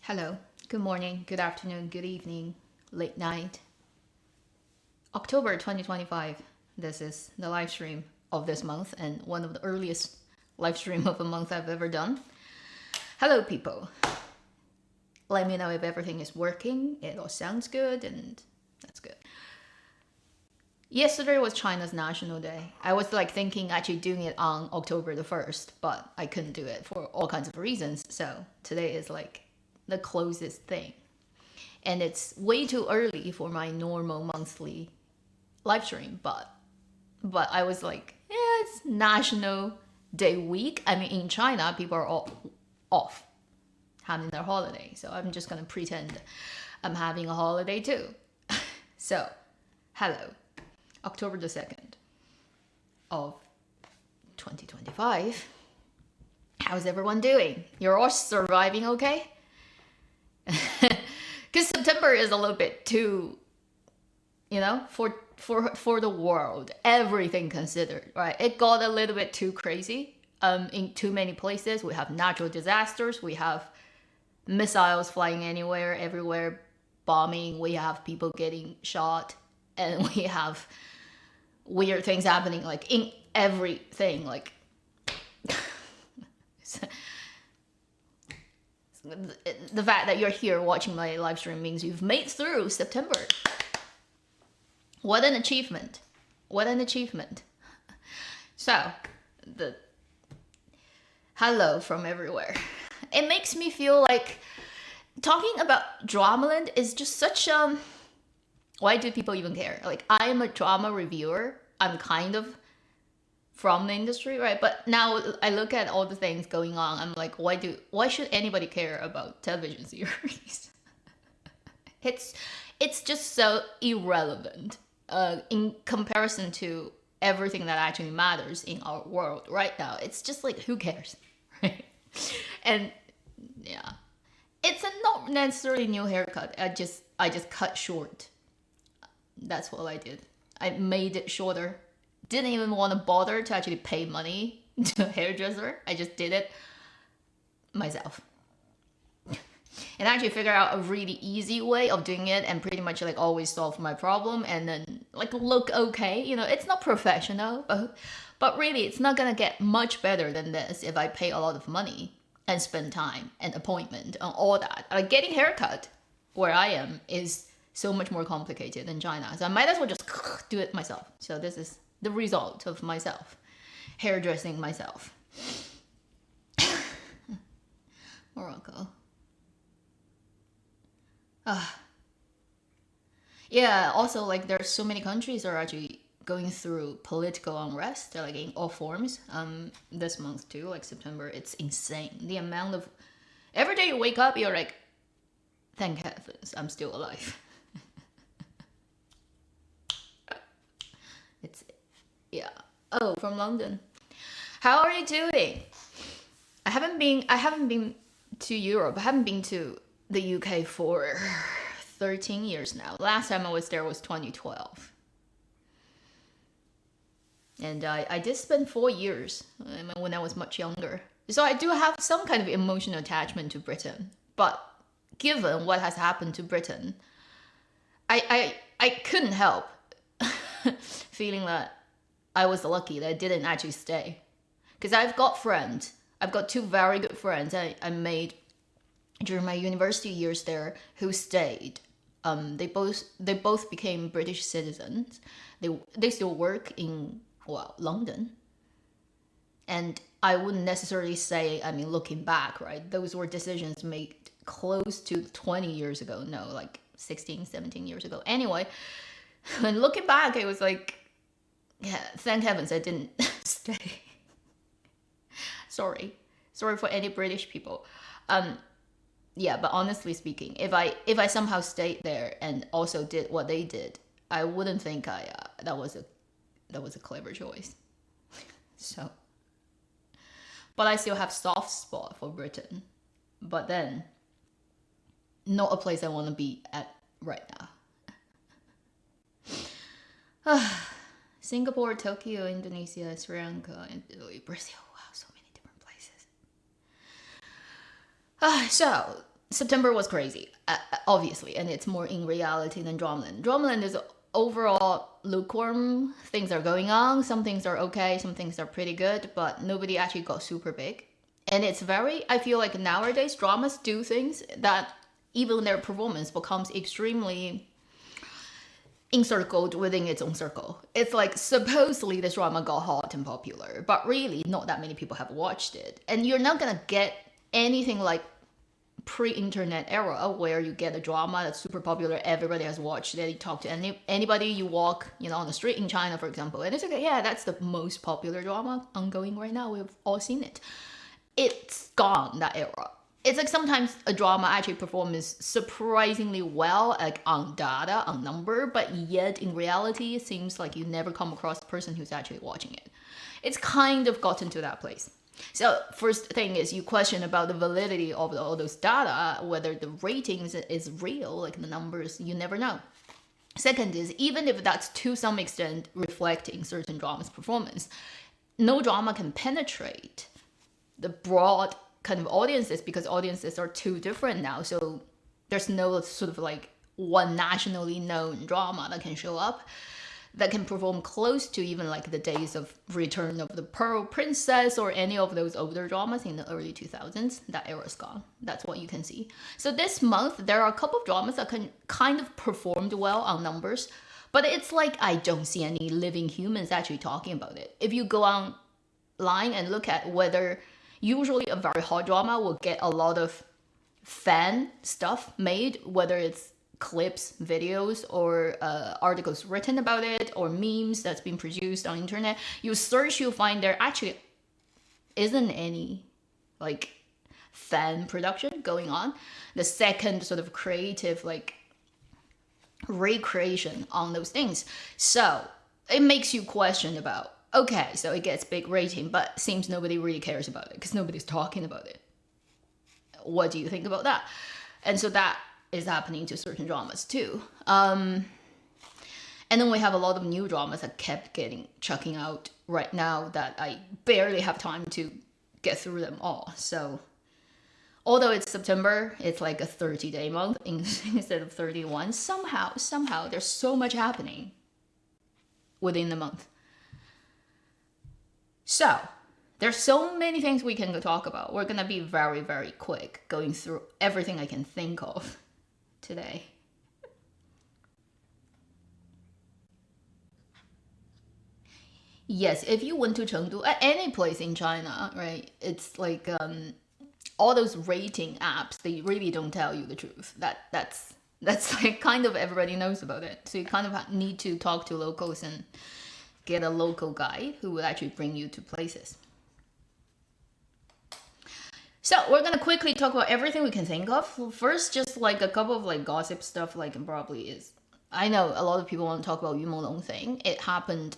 Hello, good morning, good afternoon, good evening, late night. October 2025. This is the live stream of this month and one of the earliest live stream of a month I've ever done. Hello, people. Let me know if everything is working, it all sounds good, and that's good. Yesterday was China's National Day. I was thinking actually doing it on October the 1st, but I couldn't do it for all kinds of reasons. So today is the closest thing. And it's way too early for my normal monthly live stream, but I was it's National Day week. I mean, in China, people are all off, having their holiday. So I'm just gonna pretend I'm having a holiday too. So, hello, October the 2nd of 2025. How's everyone doing? You're all surviving okay? Because September is a little bit too, for the world, everything considered, right? It got a little bit too crazy. In too many places, we have natural disasters, we have missiles flying anywhere, everywhere, bombing, we have people getting shot, and we have weird things happening, in everything, the fact that you're here watching my live stream means you've made through September. What an achievement. What an achievement. So, hello from everywhere. It makes me feel like talking about Dramaland is just such why do people even care? I am a drama reviewer. I'm kind of from the industry, right? But now I look at all the things going on. I'm like, why should anybody care about television series? It's just so irrelevant in comparison to everything that actually matters in our world right now. It's just who cares, right? And yeah, it's a not necessarily new haircut. I just cut short. That's what I did. I made it shorter. Didn't even want to bother to actually pay money to a hairdresser. I just did it myself. And actually figure out a really easy way of doing it and pretty much always solve my problem and then look okay. It's not professional, but really it's not gonna get much better than this if I pay a lot of money and spend time and appointment and all that. Getting haircut where I am is so much more complicated than China. So I might as well just do it myself. So this is the result of myself hairdressing myself. Morocco. Yeah, also there's so many countries are actually going through political unrest. They're in all forms. This month too, September, it's insane. The amount of every day you wake up, you're thank heavens I'm still alive. It's yeah. Oh, from London. How are you doing? I haven't been to Europe. I haven't been to the UK for 13 years now. Last time I was there was 2012. And I did spend 4 years when I was much younger. So I do have some kind of emotional attachment to Britain. But given what has happened to Britain, I couldn't help feeling that I was lucky that I didn't actually stay. Because I've got friends. I've got two very good friends I made during my university years there who stayed. They both became British citizens. They still work in London. And I wouldn't necessarily say, looking back, right? Those were decisions made close to 20 years ago. No, 16, 17 years ago. Anyway, when looking back, it was yeah, thank heavens I didn't stay. Sorry for any British people. Yeah, but honestly speaking, if I somehow stayed there and also did what they did, I wouldn't think that was a clever choice. So, but I still have soft spot for Britain. But then, not a place I want to be at right now. Singapore, Tokyo, Indonesia, Sri Lanka, and Brazil. Wow, so many different places. So, September was crazy, obviously, and it's more in reality than Dramaland. Dramaland is overall lukewarm. Things are going on. Some things are okay. Some things are pretty good, but nobody actually got super big. And it's very, I feel like nowadays dramas do things that even their performance becomes extremely encircled within its own circle. It's like supposedly this drama got hot and popular, but really not that many people have watched it. And you're not gonna get anything like pre-internet era where you get a drama that's super popular, everybody has watched it, you talk to anybody you walk, on the street in China, for example, and it's like, yeah, that's the most popular drama ongoing right now, we've all seen it. It's gone, that era. It's like sometimes a drama actually performs surprisingly well, like on data, on number, but yet in reality it seems like you never come across the person who's actually watching it. It's kind of gotten to that place. So first thing is you question about the validity of all those data, whether the ratings is real, like the numbers, you never know. Second is, even if that's to some extent reflecting certain drama's performance, no drama can penetrate the broad kind of audiences because audiences are too different now. So there's no sort of like one nationally known drama that can show up that can perform close to even like the days of Return of the Pearl Princess or any of those older dramas in the early 2000s. That era's gone. That's what you can see. So this month, there are a couple of dramas that can kind of performed well on numbers, but it's like I don't see any living humans actually talking about it. If you go online and look at whether usually a very hot drama will get a lot of fan stuff made, whether it's clips, videos, or articles written about it, or memes that's been produced on internet, you search, you'll find there actually isn't any like fan production going on. The second sort of creative like recreation on those things. So it makes you question about, okay, so it gets big rating, but seems nobody really cares about it because nobody's talking about it. What do you think about that? And so that is happening to certain dramas too. And then we have a lot of new dramas that kept chucking out right now that I barely have time to get through them all. So although it's September, it's like a 30-day month instead of 31. Somehow there's so much happening within the month. So there's so many things we can talk about. We're gonna be very, very quick going through everything I can think of today. Yes, if you went to Chengdu, at any place in China, right, it's like all those rating apps, they really don't tell you the truth. That's like kind of everybody knows about it. So you kind of need to talk to locals and get a local guide who will actually bring you to places. So we're gonna quickly talk about everything we can think of. First, just like a couple of like gossip stuff, like probably is, I know a lot of people want to talk about Menglong thing. It happened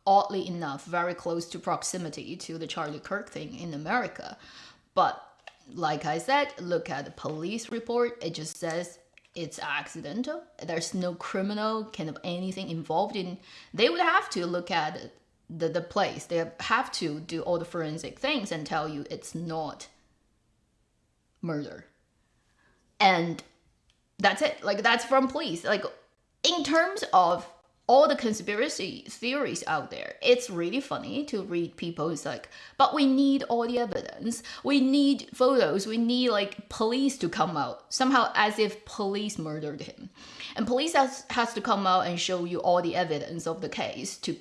oddly enough very close to proximity to the Charlie Kirk thing in America. But like I said, look at the police report. It just says it's accidental. There's no criminal kind of anything involved in. They would have to look at the place. They have to do all the forensic things and tell you it's not murder. And that's it. Like that's from police. Like in terms of all the conspiracy theories out there, it's really funny to read people who's like, but we need all the evidence. We need photos. We need like police to come out somehow as if police murdered him. And police has to come out and show you all the evidence of the case to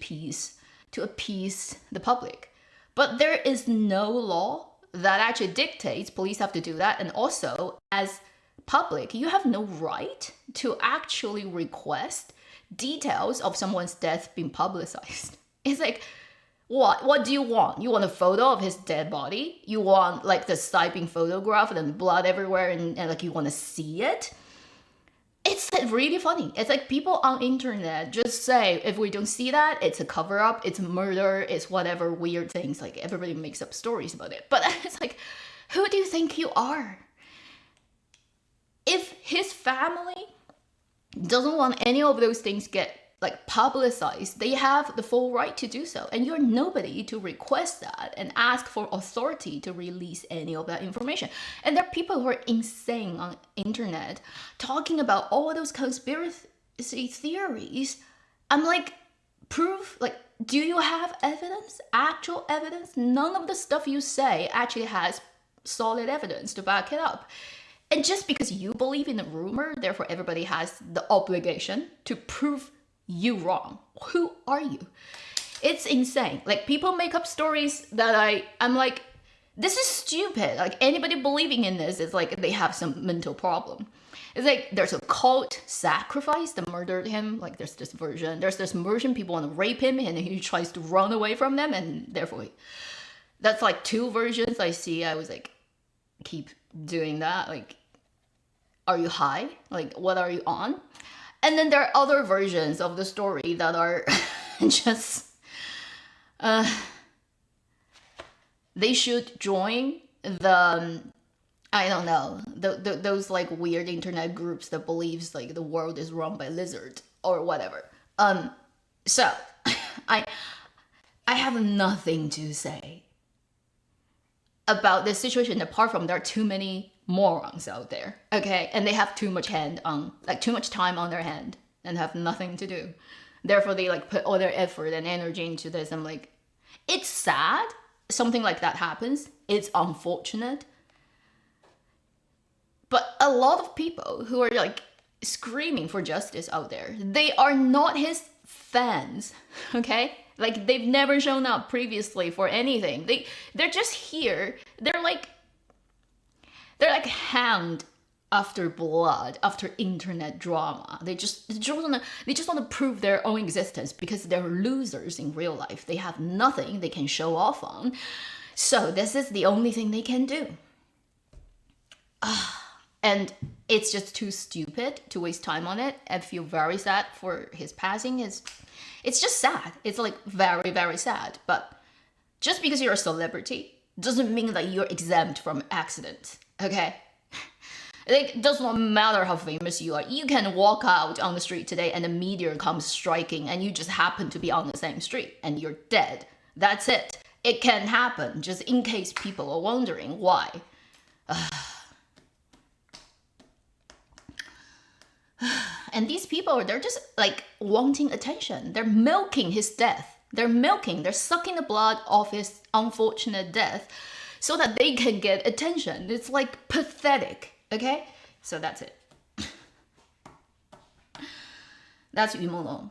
appease the public. But there is no law that actually dictates police have to do that. And also as public, you have no right to actually request details of someone's death being publicized. It's like, what do you want? You want a photo of his dead body? You want like the site being photographed and blood everywhere and like you want to see it? It's like, really funny. It's like people on internet just say, if we don't see that, it's a cover up, it's murder, it's whatever weird things. Like everybody makes up stories about it. But it's like, who do you think you are? If his family doesn't want any of those things get like publicized, they have the full right to do so. And you're nobody to request that and ask for authority to release any of that information. And there are people who are insane on internet talking about all those conspiracy theories. I'm like, proof? Like, do you have evidence? Actual evidence? None of the stuff you say actually has solid evidence to back it up. And just because you believe in a rumor, therefore everybody has the obligation to prove you wrong. Who are you? It's insane. Like, people make up stories that I'm like, this is stupid. Like, anybody believing in this is like they have some mental problem. It's like there's a cult sacrifice that murdered him. Like, there's this version. There's this version people want to rape him and he tries to run away from them, and therefore that's like two versions I see. I was like, keep doing that. Like, are you high? Like, what are you on? And then there are other versions of the story that are just, they should join the, I don't know, those like weird internet groups that believes like the world is run by lizards or whatever. So I have nothing to say about this situation apart from there are too many morons out there, okay, and they have too much time on their hand and have nothing to do. Therefore they like put all their effort and energy into this. I'm like, it's sad something like that happens. It's unfortunate, but a lot of people who are like screaming for justice out there, they are not his fans, okay? Like, they've never shown up previously for anything. They're just here. They're like hound after blood, after internet drama. They just want to prove their own existence because they're losers in real life. They have nothing they can show off on. So this is the only thing they can do. And it's just too stupid to waste time on it. I feel very sad for his passing. It's just sad. It's like very, very sad. But just because you're a celebrity doesn't mean that you're exempt from accidents. Okay? It does not matter how famous you are. You can walk out on the street today and a meteor comes striking and you just happen to be on the same street and you're dead. That's it. It can happen, just in case people are wondering why. And these people, they're just like wanting attention. They're milking his death. They're sucking the blood off his unfortunate death so that they can get attention. It's like pathetic, okay? So that's it. That's Menglong.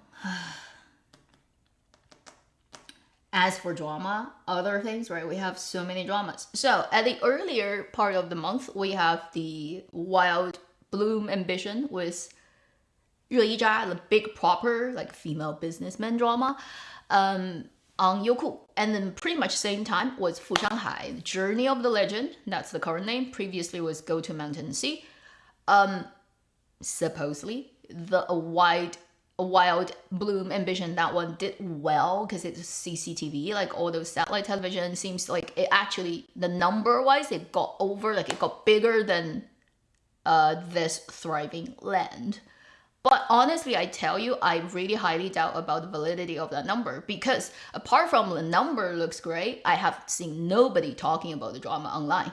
As for drama, other things, right? We have so many dramas. So at the earlier part of the month, we have the Wild Bloom Ambition with Reeves, the big proper like female businessman drama on Youku. And then pretty much same time was Fu Shanghai, the Journey of the Legend. That's the current name. Previously was Go to Mountain Sea. Supposedly the Wild Bloom Ambition, that one did well because it's CCTV, like all those satellite television. Seems like it actually, the number wise, it got over, like it got bigger than this Thriving Land. But honestly, I tell you, I really highly doubt about the validity of that number, because apart from the number looks great, I have seen nobody talking about the drama online.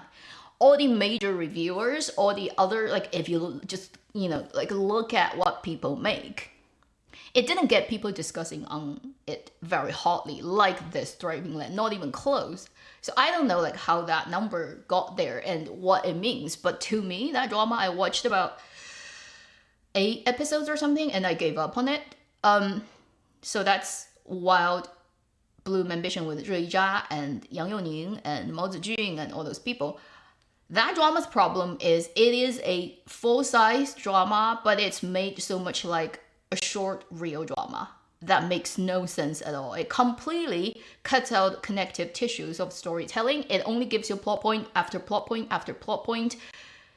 All the major reviewers, all the other, like if you just, like look at what people make, it didn't get people discussing on it very hotly like this Thriving Land, not even close. So I don't know like how that number got there and what it means. But to me, that drama, I watched about 8 episodes or something and I gave up on it. So that's Wild Bloom Ambition with Rui Zha and Yang Youning and Mao Zijun and all those people. That drama's problem is it is a full-size drama, but it's made so much like a short real drama that makes no sense at all. It completely cuts out connective tissues of storytelling. It only gives you plot point after plot point after plot point,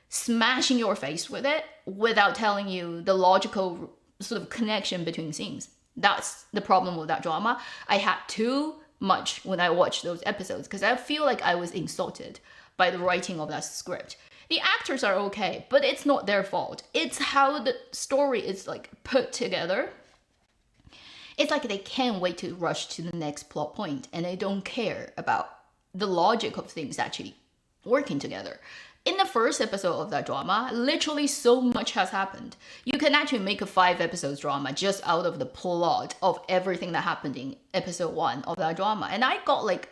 smashing your face with it without telling you the logical sort of connection between scenes. That's the problem with that drama. I had too much when I watched those episodes because I feel like I was insulted by the writing of that script. The actors are okay, but it's not their fault. It's how the story is like put together. It's like they can't wait to rush to the next plot point, and they don't care about the logic of things actually working together. In the first episode of that drama, literally so much has happened. You can actually make a 5 episodes drama just out of the plot of everything that happened in episode 1 of that drama. And I got like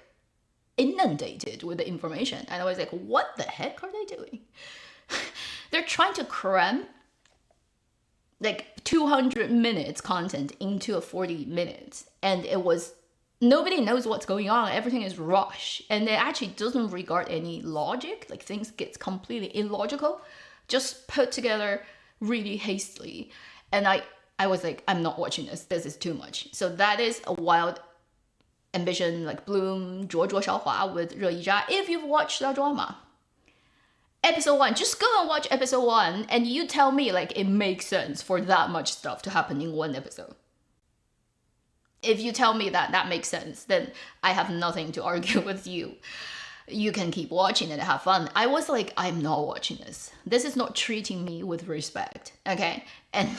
inundated with the information. And I was like, what the heck are they doing? They're trying to cram like 200 minutes content into a 40 minutes. And it was, nobody knows what's going on. Everything is rush. And it actually doesn't regard any logic. Like things get completely illogical, just put together really hastily. And I was like, I'm not watching this. This is too much. So that is a wild ambition, like Bloom, 灼灼韶华 with 热依扎. If you've watched that drama, episode 1, just go and watch episode 1 and you tell me like it makes sense for that much stuff to happen in one episode. If you tell me that that makes sense, then I have nothing to argue with you. You can keep watching it and have fun. I was like, I'm not watching this. This is not treating me with respect, okay? And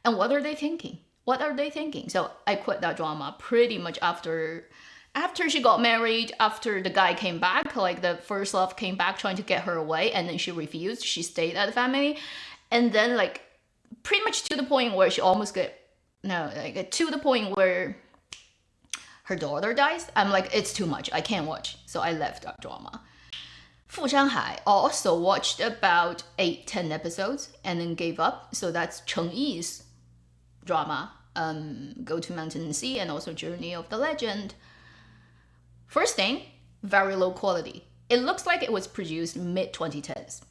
what are they thinking? What are they thinking? So I quit that drama pretty much after she got married, after the guy came back, like the first love came back trying to get her away, and then she refused. She stayed at the family. And then like pretty much to the point where she almost to the point where her daughter dies. I'm like, it's too much. I can't watch. So I left that drama. Fu Shanghai also watched about 8-10 episodes and then gave up. So that's Cheng Yi's drama, Go to Mountain and Sea, and also Journey of the Legend. First thing, very low quality. It looks like it was produced mid-2010s.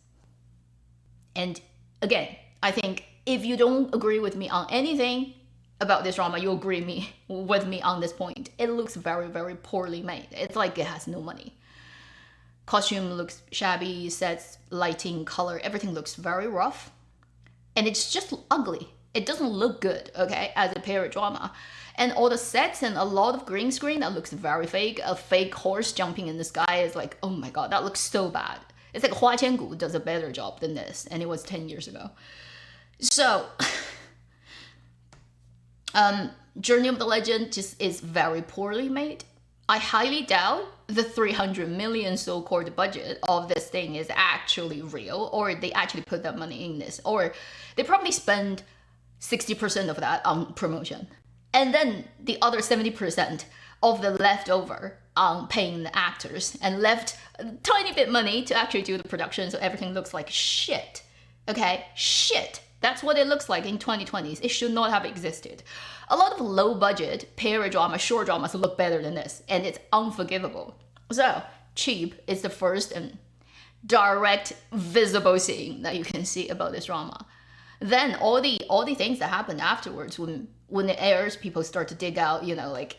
And again, I think if you don't agree with me on anything about this drama, you agree with me on this point. It looks very, very poorly made. It's like it has no money. Costume looks shabby, sets, lighting, color, everything looks very rough. And it's just ugly. It doesn't look good, okay, as a period drama. And all the sets and a lot of green screen, that looks very fake. A fake horse jumping in the sky is like, oh my god, that looks so bad. It's like Hua Qiangu does a better job than this, and it was 10 years ago. So, Journey of the Legend just is very poorly made. I highly doubt the 300 million so-called budget of this thing is actually real, or they actually put that money in this, or they probably spend 60% of that on promotion. And then the other 70% of the leftover on paying the actors, and left a tiny bit money to actually do the production, so everything looks like shit. Okay? Shit. That's what it looks like in 2020s. It should not have existed. A lot of low budget period drama, short dramas look better than this, and it's unforgivable. So, cheap is the first and direct visible thing that you can see about this drama. Then all the things that happen afterwards, when it airs, people start to dig out, like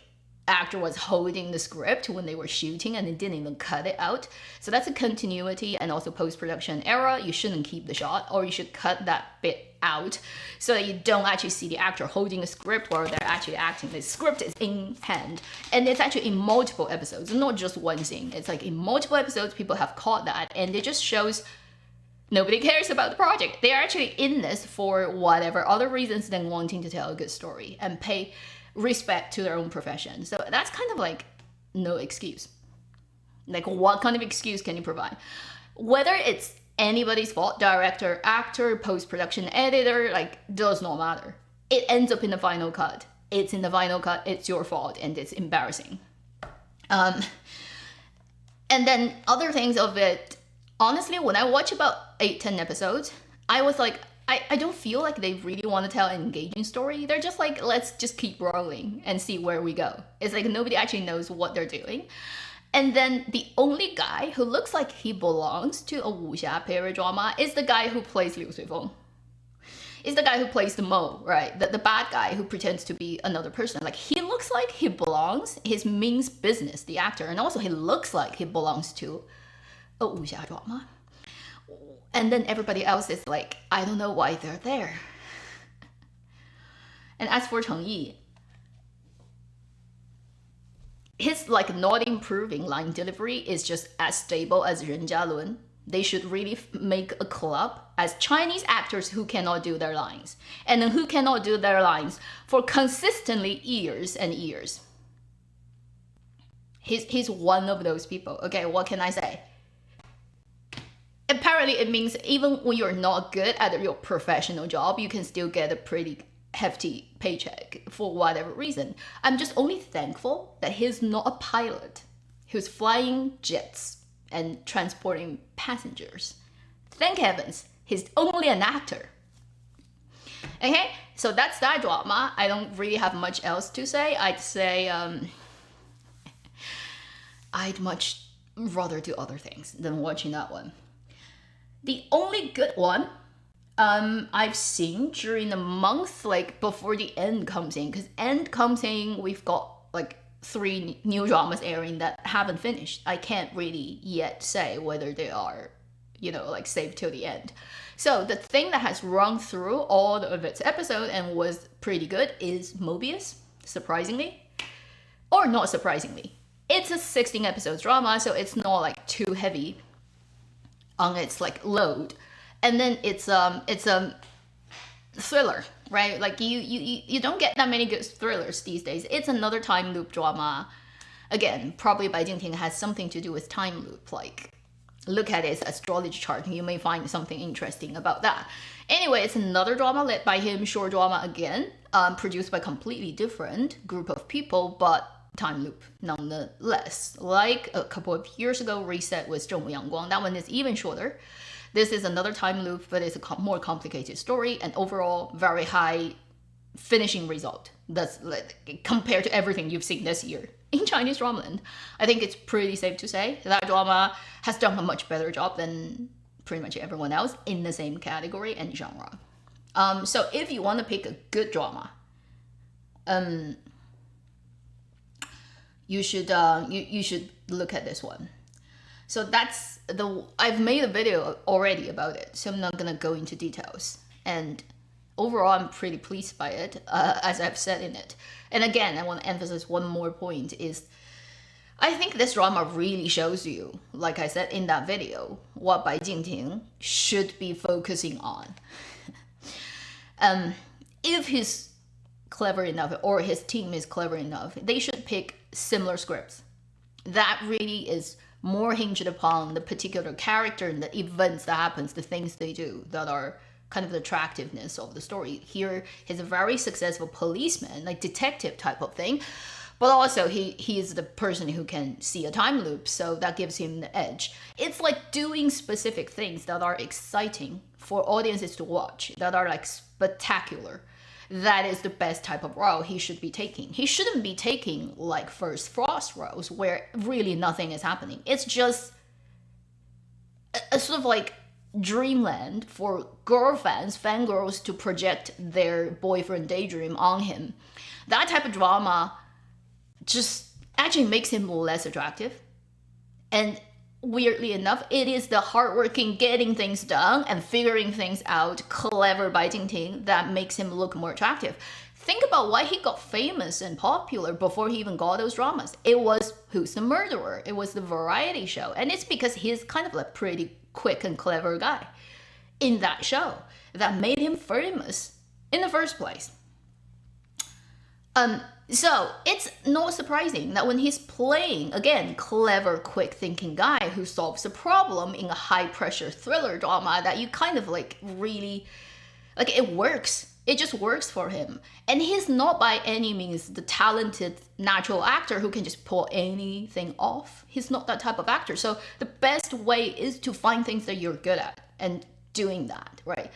actor was holding the script when they were shooting and they didn't even cut it out. So that's a continuity and also post-production error. You shouldn't keep the shot, or you should cut that bit out so that you don't actually see the actor holding a script while they're actually acting. The script is in hand, and it's actually in multiple episodes, not just one scene. It's like in multiple episodes, people have caught that, and it just shows nobody cares about the project. They're actually in this for whatever other reasons than wanting to tell a good story and pay respect to their own profession. So that's kind of like no excuse. Like, what kind of excuse can you provide? Whether it's anybody's fault, director, actor, post-production, editor, like, does not matter. It ends up in the final cut. It's in the final cut, it's your fault, and it's embarrassing. And then other things of it, honestly, when I watch about 8-10 episodes, I was like, I don't feel like they really want to tell an engaging story. They're just like, let's just keep rolling and see where we go. It's like nobody actually knows what they're doing. And then the only guy who looks like he belongs to a wuxia period drama is the guy who plays Liu Suifeng. Is the guy who plays the Mo, right? The bad guy who pretends to be another person. Like, he looks like he belongs. His means business, the actor. And also he looks like he belongs to a wuxia drama. And then everybody else is like, I don't know why they're there. And as for Cheng Yi, his like not improving line delivery is just as stable as Ren Jialun. They should really make a club as Chinese actors who cannot do their lines, and who cannot do their lines for consistently years and years. He's one of those people. Okay, what can I say? Apparently, it means even when you're not good at your professional job, you can still get a pretty hefty paycheck for whatever reason. I'm just only thankful that he's not a pilot who's flying jets and transporting passengers. Thank heavens, he's only an actor. Okay, so that's that drama. I don't really have much else to say. I'd say I'd much rather do other things than watching that one. The only good one I've seen during the month, like before the end comes in, because end comes in, we've got like 3 new dramas airing that haven't finished. I can't really yet say whether they are, you know, like saved till the end. So the thing that has run through all of its episodes and was pretty good is Mobius, surprisingly. Or not surprisingly. It's a 16 episodes drama, so it's not like too heavy on its like load. And then it's a thriller, right? Like you don't get that many good thrillers these days. It's another time loop drama. Again, probably Bai Jingting has something to do with time loop. Like, look at its astrology chart, you may find something interesting about that. Anyway, it's another drama led by him, short drama again, produced by a completely different group of people, but time loop nonetheless. Like a couple of years ago, Reset with Zheng Yangguang. That one is even shorter. This is another time loop, but it's a more complicated story, and overall very high finishing result. That's like, compared to everything you've seen this year in Chinese Dramaland. I think it's pretty safe to say that drama has done a much better job than pretty much everyone else in the same category and genre. So if you want to pick a good drama, you should look at this one. So that's I've made a video already about it, so I'm not gonna go into details. And overall, I'm pretty pleased by it, as I've said in it. And again, I want to emphasize one more point is, I think this drama really shows you, like I said in that video, what Bai Jingting should be focusing on. If he's clever enough, or his team is clever enough, they should pick similar scripts. That really is more hinged upon the particular character and the events that happens, the things they do that are kind of the attractiveness of the story. Here, he's a very successful policeman, like detective type of thing, but also he is the person who can see a time loop, so that gives him the edge. It's like doing specific things that are exciting for audiences to watch, that are like spectacular. That is the best type of role he should be taking. He shouldn't be taking like First Frost roles where really nothing is happening. It's just a sort of like dreamland for girl fans, fangirls to project their boyfriend daydream on him. That type of drama just actually makes him less attractive. And weirdly enough, it is the hardworking, getting things done and figuring things out, clever Bai Jingting that makes him look more attractive. Think about why he got famous and popular before he even got those dramas. It was Who's the Murderer? It was the variety show. And it's because he's kind of a pretty quick and clever guy in that show that made him famous in the first place. So it's not surprising that when he's playing, again, clever, quick thinking guy who solves a problem in a high pressure thriller drama, that you kind of like really, like, it works. It just works for him. And he's not by any means the talented natural actor who can just pull anything off. He's not that type of actor. So the best way is to find things that you're good at and doing that, right?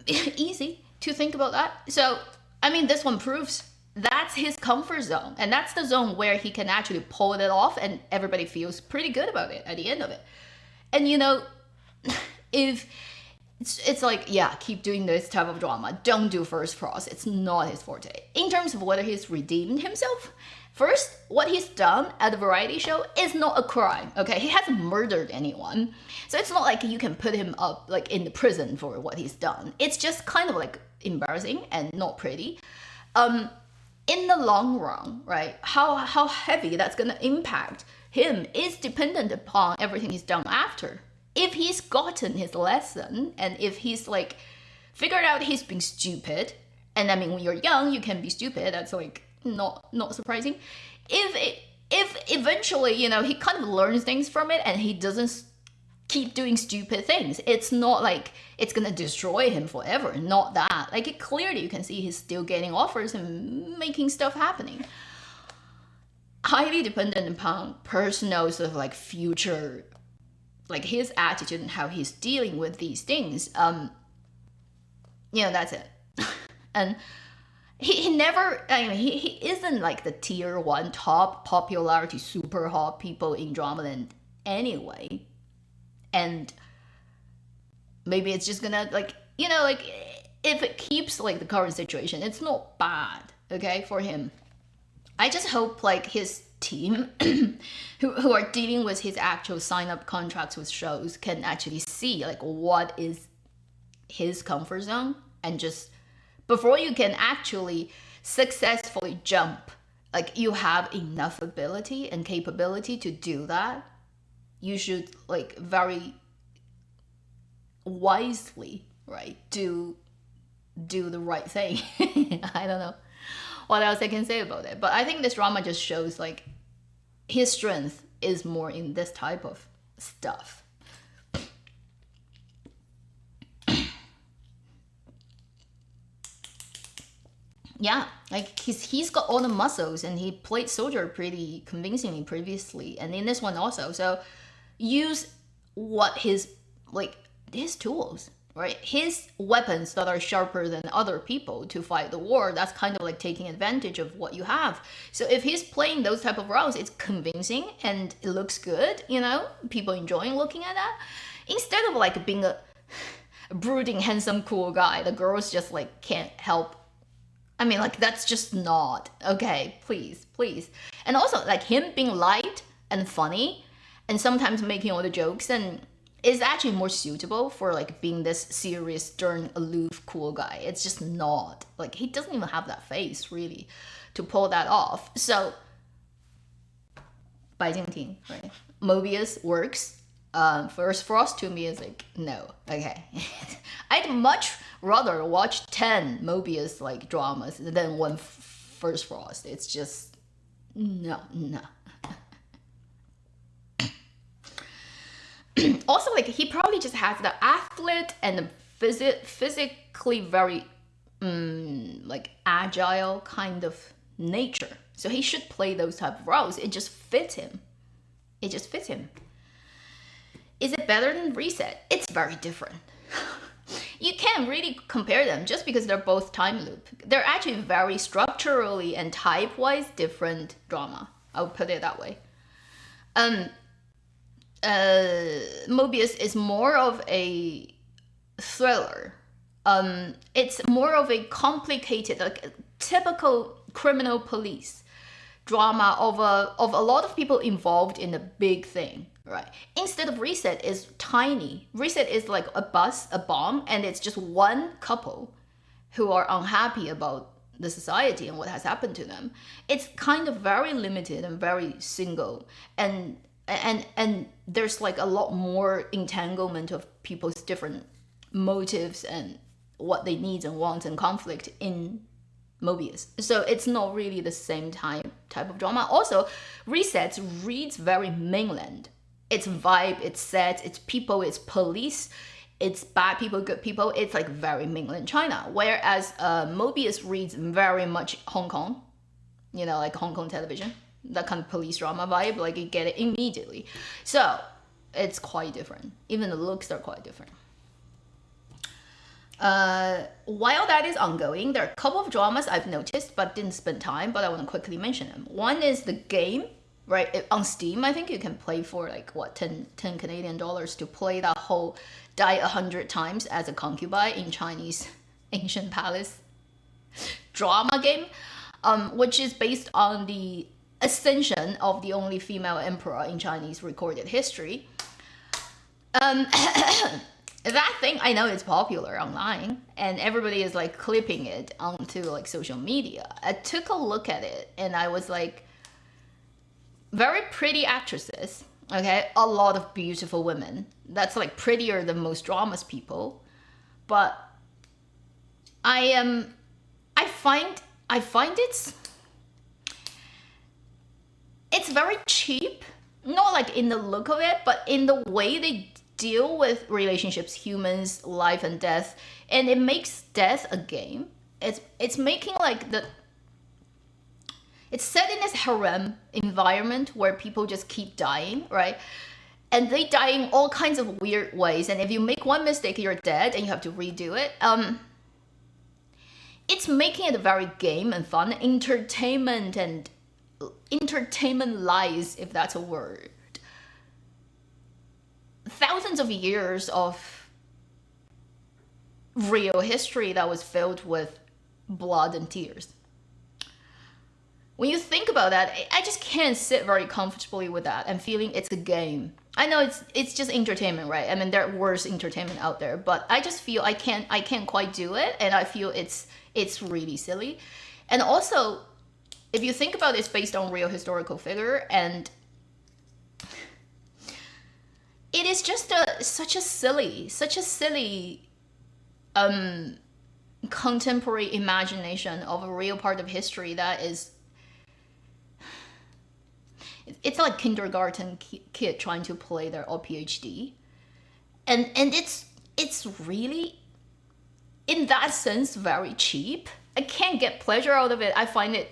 Easy to think about that. So, I mean, this one proves that's his comfort zone, and that's the zone where he can actually pull it off and everybody feels pretty good about it at the end of it. And you know, if it's like, yeah, keep doing this type of drama, don't do First Frost, it's not his forte. In terms of whether he's redeemed himself, first, what he's done at the variety show is not a crime, okay? He hasn't murdered anyone, so it's not like you can put him up like in the prison for what he's done. It's just kind of like embarrassing and not pretty. In the long run, right, how heavy that's gonna impact him is dependent upon everything he's done after if he's gotten his lesson, and if he's like figured out he's being stupid, and I mean, when you're young, you can be stupid. That's like not surprising. If eventually, you know, he kind of learns things from it and he doesn't keep doing stupid things, it's not like it's gonna destroy him forever. Not that. Like, it clearly you can see he's still getting offers and making stuff happening. Highly dependent upon personal sort of like future, like his attitude and how he's dealing with these things. You know, that's it. And he never, I mean, he isn't like the tier 1 top popularity super hot people in Dramaland anyway. And maybe it's just gonna, like, you know, like, if it keeps like the current situation, it's not bad, okay, for him. I just hope like his team who are dealing with his actual sign-up contracts with shows can actually see like what is his comfort zone, and just before you can actually successfully jump, like you have enough ability and capability to do that, you should like very wisely, right, do the right thing. I don't know what else I can say about it, but I think this drama just shows like his strength is more in this type of stuff. Yeah, like he's got all the muscles, and he played soldier pretty convincingly previously, and in this one also. So use what his tools, right? His weapons that are sharper than other people to fight the war. That's kind of like taking advantage of what you have. So if he's playing those type of roles, it's convincing and it looks good, you know, people enjoying looking at that. Instead of like being a brooding, handsome, cool guy, the girls just like can't help. I mean, like, that's just not okay. Please. And also like him being light and funny and sometimes making all the jokes and is actually more suitable for like being this serious, stern, aloof, cool guy. It's just not, like, he doesn't even have that face really to pull that off. So Baijing team, right? Mobius works. First Frost to me is like, no, okay. I'd much rather watch 10 Mobius like dramas than one First Frost. It's just no. Also, like, he probably just has the athlete and the physically very like agile kind of nature. So he should play those type of roles. It just fits him. Is it better than Reset? It's very different. You can't really compare them just because they're both time loop. They're actually very structurally and type-wise different drama. I'll put it that way. Mobius is more of a thriller. It's more of a complicated, like typical criminal police drama of a lot of people involved in a big thing, right? Instead of Reset is tiny. Reset is like a bomb, and it's just one couple who are unhappy about the society and what has happened to them. It's kind of very limited and very single, and there's like a lot more entanglement of people's different motives and what they need and want and conflict in Mobius. So it's not really the same type of drama. Also, Reset reads very mainland. It's vibe, it's set, it's people, it's police, it's bad people, good people. It's like very mainland China. Whereas Mobius reads very much Hong Kong, you know, like Hong Kong television. That kind of police drama vibe, like you get it immediately. So it's quite different. Even the looks are quite different. While that is ongoing, there are a couple of dramas I've noticed but didn't spend time, but I want to quickly mention them. One is the game, right? On Steam, I think you can play for like, what, 10 Canadian dollars to play that whole die 100 times as a concubine in Chinese ancient palace drama game, which is based on the ascension of the only female emperor in Chinese recorded history. That thing, I know it's popular online and everybody is like clipping it onto like social media. I took a look at it and I was like, very pretty actresses, Okay, a lot of beautiful women. That's like prettier than most dramas people. But I find it's very cheap. Not like in the look of it, but in the way they deal with relationships, humans, life and death, and it makes death a game. It's making like it's set in this harem environment where people just keep dying, right? And they die in all kinds of weird ways. And if you make one mistake, you're dead, and you have to redo it. It's making it a very game and fun, entertainment lies, if that's a word. Thousands of years of real history that was filled with blood and tears. When you think about that, I just can't sit very comfortably with that and feeling it's a game. I know it's just entertainment, right? I mean, there are worse entertainment out there, but I just feel I can't quite do it, and I feel it's really silly. And also, if you think about it, it's based on real historical figure, and it is just such a silly contemporary imagination of a real part of history that is. It's like kindergarten kid trying to play their PhD, and it's really, in that sense, very cheap. I can't get pleasure out of it. I find it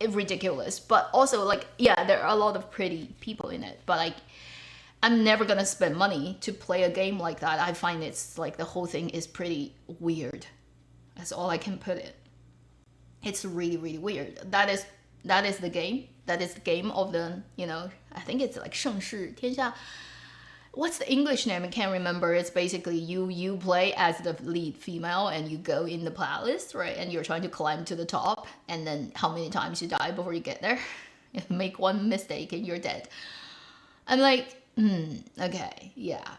ridiculous, but also like, yeah, there are a lot of pretty people in it, but like, I'm never gonna spend money to play a game like that. I find it's like the whole thing is pretty weird. That's all I can put it. It's really, really weird. That is the game. That is the game of the, I think it's like 盛世天下. What's the English name? I can't remember. It's basically you play as the lead female and you go in the palace, right? And you're trying to climb to the top, and then how many times you die before you get there. If you make one mistake and you're dead. I'm like, okay, yeah.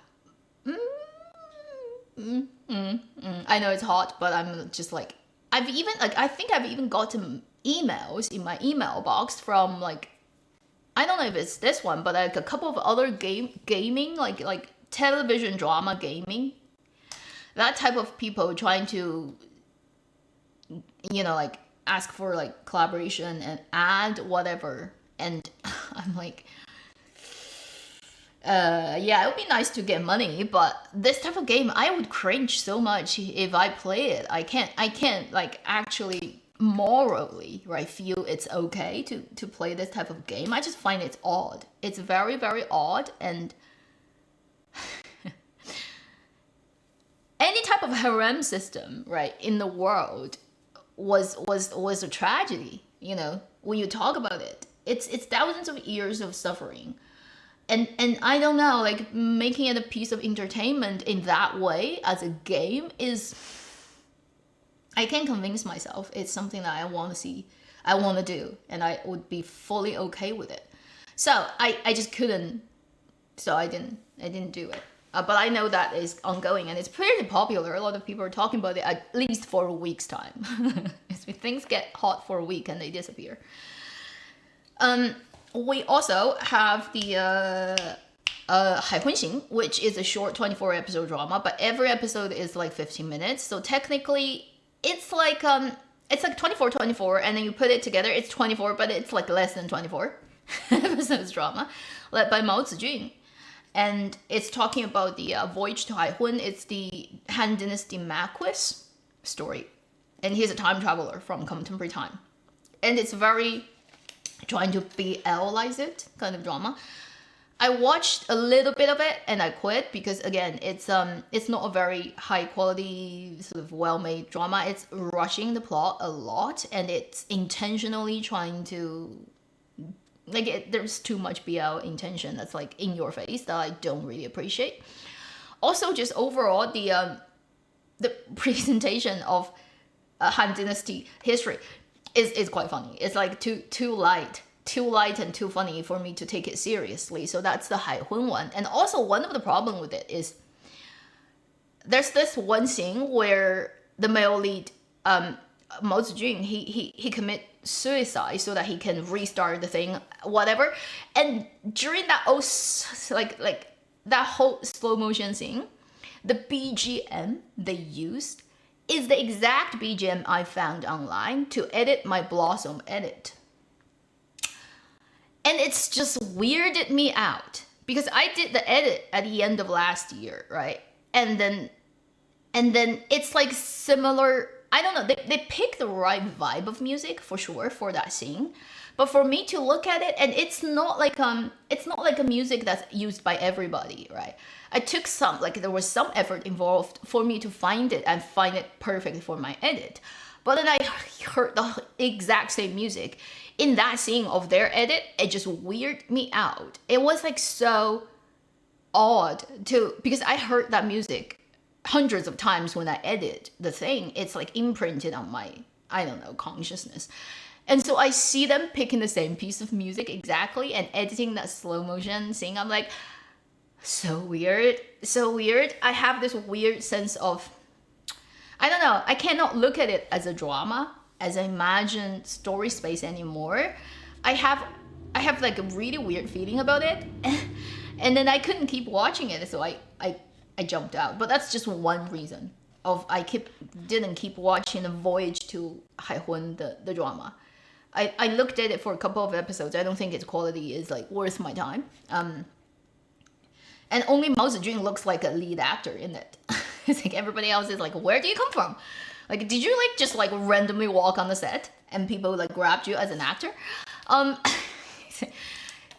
I know it's hot, but I'm just like, I think I've even gotten emails in my email box from like, I don't know if it's this one, but like a couple of other gaming, like television drama gaming, that type of people trying to, like ask for like collaboration and add whatever, and I'm like, yeah, it would be nice to get money, but this type of game, I would cringe so much if I play it. I can't like actually morally, right, feel it's okay to play this type of game. I just find it's odd. It's very, very odd, and any type of harem system, right, in the world was a tragedy, when you talk about it. It's thousands of years of suffering. And I don't know, like making it a piece of entertainment in that way as a game is, I can't convince myself it's something that I want to see, I want to do, and I would be fully okay with it. So I just couldn't, so I didn't do it. But I know that is ongoing and it's pretty popular. A lot of people are talking about it at least for a week's time. Things get hot for a week and they disappear. We also have the Hai Hun, which is a short 24 episode drama, but every episode is like 15 minutes. So technically it's like 24, and then you put it together, it's 24, but it's like less than 24 episodes drama, led by Mao Zijun. And it's talking about the Voyage to Hai Hun. It's the Han Dynasty Marquis story. And he's a time traveler from contemporary time. And it's very trying to BL-ize it kind of drama. I watched a little bit of it and I quit because again, it's not a very high quality sort of well-made drama. It's rushing the plot a lot and it's intentionally trying to there's too much BL intention that's like in your face that I don't really appreciate. Also, just overall the presentation of Han Dynasty history is quite funny. It's like too light and too funny for me to take it seriously. So that's the Hai Hun one. And also one of the problem with it is there's this one scene where the male lead, Mao Zijun, he commit suicide so that he can restart the thing, whatever. And during that like that whole slow motion scene, the BGM they used is the exact BGM I found online to edit my Blossom edit. And it's just weirded me out because I did the edit at the end of last year, right? And then it's like similar. I don't know. They picked the right vibe of music for sure for that scene, but for me to look at it, and it's not like a music that's used by everybody, right? I took some, like there was some effort involved for me to find it and find it perfect for my edit. But then I heard the exact same music in that scene of their edit. It just weirded me out. It was like so odd because I heard that music hundreds of times when I edit the thing. It's like imprinted on my, I don't know, consciousness. And so I see them picking the same piece of music exactly and editing that slow motion scene. I'm like, so weird, so weird. I have this weird sense of, I don't know, I cannot look at it as a drama, as an imagined story space anymore. I have like a really weird feeling about it. And then I couldn't keep watching it, so I jumped out. But that's just one reason of didn't keep watching the Voyage to Hai Hun, the drama. I looked at it for a couple of episodes. I don't think its quality is like worth my time. And only Mao Zedong looks like a lead actor in it. It's like everybody else is like, where do you come from? Like, did you like just like randomly walk on the set and people like grabbed you as an actor?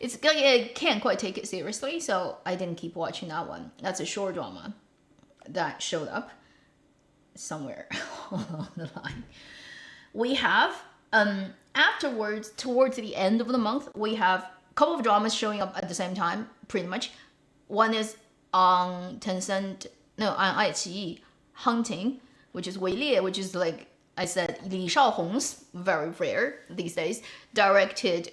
It's like I can't quite take it seriously, so I didn't keep watching that one. That's a short drama that showed up somewhere along the line. We have afterwards, towards the end of the month, we have a couple of dramas showing up at the same time, pretty much. One is on Tencent, no, on iQIYI, Hunting, which is 围猎, which is like I said, Li Shaohong's, very rare these days, directed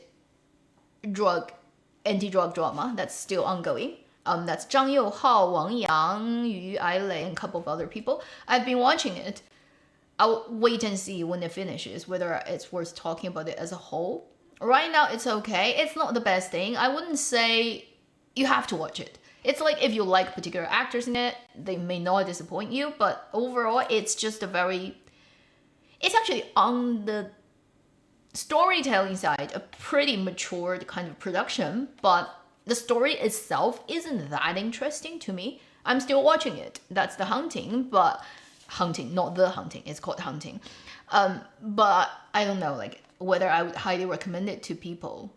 anti-drug drama that's still ongoing. That's Zhang Youhao, Wang Yang, Yu Ailei, and a couple of other people. I've been watching it. I'll wait and see when it finishes whether it's worth talking about it as a whole. Right now, it's okay. It's not the best thing. I wouldn't say you have to watch it. It's like if you like particular actors in it, they may not disappoint you, but overall, it's just it's actually on the storytelling side, a pretty matured kind of production, but the story itself isn't that interesting to me. I'm still watching it. That's the Hunting, but Hunting, not the Hunting. It's called Hunting. But I don't know, like whether I would highly recommend it to people.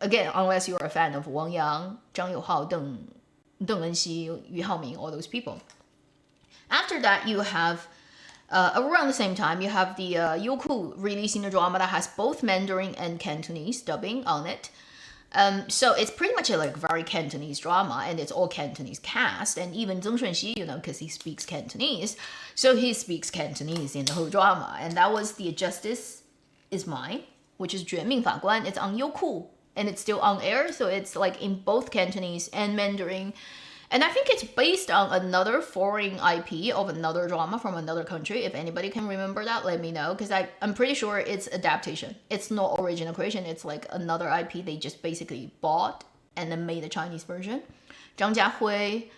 Again, unless you're a fan of Wang Yang, Zhang Youhao, Deng Enxi, Yu Haoming, all those people. After that, you have around the same time, you have the Youku releasing a drama that has both Mandarin and Cantonese dubbing on it. So it's pretty much a like very Cantonese drama, and it's all Cantonese cast, and even Zheng Shunxi, because he speaks Cantonese, so he speaks Cantonese in the whole drama. And that was The Justice Is Mine, which is 绝命法官. It's on Youku, and it's still on air, so it's like in both Cantonese and Mandarin. And I think it's based on another foreign IP of another drama from another country. If anybody can remember that, let me know, because I'm pretty sure it's adaptation. It's not original creation. It's like another IP they just basically bought and then made a Chinese version. Zhang Jiahui,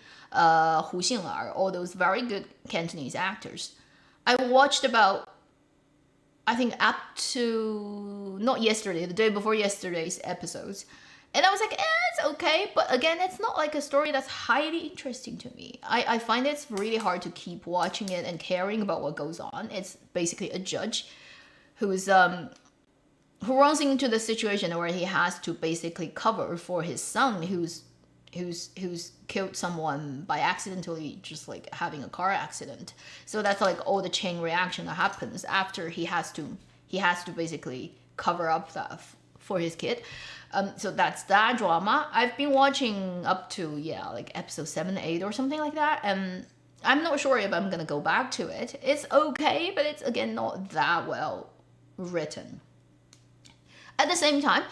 Hu Xing'er, all those very good Cantonese actors. I watched about, I think up to, not yesterday, the day before yesterday's episodes. And I was like, it's okay. But again, it's not like a story that's highly interesting to me. I find it's really hard to keep watching it and caring about what goes on. It's basically a judge who runs into the situation where he has to basically cover for his son who's killed someone by accidentally just like having a car accident. So that's like all the chain reaction that happens after he has to basically cover up that for his kid. So that's that drama. I've been watching up to, like episode 7, 8 or something like that. And I'm not sure if I'm going to go back to it. It's okay, but it's, again, not that well written. At the same time,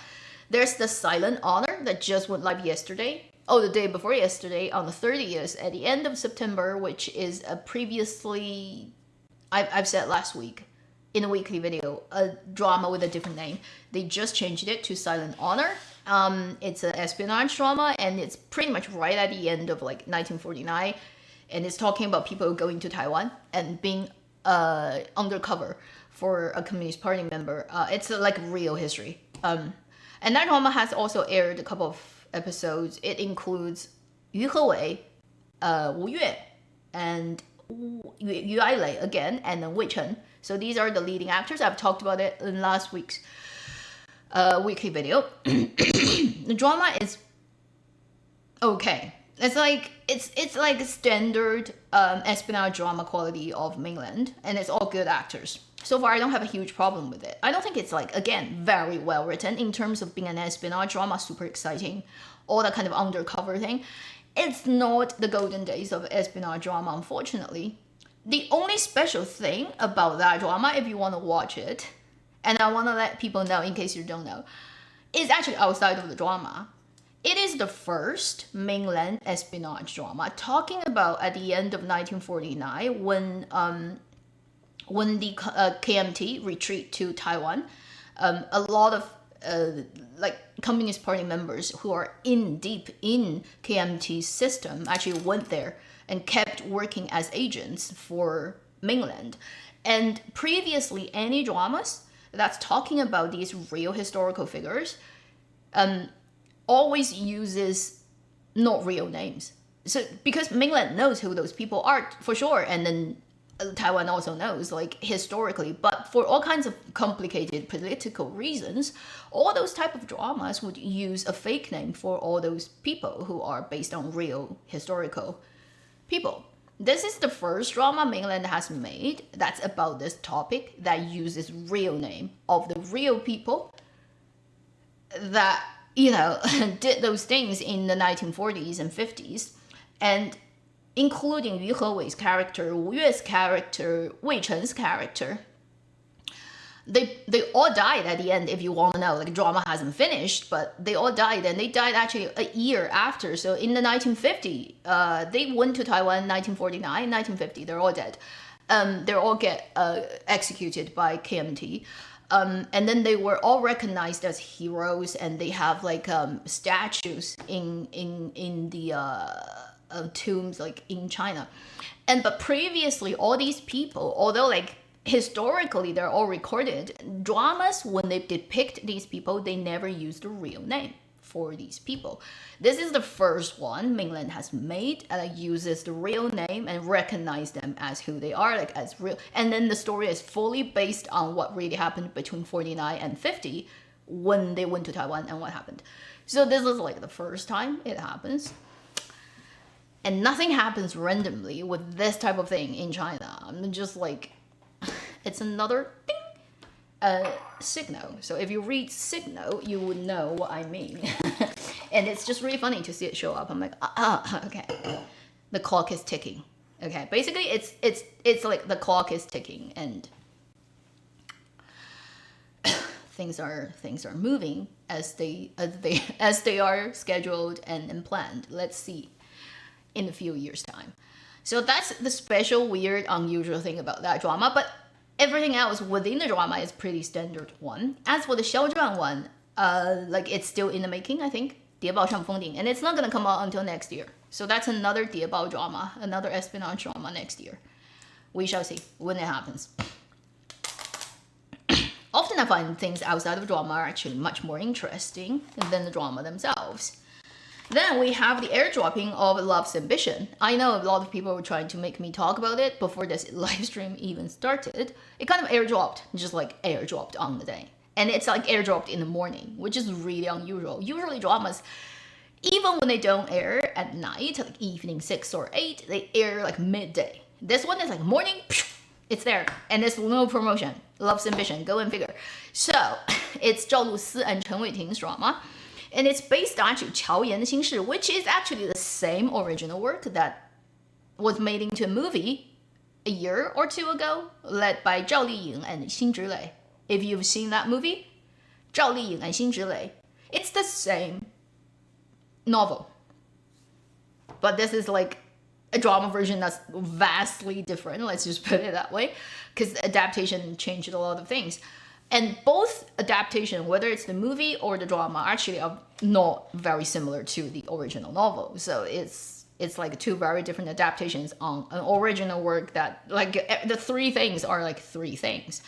there's The Silent Honor that just went live yesterday. Oh, the day before yesterday, on the 30th, at the end of September, which is a previously, I've said last week, in a weekly video a drama with a different name. They just changed it to Silent Honor. It's an espionage drama, and it's pretty much right at the end of like 1949, and it's talking about people going to Taiwan and being undercover for a Communist Party member. It's like real history. And that drama has also aired a couple of episodes. It includes Yu Hewei, Wu Yue, and Yu Ailei again, and then Wei Chen. So these are the leading actors. I've talked about it in last week's weekly video. The drama is okay. It's like standard espionage drama quality of mainland, and it's all good actors. So far, I don't have a huge problem with it. I don't think it's like, again, very well written in terms of being an espionage drama, super exciting, all that kind of undercover thing. It's not the golden days of espionage drama, unfortunately. The only special thing about that drama, if you want to watch it, and I want to let people know in case you don't know, is actually outside of the drama. It is the first mainland espionage drama talking about at the end of 1949 when the KMT retreat to Taiwan. A lot of like Communist Party members who are deep in KMT's system actually went there and kept working as agents for mainland. And previously, any dramas that's talking about these real historical figures always uses not real names. So because mainland knows who those people are for sure, and then Taiwan also knows, like, historically, but for all kinds of complicated political reasons, all those type of dramas would use a fake name for all those people who are based on real historical people. This is the first drama mainland has made that's about this topic that uses real name of the real people that, you know, did those things in the 1940s and 50s, and including Yu Hewei's character, Wu Yue's character, Wei Chen's character. They all died at the end, if you want to know. Like, drama hasn't finished, but they all died, and they died actually a year after. So in the 1950, they went to Taiwan in 1949, 1950, they're all dead. They all get executed by KMT. And then they were all recognized as heroes, and they have like statues in the tombs, like in China. But previously, all these people, although like historically they're all recorded, dramas, when they depict these people, they never use the real name for these people. This is the first one mainland has made that uses the real name and recognize them as who they are, like as real. And then the story is fully based on what really happened between 49 and 50 when they went to Taiwan and what happened. So this is like the first time it happens. And nothing happens randomly with this type of thing in China. I'm just like, it's another thing. Signal. So if you read Signal, you would know what I mean. And it's just really funny to see it show up. I'm like, okay. The clock is ticking. Okay, basically it's like the clock is ticking, and things are moving as they are scheduled and planned. Let's see in a few years' time. So that's the special, weird, unusual thing about that drama. But everything else within the drama is pretty standard one. As for the Xiaozhuan one, like, it's still in the making, I think. 谍报上风顶, and it's not gonna come out until next year. So that's another 谍报 drama, another espionage drama next year. We shall see when it happens. Often I find things outside of drama are actually much more interesting than the drama themselves. Then we have the airdropping of Love's Ambition. I know a lot of people were trying to make me talk about it before this live stream even started. It kind of airdropped, just like airdropped on the day. And it's like airdropped in the morning, which is really unusual. Usually dramas, even when they don't air at night, like evening 6 or 8, they air like midday. This one is like morning, it's there. And there's no promotion. Love's Ambition, go and figure. So, it's Zhao Lusi and Chen Weiting's drama. And it's based on actually 乔岩的心事, which is actually the same original work that was made into a movie a year or two ago, led by Zhao Liying and Xin Zhilei. If you've seen that movie, Zhao Liying and Xin Zhilei, it's the same novel. But this is like a drama version that's vastly different, let's just put it that way, because adaptation changed a lot of things. And both adaptation, whether it's the movie or the drama, actually are not very similar to the original novel. So it's like two very different adaptations on an original work that, like, the three things are like three things.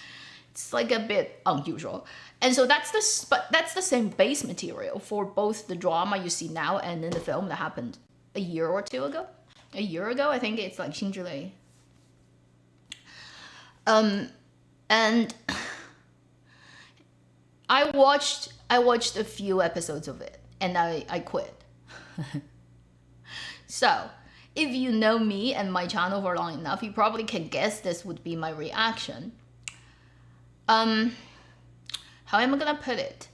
It's like a bit unusual. And so that's the same base material for both the drama you see now and then the film that happened a year or two ago. A year ago, I think it's like Xinzhilei. And I watched a few episodes of it and I quit. So, if you know me and my channel for long enough, you probably can guess this would be my reaction. How am I gonna put it?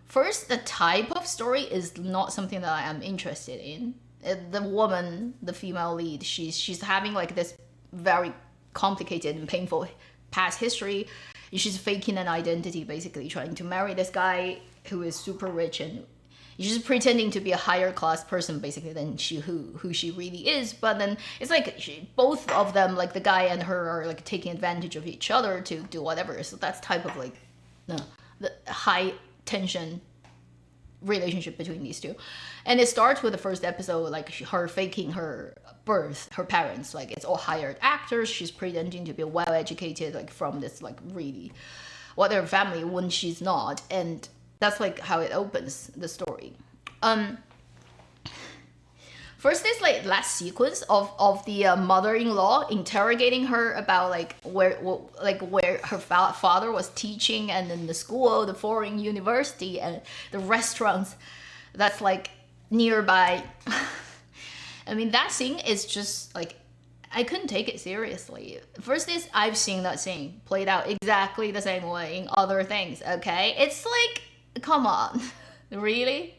First, the type of story is not something that I am interested in. The woman, the female lead, she's having like this very complicated and painful past history. She's faking an identity, basically trying to marry this guy who is super rich, and she's pretending to be a higher class person basically than who she really is. But then it's like both of them, like the guy and her, are like taking advantage of each other to do whatever. So that's type of like the high tension relationship between these two. And it starts with the first episode, like her faking her birth, her parents, like it's all hired actors. She's pretending to be well educated, like from this like really whatever family when she's not. And that's like how it opens the story. First is like last sequence of the mother-in-law interrogating her about like where her father was teaching, and then the school, the foreign university, and the restaurants that's like nearby. I mean, that scene is just like, I couldn't take it seriously. First is I've seen that scene played out exactly the same way in other things, okay? It's like, come on, really?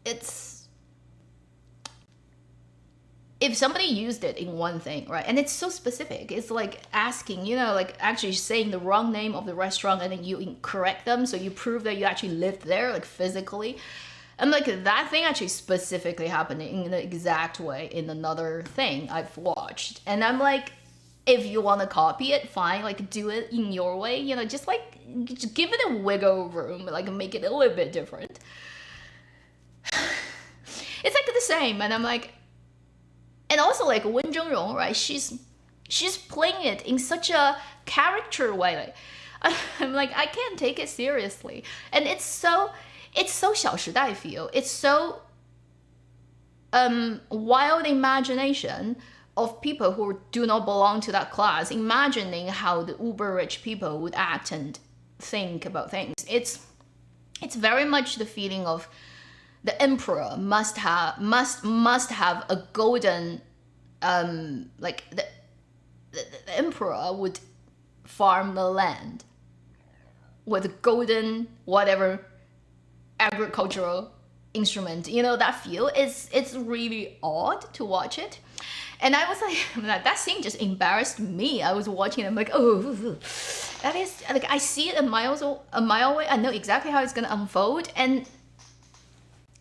It's, if somebody used it in one thing, right, and it's so specific, it's like asking, you know, like actually saying the wrong name of the restaurant and then you correct them, so you prove that you actually lived there, like physically. And like that thing actually specifically happened in the exact way in another thing I've watched. And I'm like, if you want to copy it, fine, like do it in your way, you know, just give it a wiggle room, like make it a little bit different. It's like the same, and I'm like, and also like Wen Zhengrong, right? She's playing it in such a character way. Like, I'm like, I can't take it seriously, and it's so 小时代 feel. It's so wild imagination of people who do not belong to that class, imagining how the uber rich people would act and think about things. It's very much the feeling of the emperor must have a golden like the emperor would farm the land with golden whatever agricultural instrument, you know, that feel it's really odd to watch it. And I was like, that scene just embarrassed me. I was watching it, I'm like, oh, that is like, I see it a mile away, I know exactly how it's gonna unfold, and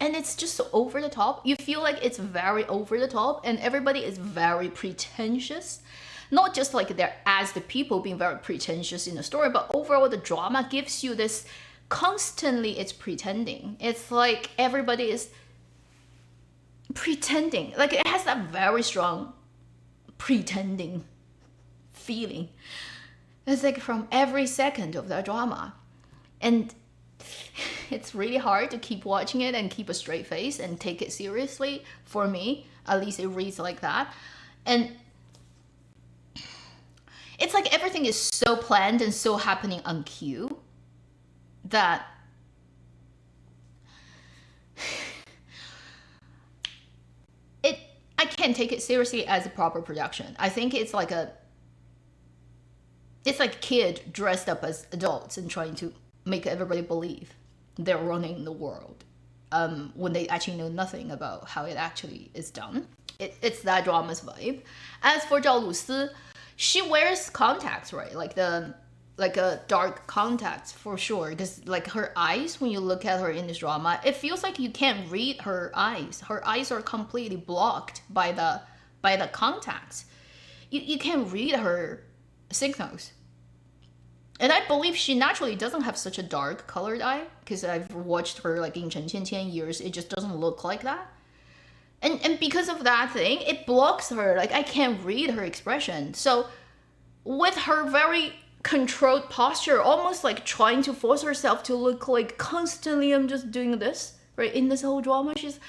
it's just so over the top. You feel like it's very over the top, and everybody is very pretentious. Not just like they're as the people being very pretentious in the story, but overall the drama gives you this constantly, it's pretending. It's like everybody is pretending. Like it has that very strong pretending feeling. It's like from every second of the drama. And it's really hard to keep watching it and keep a straight face and take it seriously. For me, at least it reads like that. And it's like everything is so planned and so happening on cue that I can't take it seriously as a proper production. I think it's like a kid dressed up as adults and trying to make everybody believe they're running the world when they actually know nothing about how it actually is done. It's that drama's vibe. As for Zhao Lusi, she wears contacts, right? Like the like a dark contacts for sure, because like her eyes, when you look at her in this drama, it feels like you can't read her eyes. Her eyes are completely blocked by the contacts. You can't read her signals. And I believe she naturally doesn't have such a dark colored eye, because I've watched her like in Chen Qian years, it just doesn't look like that. And because of that thing, it blocks her. Like I can't read her expression. So with her very controlled posture, almost like trying to force herself to look like constantly I'm just doing this, right? In this whole drama, she's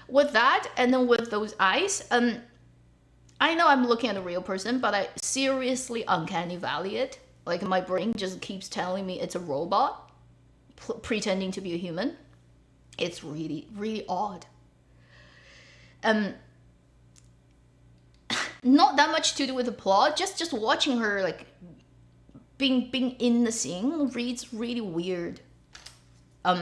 with that, and then with those eyes, I know I'm looking at a real person, but I seriously uncanny valley it. Like my brain just keeps telling me it's a robot pretending to be a human. It's really, really odd. Not that much to do with the plot, just watching her like being in the scene reads really weird. I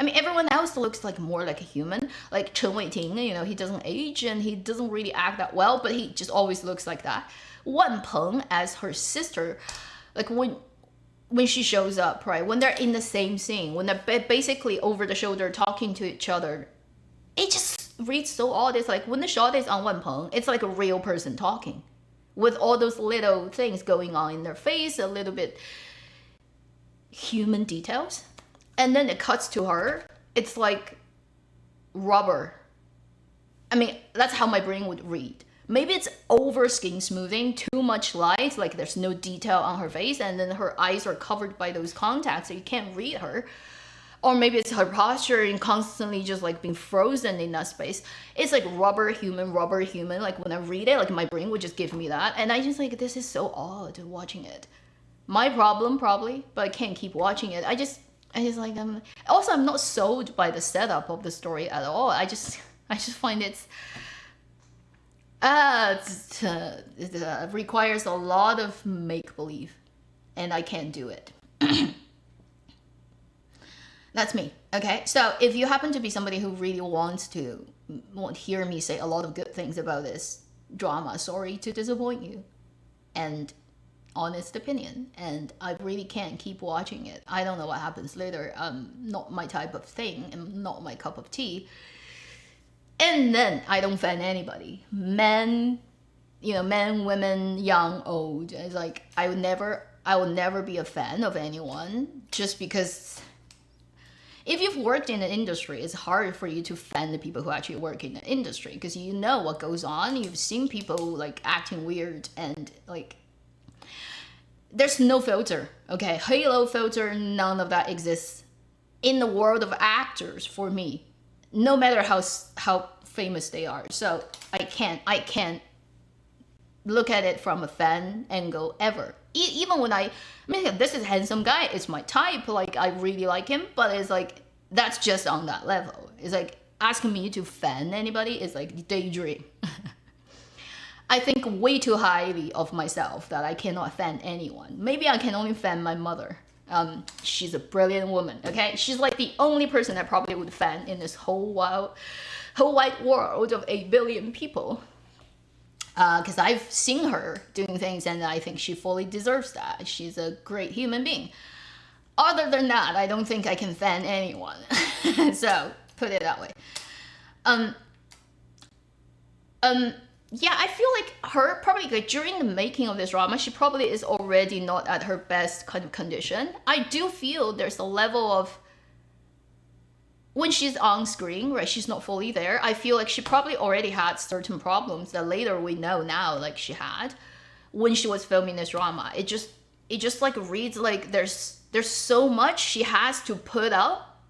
mean, everyone else looks like more like a human. Like Chen Weiting, you know, he doesn't age and he doesn't really act that well, but he just always looks like that. Wan Peng as her sister, like when she shows up, right? When they're in the same scene, when they're basically over the shoulder talking to each other, it just reads so odd. It's like when the shot is on Wan Peng, it's like a real person talking with all those little things going on in their face, a little bit human details. And then it cuts to her. It's like rubber. I mean, that's how my brain would read. Maybe it's over skin smoothing, too much light, like there's no detail on her face, and then her eyes are covered by those contacts, so you can't read her. Or maybe it's her posture and constantly just like being frozen in that space. It's like rubber human. Like when I read it, like my brain would just give me that. And I just like, this is so odd watching it. My problem probably, but I can't keep watching it. I just like, also I'm not sold by the setup of the story at all. I just find it requires a lot of make-believe, and I can't do it. That's me, okay? So if you happen to be somebody who really wants to hear me say a lot of good things about this drama, sorry to disappoint you. And honest opinion, and I really can't keep watching it. I don't know what happens later. Not my type of thing, and not my cup of tea. And then I don't fan anybody. Men, women, young, old. It's like I will never be a fan of anyone, just because if you've worked in an industry, it's hard for you to fan the people who actually work in the industry, because you know what goes on. You've seen people like acting weird, and like there's no filter, okay? Halo filter, none of that exists in the world of actors for me, no matter how famous they are. So I can't look at it from a fan angle ever. Even when I mean, this is a handsome guy, it's my type, like I really like him, but it's like, that's just on that level. It's like asking me to fan anybody is like daydream. I think way too highly of myself that I cannot fan anyone. Maybe I can only fan my mother. She's a brilliant woman, okay? She's like the only person I probably would fan in this whole wide world of 8 billion people. Because I've seen her doing things and I think she fully deserves that. She's a great human being. Other than that, I don't think I can fan anyone. So, put it that way. Yeah, I feel like her probably like during the making of this drama, she probably is already not at her best kind of condition. I do feel there's a level of when she's on screen, right? She's not fully there. I feel like she probably already had certain problems that later we know now, like she had when she was filming this drama. It just like reads like there's so much she has to put up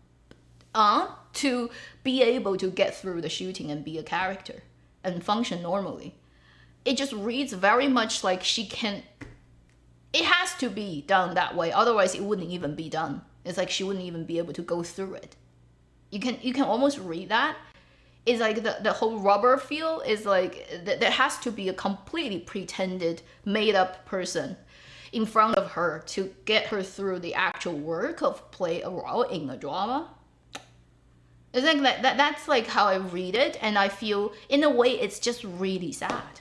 to be able to get through the shooting and be a character and function normally. It just reads very much like it has to be done that way, otherwise it wouldn't even be done. It's like she wouldn't even be able to go through it. You can almost read that. It's like the whole rubber feel is like there has to be a completely pretended, made up person in front of her to get her through the actual work of play a role in a drama. I think that's like how I read it, and I feel in a way it's just really sad.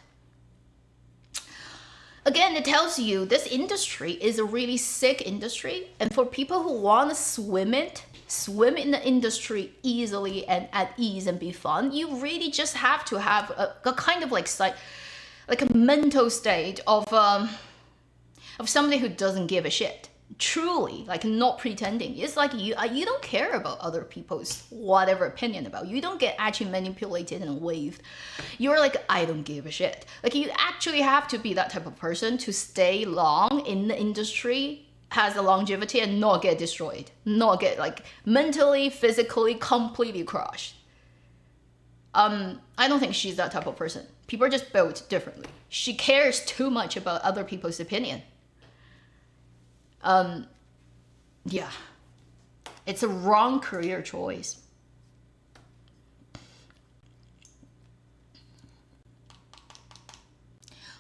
Again, it tells you this industry is a really sick industry, and for people who want to swim in the industry easily and at ease and be fun, you really just have to have a kind of like a mental state of somebody who doesn't give a shit. Truly, like, not pretending. It's like you don't care about other people's whatever opinion about you. You don't get actually manipulated and waved. You're like, I don't give a shit. Like, you actually have to be that type of person to stay long in the industry, has a longevity, and not get destroyed, not get like mentally, physically completely crushed. I don't think she's that type of person. People are just built differently. She cares too much about other people's opinion. Yeah, it's a wrong career choice.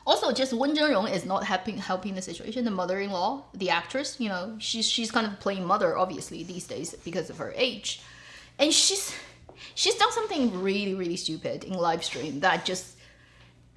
Also, just Wen Zhenrong is not helping the situation. The mother-in-law, the actress, you know, she's kind of playing mother, obviously, these days because of her age. And she's done something really, really stupid in live stream that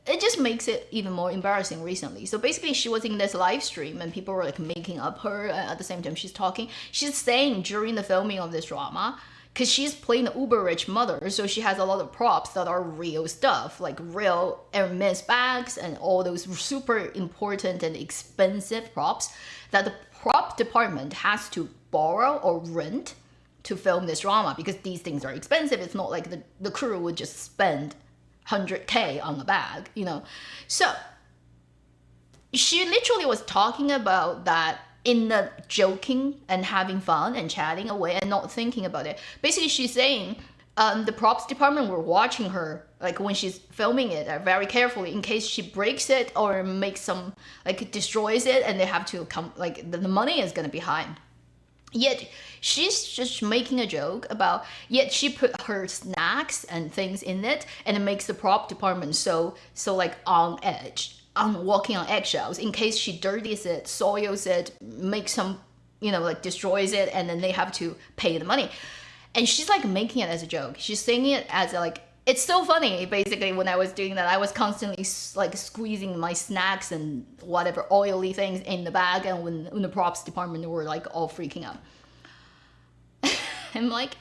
it just makes it even more embarrassing recently. So basically, she was in this live stream and people were like making up her at the same time she's talking. She's saying during the filming of this drama, because she's playing the uber rich mother, so she has a lot of props that are real stuff, like real Hermes bags and all those super important and expensive props that the prop department has to borrow or rent to film this drama, because these things are expensive. It's not like the crew would just spend 100K on a bag, you know. So she literally was talking about that in the joking and having fun and chatting away and not thinking about it. Basically, she's saying the props department were watching her, like when she's filming it, very carefully in case she breaks it or makes some, like, destroys it, and they have to come, like, the money is gonna be high. Yet she's just making a joke about, yet she put her snacks and things in it, and it makes the prop department so like on edge, walking on eggshells, in case she dirties it, soils it, makes some, you know, like destroys it, and then they have to pay the money. And she's like making it as a joke. She's saying it as a, like, it's so funny. Basically, when I was doing that, I was constantly like squeezing my snacks and whatever oily things in the bag, and when the props department were like all freaking out. I'm like,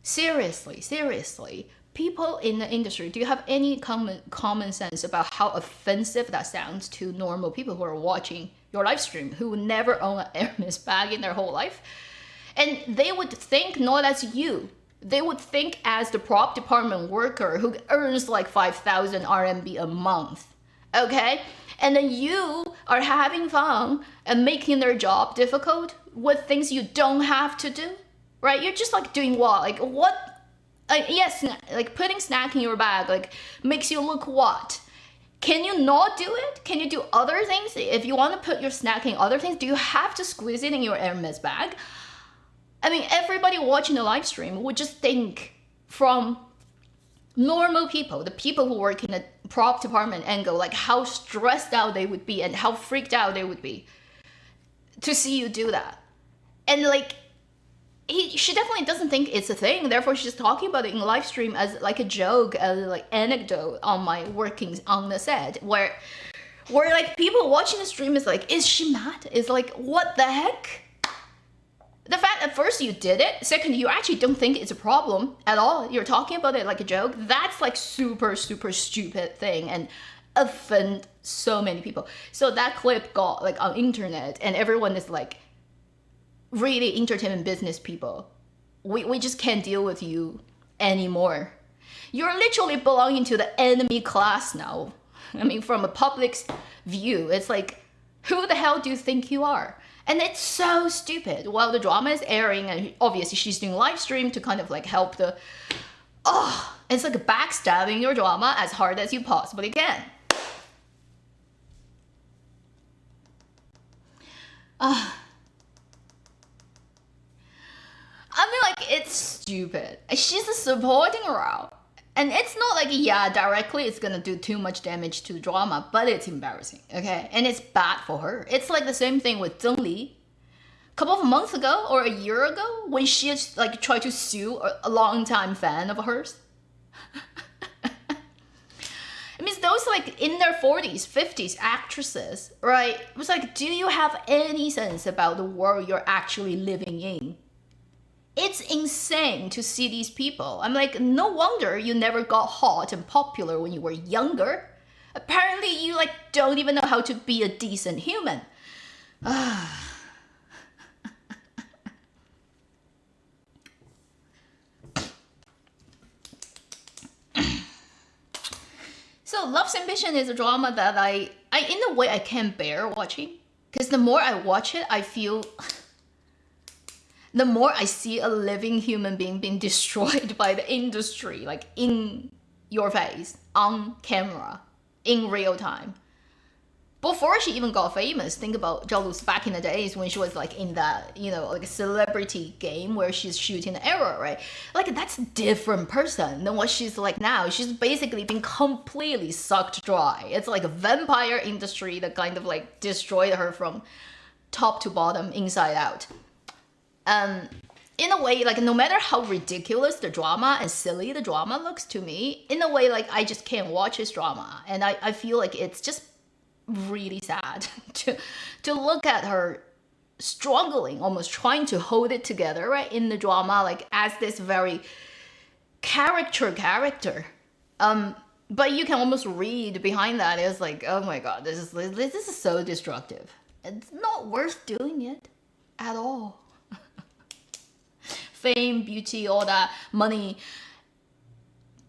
seriously, people in the industry, do you have any common sense about how offensive that sounds to normal people who are watching your live stream, who never own an Hermes bag in their whole life? And they would think not as you. They would think as the prop department worker who earns like 5,000 RMB a month, okay? And then you are having fun and making their job difficult with things you don't have to do, right? You're just like doing what? Like what? Yes, like putting snack in your bag, like makes you look what? Can you not do it? Can you do other things? If you want to put your snack in other things, do you have to squeeze it in your Hermes bag? I mean, everybody watching the live stream would just think from normal people, the people who work in the prop department angle, like how stressed out they would be and how freaked out they would be to see you do that. And like, she definitely doesn't think it's a thing. Therefore, she's talking about it in live stream as like a joke, as like anecdote on my workings on the set, where like people watching the stream is like, is she mad? Is like, what the heck? The fact at first you did it, second, you actually don't think it's a problem at all. You're talking about it like a joke. That's like super, super stupid thing and offend so many people. So that clip got like on internet and everyone is like, really entertainment business people, we just can't deal with you anymore. You're literally belonging to the enemy class now. I mean, from a public's view, it's like, who the hell do you think you are? And it's so stupid. While the drama is airing, and obviously she's doing live stream to kind of like help the, it's like backstabbing your drama as hard as you possibly can. I mean, like, it's stupid. She's a supporting role. And it's not like, yeah, directly it's gonna do too much damage to the drama, but it's embarrassing, okay? And it's bad for her. It's like the same thing with Zheng Li. A couple of months ago or a year ago, when she like tried to sue a longtime fan of hers. I mean, Because those like in their 40s, 50s actresses, right? It was like, do you have any sense about the world you're actually living in? It's insane to see these people. I'm like, no wonder you never got hot and popular when you were younger. Apparently you like don't even know how to be a decent human. So Love's Ambition is a drama that I in a way I can't bear watching. Because the more I watch it, I feel the more I see a living human being being destroyed by the industry, like in your face, on camera, in real time. Before she even got famous, think about Zhao Lu's back in the days when she was like in that, you know, like a celebrity game where she's shooting arrow, right? Like that's a different person than what she's like now. She's basically been completely sucked dry. It's like a vampire industry that kind of like destroyed her from top to bottom, inside out. In a way, like no matter how ridiculous the drama and silly the drama looks to me, in a way like I just can't watch this drama. And I feel like it's just really sad to look at her struggling, almost trying to hold it together, right, in the drama, like as this very character. But you can almost read behind that. It's like, oh my god, this is so destructive. It's not worth doing it at all. Fame, beauty, all that money,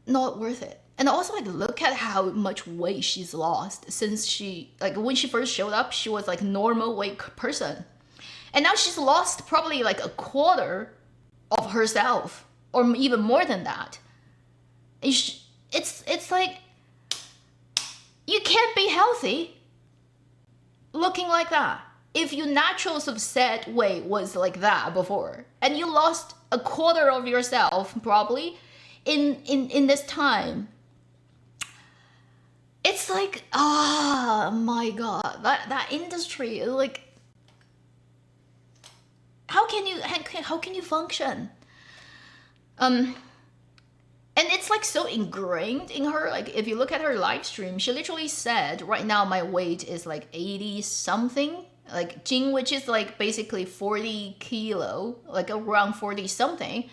not worth it. And also like look at how much weight she's lost since she, like when she first showed up, she was like normal weight person. And now she's lost probably like a quarter of herself or even more than that. It's like, you can't be healthy looking like that. If your natural sort of set weight was like that before and you lost a quarter of yourself probably in this time, it's like, oh my god, that industry, like, how can you function? And it's like so ingrained in her. Like if you look at her live stream, she literally said, right now my weight is like 80 something, like Jing, which is like basically 40 kilo, like around 40 something.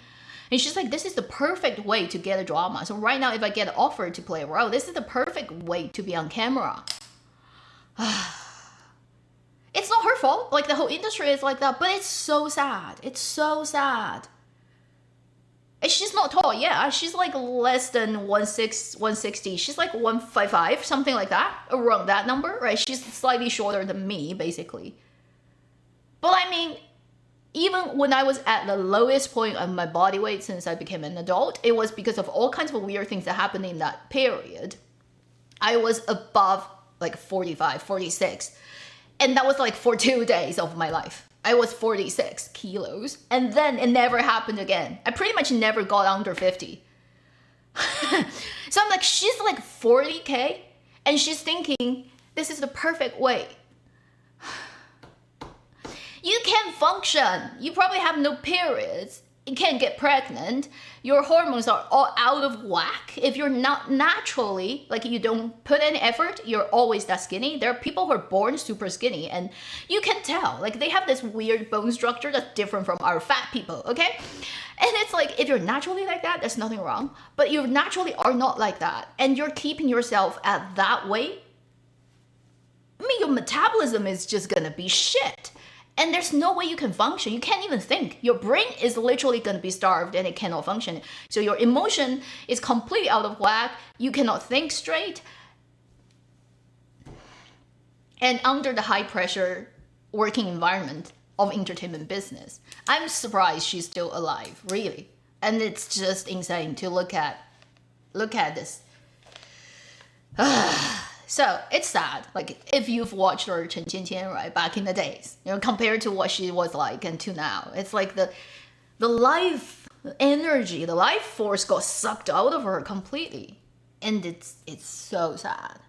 And she's like, this is the perfect way to get a drama. So right now, if I get offered to play a role, this is the perfect way to be on camera. It's not her fault. Like the whole industry is like that, but it's so sad. It's so sad. And she's not tall. Yeah, she's like less than 160. She's like 155, something like that, around that number, right? She's slightly shorter than me, basically. But I mean, even when I was at the lowest point of my body weight since I became an adult, it was because of all kinds of weird things that happened in that period. I was above like 45, 46. And that was like for 2 days of my life. I was 46 kilos. And then it never happened again. I pretty much never got under 50. So I'm like, she's like 40K. And she's thinking, this is the perfect way. You can't function. You probably have no periods. You can't get pregnant. Your hormones are all out of whack. If you're not naturally, like you don't put any effort, you're always that skinny. There are people who are born super skinny and you can tell, like they have this weird bone structure that's different from our fat people, okay? And it's like, if you're naturally like that, there's nothing wrong. But you naturally are not like that. And you're keeping yourself at that weight. I mean, your metabolism is just gonna be shit. And there's no way you can function. You can't even think. Your brain is literally going to be starved and it cannot function. So your emotion is completely out of whack. You cannot think straight. And under the high pressure working environment of entertainment business, I'm surprised she's still alive, really. And it's just insane to look at this. So it's sad, like if you've watched her Chen Qianqian, right, back in the days, you know, compared to what she was like until now, it's like the life energy, the life force got sucked out of her completely, and it's so sad.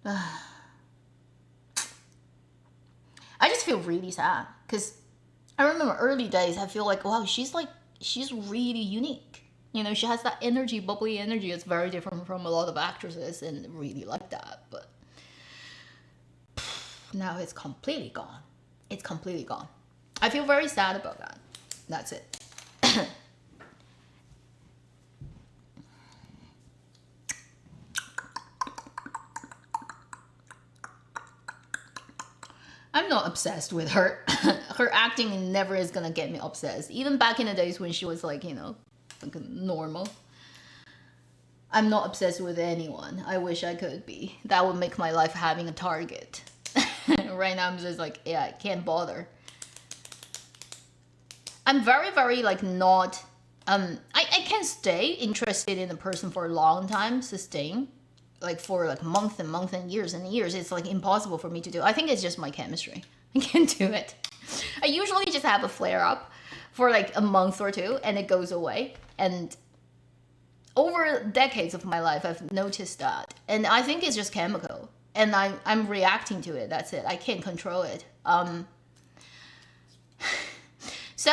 I just feel really sad because I remember early days. I feel like, wow, she's really unique. You know, she has that energy, bubbly energy. It's very different from a lot of actresses, and really like that. But now it's completely gone. It's completely gone. I feel very sad about that. That's it. I'm not obsessed with her. Her acting never is gonna get me obsessed. Even back in the days when she was like, you know, like normal. I'm not obsessed with anyone. I wish I could be. That would make my life having a target. Right now I'm just like, yeah, I can't bother. I'm very, very like not, I can't stay interested in a person for a long time, sustain. Like for like months and months and years, it's like impossible for me to do. I think it's just my chemistry. I can't do it. I usually just have a flare up for like a month or two and it goes away. And over decades of my life, I've noticed that. And I think it's just chemical. And I'm reacting to it. That's it. I can't control it. So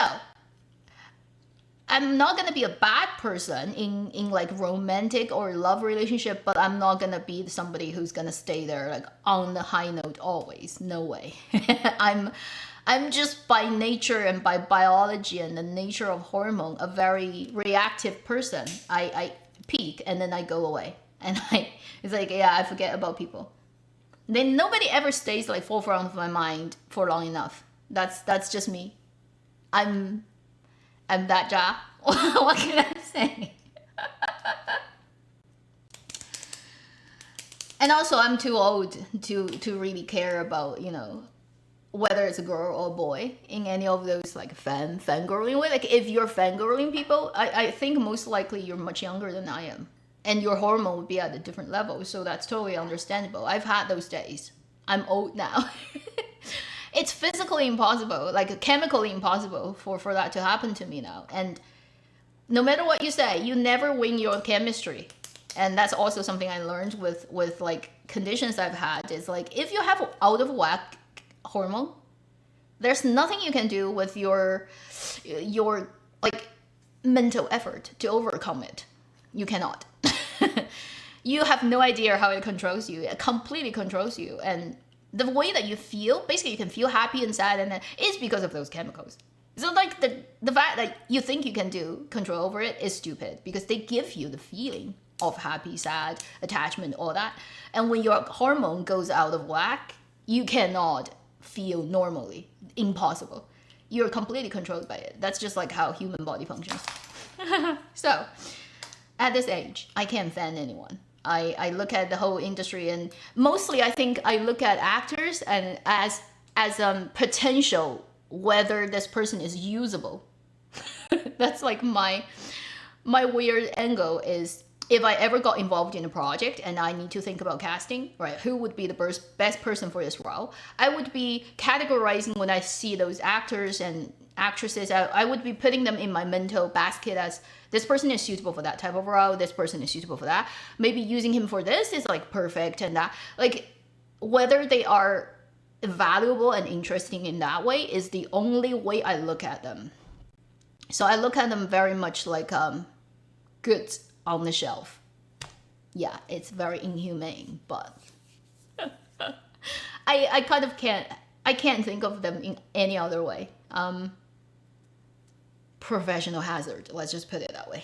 I'm not gonna be a bad person in like romantic or love relationship, but I'm not gonna be somebody who's gonna stay there like on the high note always. No way. I'm just by nature and by biology and the nature of hormone a very reactive person. I peak and then I go away, and it's like, yeah, I forget about people. Then nobody ever stays like forefront of my mind for long enough. That's just me. I'm that ja. What can I say? And also I'm too old to really care about, you know, whether it's a girl or a boy in any of those like fangirling way. Like if you're fangirling people, I think most likely you're much younger than I am. And your hormone would be at a different level, so that's totally understandable. I've had those days. I'm old now. It's physically impossible, like chemically impossible for that to happen to me now. And no matter what you say, you never win your chemistry. And that's also something I learned with like conditions I've had. Is like if you have out of whack hormone, there's nothing you can do with your like mental effort to overcome it. You cannot. You have no idea how it controls you. It completely controls you. And the way that you feel, basically you can feel happy and sad, and then it's because of those chemicals. So like the fact that you think you can do control over it is stupid, because they give you the feeling of happy, sad, attachment, all that. And when your hormone goes out of whack, you cannot feel normally. Impossible. You're completely controlled by it. That's just like how human body functions. So at this age, I can't fan anyone. I look at the whole industry, and mostly I think I look at actors and as potential, whether this person is usable. That's like my weird angle is, if I ever got involved in a project and I need to think about casting, right, who would be the best person for this role, I would be categorizing when I see those actors and actresses, I would be putting them in my mental basket as this person is suitable for that type of role, this person is suitable for that, maybe using him for this is like perfect, and that, like, whether they are valuable and interesting in that way is the only way I look at them. So I look at them very much like goods on the shelf. Yeah, it's very inhumane, but I kind of can't think of them in any other way. Professional hazard, let's just put it that way.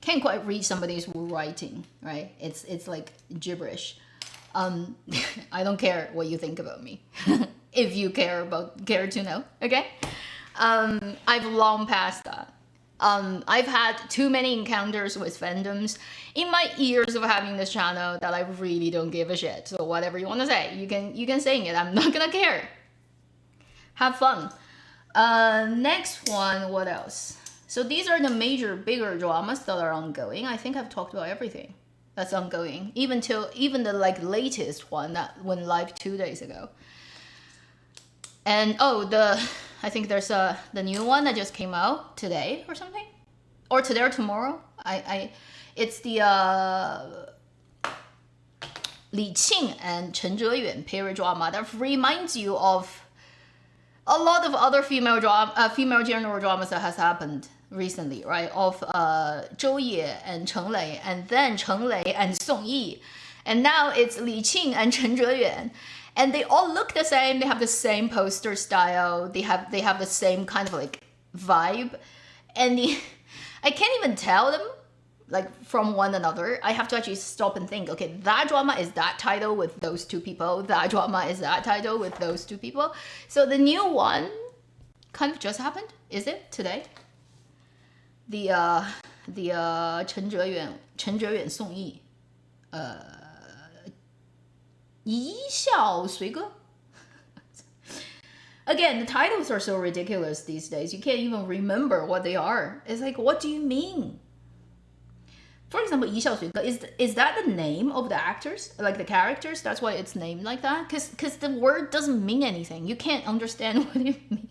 Can't quite read somebody's writing, right? It's like gibberish. I don't care what you think about me. If you care to know, okay? I've long passed that. I've had too many encounters with fandoms in my years of having this channel that I really don't give a shit. So whatever you want to say, you can say it. I'm not gonna care. Have fun. Next one, what else? So these are the major, bigger dramas that are ongoing. I think I've talked about everything. that's ongoing. Even the like latest one that went live 2 days ago. And I think there's the new one that just came out today or something, or today or tomorrow. It's the Li Qing and Chen Zheyuan period drama that reminds you of a lot of other female general dramas that has happened recently, right? Of Zhou Ye and Cheng Lei, and then Cheng Lei and Song Yi, and now it's Li Qing and Chen Zheyuan, and they all look the same. They have the same poster style. They have the same kind of like vibe, and I can't even tell them like from one another. I have to actually stop and think, okay, that drama is that title with those two people, that drama is that title with those two people. So the new one kind of just happened. Is it today? The Chen Zheyuan Song Yi, 一笑随歌. Again, the titles are so ridiculous these days. You can't even remember what they are. It's like, what do you mean? For example, 一笑随歌, is that the name of the actors? Like the characters? That's why it's named like that? Because the word doesn't mean anything. You can't understand what it means.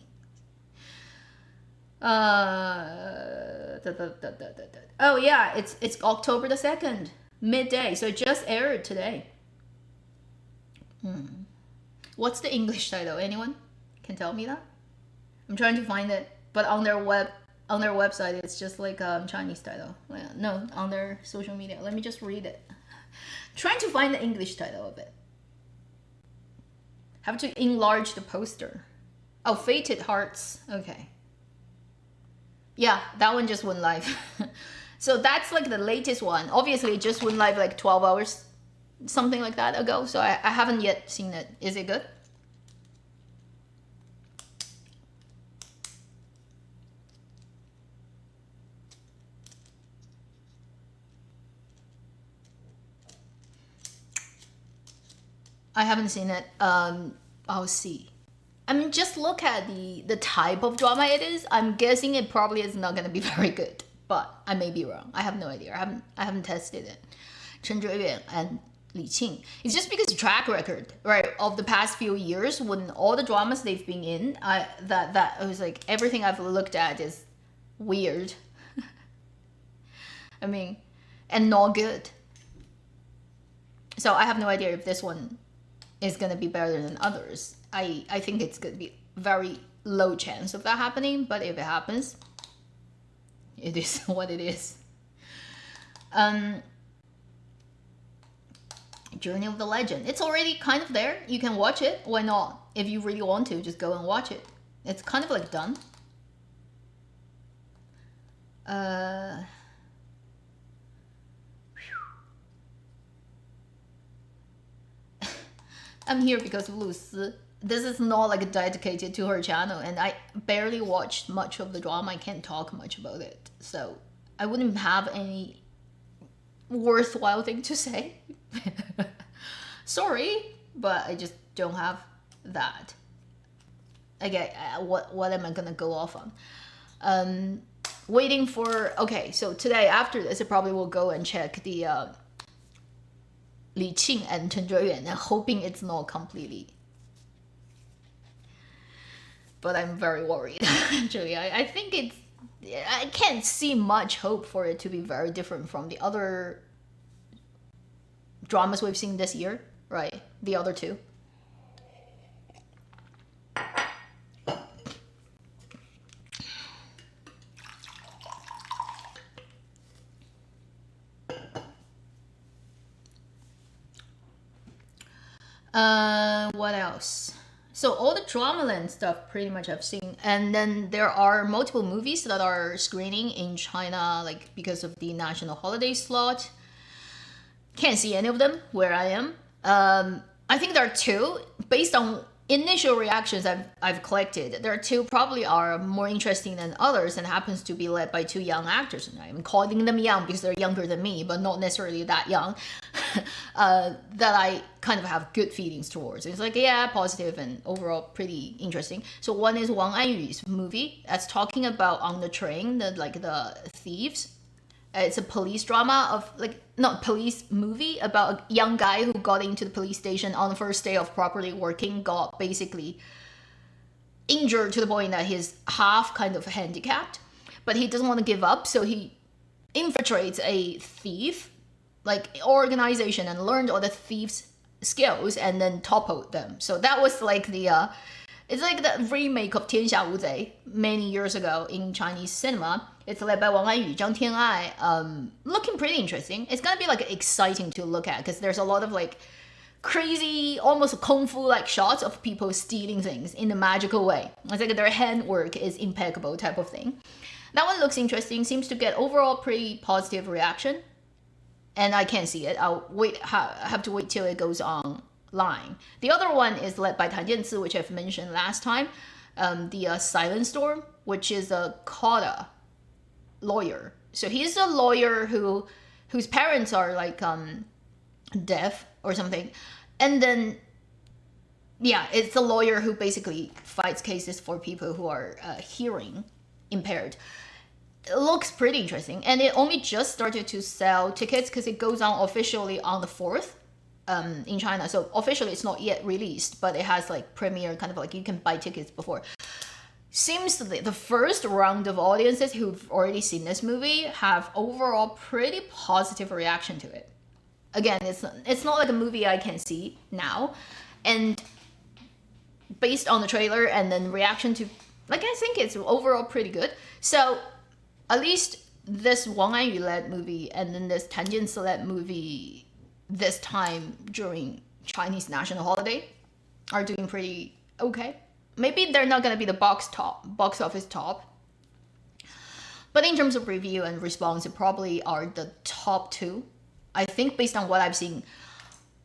Oh yeah, it's October the 2nd, midday. So it just aired today. What's the English title? Anyone can tell me that? I'm trying to find it, but on their website it's just like Chinese title. No, on their social media. Let me just read it. Trying to find the English title of it. Have to enlarge the poster. Oh, Fated Hearts. Okay. Yeah, that one just went live. So that's like the latest one. Obviously, it just went live like 12 hours, something like that ago. So I haven't yet seen it. Is it good? I haven't seen it. I'll see. I mean, just look at the type of drama it is. I'm guessing it probably is not going to be very good, but I may be wrong. I have no idea. I haven't tested it. Chen Zheyuan and Li Qing. It's just because the track record, right, of the past few years, when all the dramas they've been in, that I was like, everything I've looked at is weird. I mean, and not good. So I have no idea if this one is going to be better than others. I think it's going to be very low chance of that happening, but if it happens, it is what it is. Journey of the Legend. It's already kind of there. You can watch it. Why not? If you really want to, just go and watch it. It's kind of like done. I'm here because of Lu Si. This is not like dedicated to her channel, and I barely watched much of the drama. I can't talk much about it, so I wouldn't have any worthwhile thing to say. Sorry, but I just don't have that. Okay, what am I gonna go off on? Waiting for, okay, so today after this I probably will go and check the Li Qing and Chen Zheyuan, and hoping it's not completely, but I'm very worried. Actually, I think it's, I can't see much hope for it to be very different from the other dramas we've seen this year, right? The other two. What else? So all the Dramaland stuff pretty much I've seen, and then there are multiple movies that are screening in China, like because of the national holiday slot. Can't see any of them where I am. I think there are two, based on initial reactions I've collected. There are two probably are more interesting than others, and happens to be led by two young actors. And I'm calling them young because they're younger than me, but not necessarily that young. That I kind of have good feelings towards. It's like, yeah, positive and overall pretty interesting. So one is Wang Anyu's movie that's talking about on the train, the thieves, It's a police drama of like not police movie about a young guy who got into the police station on the first day of properly working, got basically injured to the point that he's half kind of handicapped, but he doesn't want to give up, so he infiltrates a thief like organization and learned all the thieves skills and then toppled them. So that was like the it's like the remake of 天下无贼 many years ago in Chinese cinema. It's led by Wang Anyu, Zhang Tianai. Looking pretty interesting. It's gonna be like exciting to look at because there's a lot of like crazy, almost kung fu like shots of people stealing things in a magical way. It's like their handwork is impeccable type of thing. That one looks interesting. Seems to get overall pretty positive reaction. And I can't see it. I'll wait. Have to wait till it goes online. The other one is led by Tan Jianci, which I've mentioned last time. The Silent Storm, which is a CODA lawyer. So he's a lawyer whose parents are like deaf or something, and then yeah, it's a lawyer who basically fights cases for people who are hearing impaired. It looks pretty interesting, and it only just started to sell tickets because it goes on officially on the 4th in China. So officially it's not yet released, but it has like premiere kind of like you can buy tickets before. Seems the first round of audiences who've already seen this movie have overall pretty positive reaction to it. Again, it's not like a movie I can see now, and based on the trailer and then reaction to, like, I think it's overall pretty good. So at least this Wang Anyu led movie and then this Tan Jianci led movie this time during Chinese national holiday are doing pretty okay. Maybe they're not gonna be the box office top, but in terms of review and response, it probably are the top two. I think based on what I've seen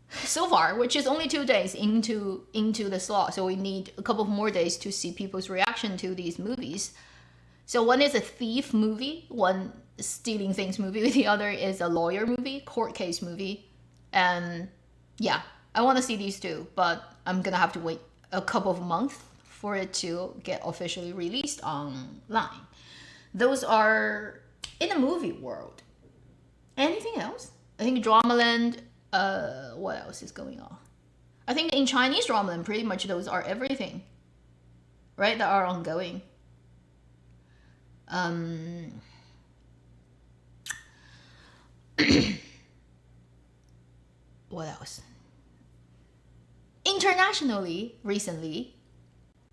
so far, which is only 2 days into the slot, so we need a couple more days to see people's reaction to these movies. So one is a thief movie, one stealing things movie, the other is a lawyer movie, court case movie, and yeah, I want to see these two, but I'm gonna have to wait a couple of months for it to get officially released online. Those are in the movie world. Anything else? I think Dramaland, what else is going on? I think in Chinese Dramaland, pretty much those are everything, right, that are ongoing. What else? Internationally, recently,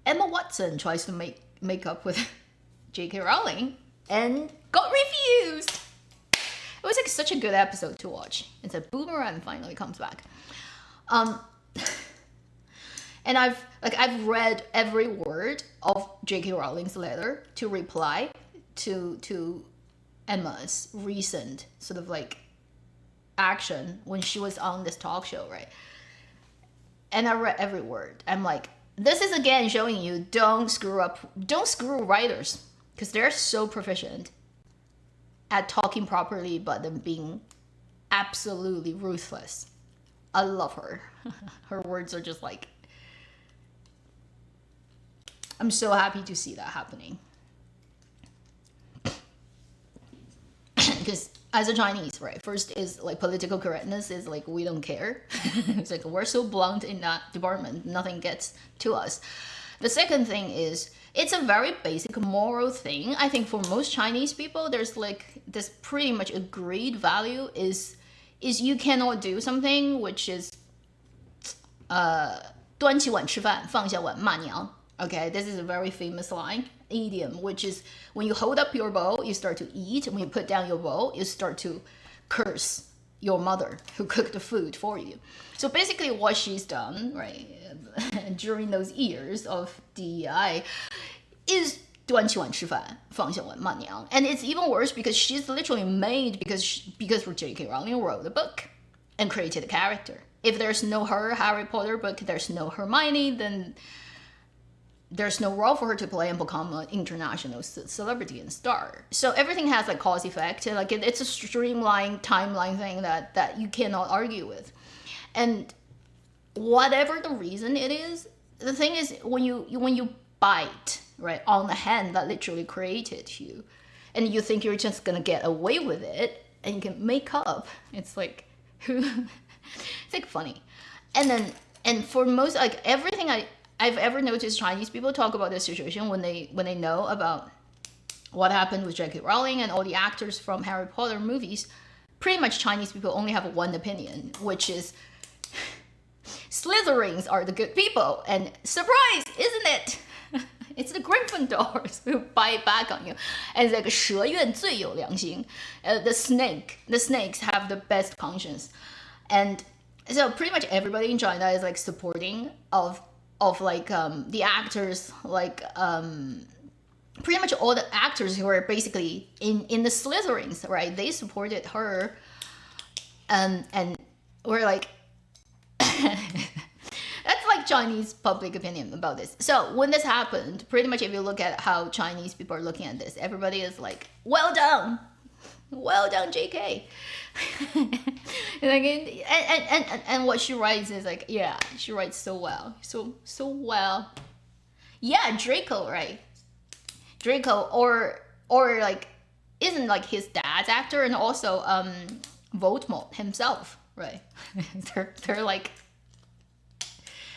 Emma Watson tries to make up with J.K. Rowling and got refused. It was like such a good episode to watch. It's a boomerang finally comes back. And I've read every word of J.K. Rowling's letter to reply to Emma's recent sort of like action when she was on this talk show, right? And I read every word. I'm like, this is again showing you don't screw writers, because they're so proficient at talking properly but then being absolutely ruthless. I love her. Her words are just like, I'm so happy to see that happening. Because as a Chinese, right, first is like political correctness is like we don't care. It's like we're so blunt in that department, nothing gets to us. The second thing is it's a very basic moral thing. I think for most Chinese people, there's like this pretty much agreed value is you cannot do something which is 端起碗吃饭，放下碗骂娘. Okay, this is a very famous line, idiom, which is when you hold up your bowl, you start to eat. When you put down your bowl, you start to curse your mother who cooked the food for you. So basically what she's done, right, during those years of DEI is 端起碗吃饭，放下碗骂娘. And it's even worse because she's literally made because J.K. Rowling wrote the book and created a character. If there's no her Harry Potter book, there's no Hermione, then there's no role for her to play and become an international celebrity and star. So everything has like cause effect. Like it's a streamlined timeline thing that you cannot argue with. And whatever the reason it is, the thing is when you bite right on the hand that literally created you, and you think you're just gonna get away with it, and you can make up. It's like, it's like funny. And for most, like everything I've ever noticed, Chinese people talk about this situation when they know about what happened with J.K. Rowling and all the actors from Harry Potter movies. Pretty much Chinese people only have one opinion, which is Slytherins are the good people, and surprise, isn't it? It's the Gryffindors who bite back on you. And it's like 蛇愿最有良心. The snakes have the best conscience. And so pretty much everybody in China is like supporting of like the actors, like pretty much all the actors who are basically in the Slytherins, right? They supported her, and we're like, that's like Chinese public opinion about this. So when this happened, pretty much if you look at how Chinese people are looking at this, everybody is like, well done, JK. and what she writes is like, yeah, she writes so well, so well. Yeah, Draco, right? Draco, or like, isn't like his dad's actor, and also Voldemort himself, right? they're like,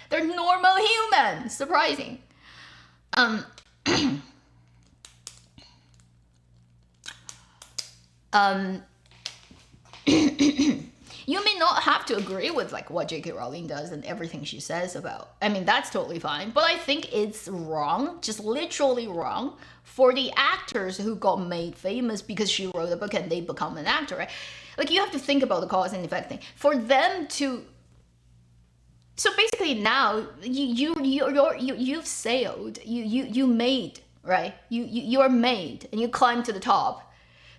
they're normal human. Surprising. You may not have to agree with like what J.K. Rowling does and everything she says about. I mean, that's totally fine. But I think it's wrong, just literally wrong, for the actors who got made famous because she wrote a book and they become an actor, right? Like, you have to think about the cause and effect thing. For them to... So basically now, you've sailed, you made, right? You are made, and you climbed to the top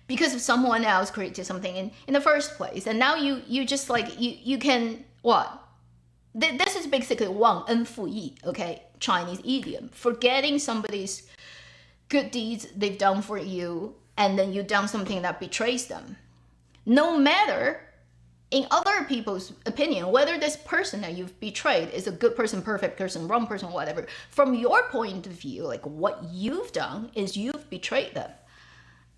because of someone else created something in the first place. And now you just like, you can, what? This is basically 忘恩负义, okay? Chinese idiom. Forgetting somebody's good deeds they've done for you, and then you've done something that betrays them. No matter, in other people's opinion, whether this person that you've betrayed is a good person, perfect person, wrong person, whatever, from your point of view, like what you've done is you've betrayed them.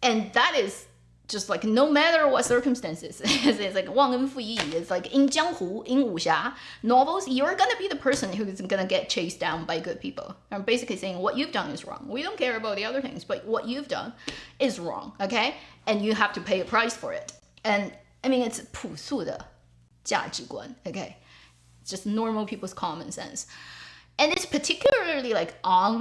And that is just like, no matter what circumstances, it's like 忘恩负义. It's like in 江湖, in 武侠novels, you're gonna be the person who's gonna get chased down by good people. I'm basically saying what you've done is wrong. We don't care about the other things, but what you've done is wrong, okay? And you have to pay a price for it. And I mean, it's 朴素的价值观, okay? It's just normal people's common sense. And it's particularly like I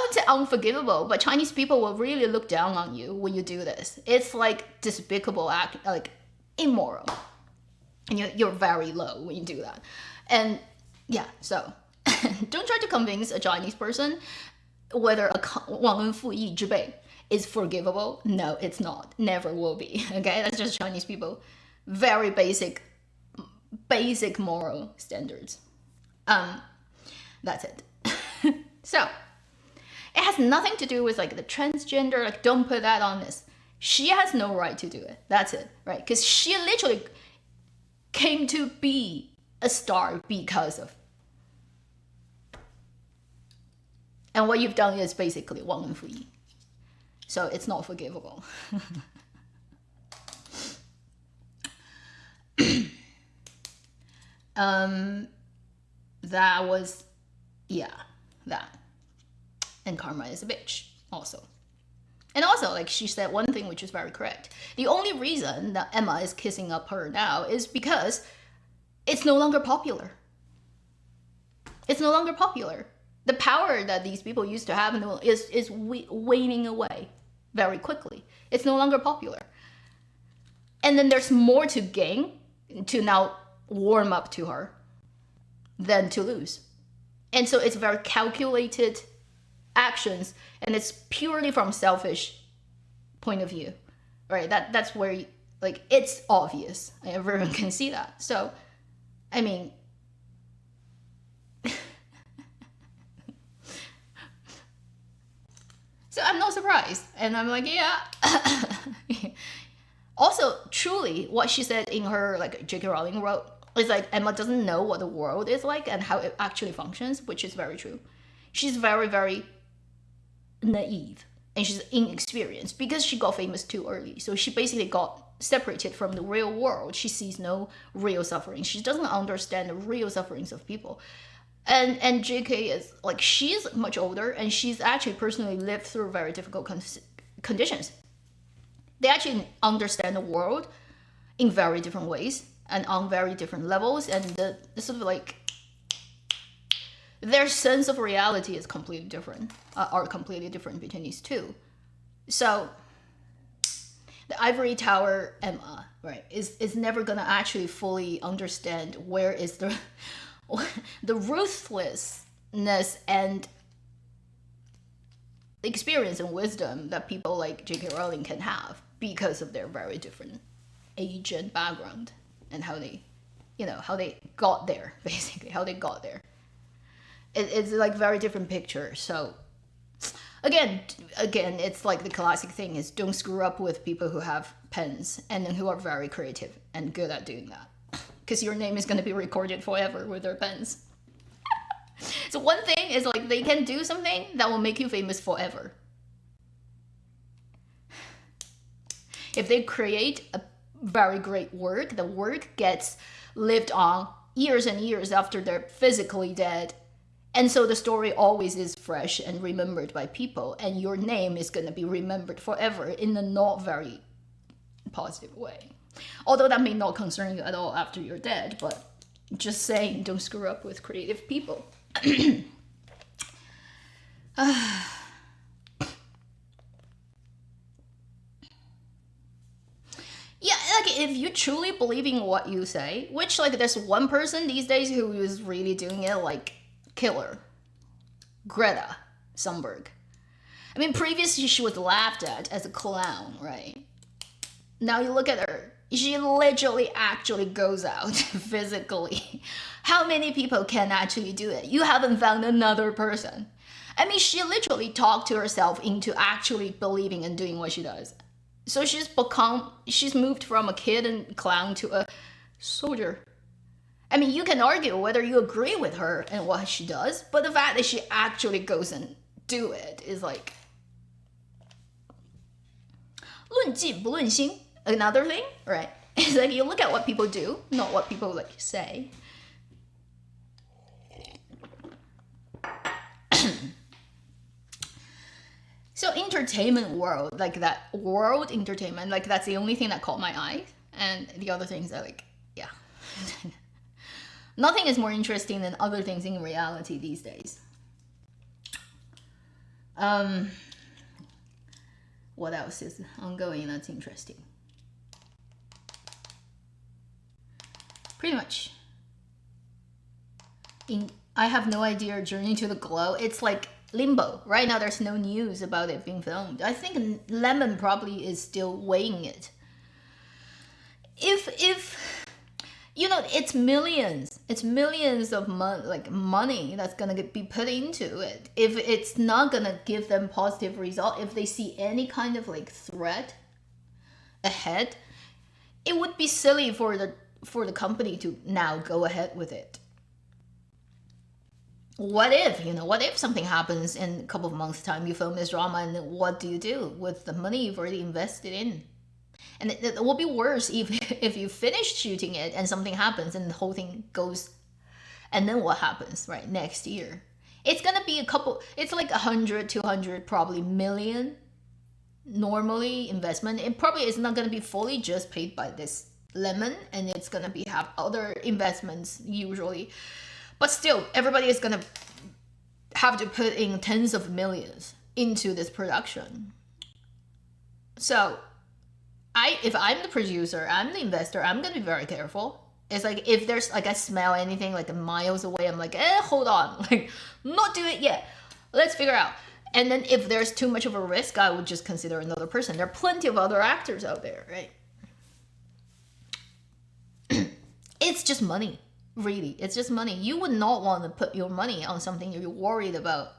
would say unforgivable, but Chinese people will really look down on you when you do this. It's like despicable act, like immoral. And you're very low when you do that. And yeah, so don't try to convince a Chinese person whether a 忘恩负义之辈 is forgivable. No, it's not. Never will be. Okay, that's just Chinese people. Very basic moral standards. That's it. So, it has nothing to do with like the transgender, like don't put that on this. She has no right to do it. That's it, right? Because she literally came to be a star because of. And what you've done is basically 忘恩负义. So it's not forgivable. That was, yeah, that. And karma is a bitch, also. And also, like she said one thing which is very correct. The only reason that Emma is kissing up her now is because it's no longer popular. It's no longer popular. The power that these people used to have is waning away very quickly. It's no longer popular. And then there's more to gain to now warm up to her than to lose. And so it's very calculated actions, and it's purely from selfish point of view, right? That's where like it's obvious. Everyone can see that. So, I mean, so I'm not surprised, and I'm like, yeah. Also, truly, what she said in her like J.K. Rowling wrote is like Emma doesn't know what the world is like and how it actually functions, which is very true. She's very, very naive. and she's inexperienced because she got famous too early. So she basically got separated from the real world. She sees no real suffering. She doesn't understand the real sufferings of people. And JK is like, she's much older, and she's actually personally lived through very difficult conditions. They actually understand the world in very different ways and on very different levels, and the sort of like their sense of reality is completely different, are completely different between these two. So the Ivory Tower Emma, right, is never gonna actually fully understand where is the the ruthlessness and experience and wisdom that people like J.K. Rowling can have because of their very different age and background and how they, how they got there, basically, how they got there. It's like very different picture. So again, it's like the classic thing is don't screw up with people who have pens and then who are very creative and good at doing that. Because your name is going to be recorded forever with their pens. So one thing is like they can do something that will make you famous forever. If they create a very great work, the work gets lived on years and years after they're physically dead. And so the story always is fresh and remembered by people, and your name is going to be remembered forever in a not very positive way. Although that may not concern you at all after you're dead, but just saying, don't screw up with creative people. Yeah, like if you truly believe in what you say, which like there's one person these days who is really doing it like killer, Greta Thunberg. I mean, previously she was laughed at as a clown, right? Now you look at her, she literally actually goes out physically. How many people can actually do it? You haven't found another person. I mean, she literally talked to herself into actually believing and doing what she does. So she's moved from a kid and clown to a soldier. I mean, you can argue whether you agree with her and what she does, but the fact that she actually goes and do it is like 论迹不论心. Another thing, right? It's like you look at what people do, not what people like say. So entertainment world, like that world entertainment, like that's the only thing that caught my eye. And the other things are like, yeah. Nothing is more interesting than other things in reality these days. What else is ongoing that's interesting? Pretty much. I have no idea, Journey to the Glow. It's like limbo. Right now there's no news about it being filmed. I think Lemon probably is still weighing it. If it's millions of money that's gonna be put into it. If it's not gonna give them positive result, if they see any kind of like threat ahead, it would be silly for the company to now go ahead with it. What if something happens in a couple of months' time, you film this drama, and what do you do with the money you've already invested in? And it will be worse if you finish shooting it and something happens and the whole thing goes, and then what happens, right, next year? It's gonna be it's like 100, 200 probably million normally investment. It probably is not gonna be fully just paid by this Lemon, and it's gonna have other investments usually. But still, everybody is gonna have to put in tens of millions into this production. So if I'm the producer, I'm the investor, I'm gonna be very careful. It's like if there's like I smell anything like miles away, I'm like, hold on, like not do it yet. Let's figure out. And then if there's too much of a risk, I would just consider another person. There are plenty of other actors out there, right? It's just money. Really, it's just money. You would not want to put your money on something you're worried about.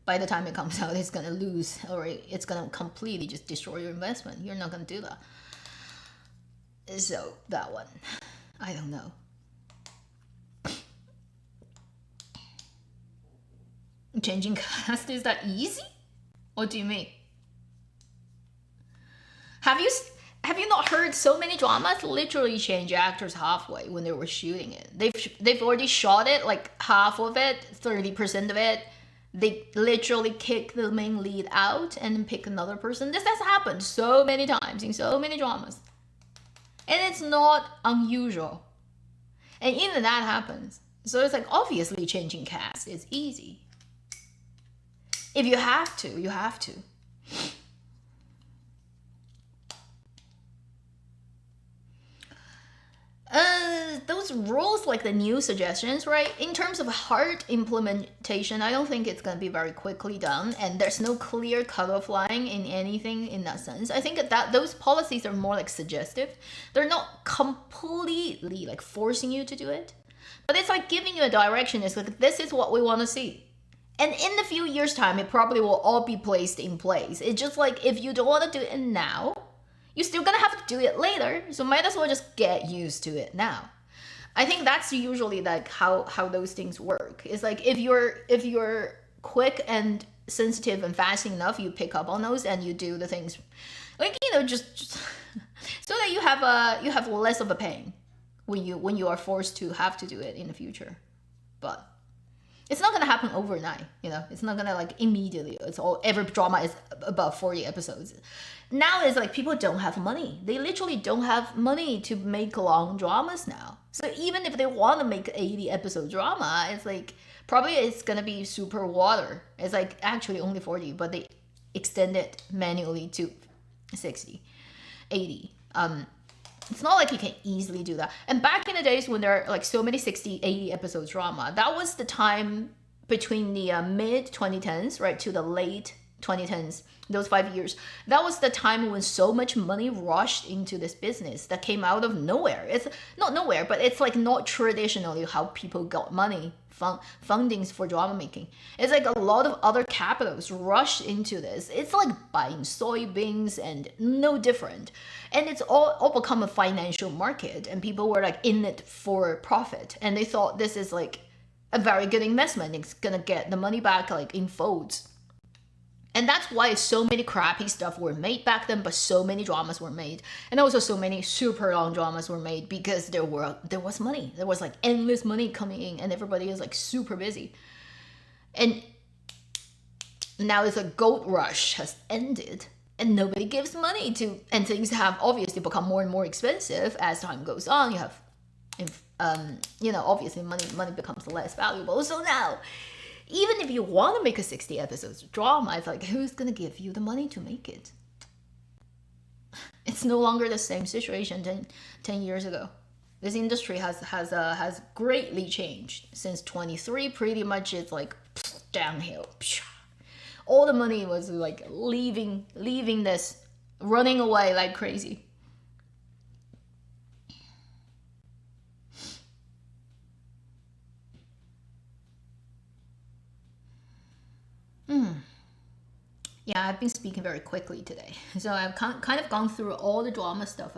By the time it comes out, it's gonna lose, or it's gonna completely just destroy your investment. You're not gonna do that. So that one, I don't know. Changing cast, is that easy? What do you mean? Have you have you not heard so many dramas literally change actors halfway when they were shooting it? They've already shot it, like half of it, 30% of it. They literally kick the main lead out and then pick another person. This has happened so many times in so many dramas. And it's not unusual. And even that happens. So it's like obviously changing cast is easy. If you have to, you have to. Those rules, like the new suggestions, right? In terms of hard implementation, I don't think it's gonna be very quickly done, and there's no clear cutoff line in anything in that sense. I think that those policies are more like suggestive. They're not completely like forcing you to do it, but it's like giving you a direction. It's like, this is what we want to see. And in a few years' time, it probably will all be placed in place. It's just like, if you don't want to do it now, you're still gonna have to do it later, so might as well just get used to it now. I think that's usually like how those things work. It's like if you're quick and sensitive and fast enough, you pick up on those and you do the things, like, you know, just so that you have less of a pain when you are forced to have to do it in the future. But it's not gonna happen overnight, you know. It's not gonna like immediately. It's all, every drama is above 40 episodes. Now it's like people don't have money. They literally don't have money to make long dramas now. So even if they want to make 80 episode drama, it's like probably it's gonna be super water. It's like actually only 40, but they extend it manually to 60, 80. It's not like you can easily do that. And back in the days when there are like so many 60, 80 episodes drama, that was the time between the mid 2010s, right, to the late 2010s, those 5 years. That was the time when so much money rushed into this business that came out of nowhere. It's not nowhere, but it's like not traditionally how people got money, fundings for drama making. It's like a lot of other capitals rushed into this. It's like buying soybeans and no different. And it's all become a financial market, and people were like in it for profit. And they thought this is like a very good investment. It's gonna get the money back like in folds. And that's why so many crappy stuff were made back then, but so many dramas were made. And also so many super long dramas were made because there was money. There was like endless money coming in and everybody is like super busy. And now it's a gold rush has ended and nobody gives money to, and things have obviously become more and more expensive as time goes on. You have, you know, obviously money becomes less valuable. So now, even if you want to make a 60 episodes drama, it's like, who's gonna give you the money to make it? It's no longer the same situation 10 years ago. This industry has greatly changed since 23. Pretty much it's like downhill. All the money was like leaving this, running away like crazy. Yeah, I've been speaking very quickly today. So I've kind of gone through all the drama stuff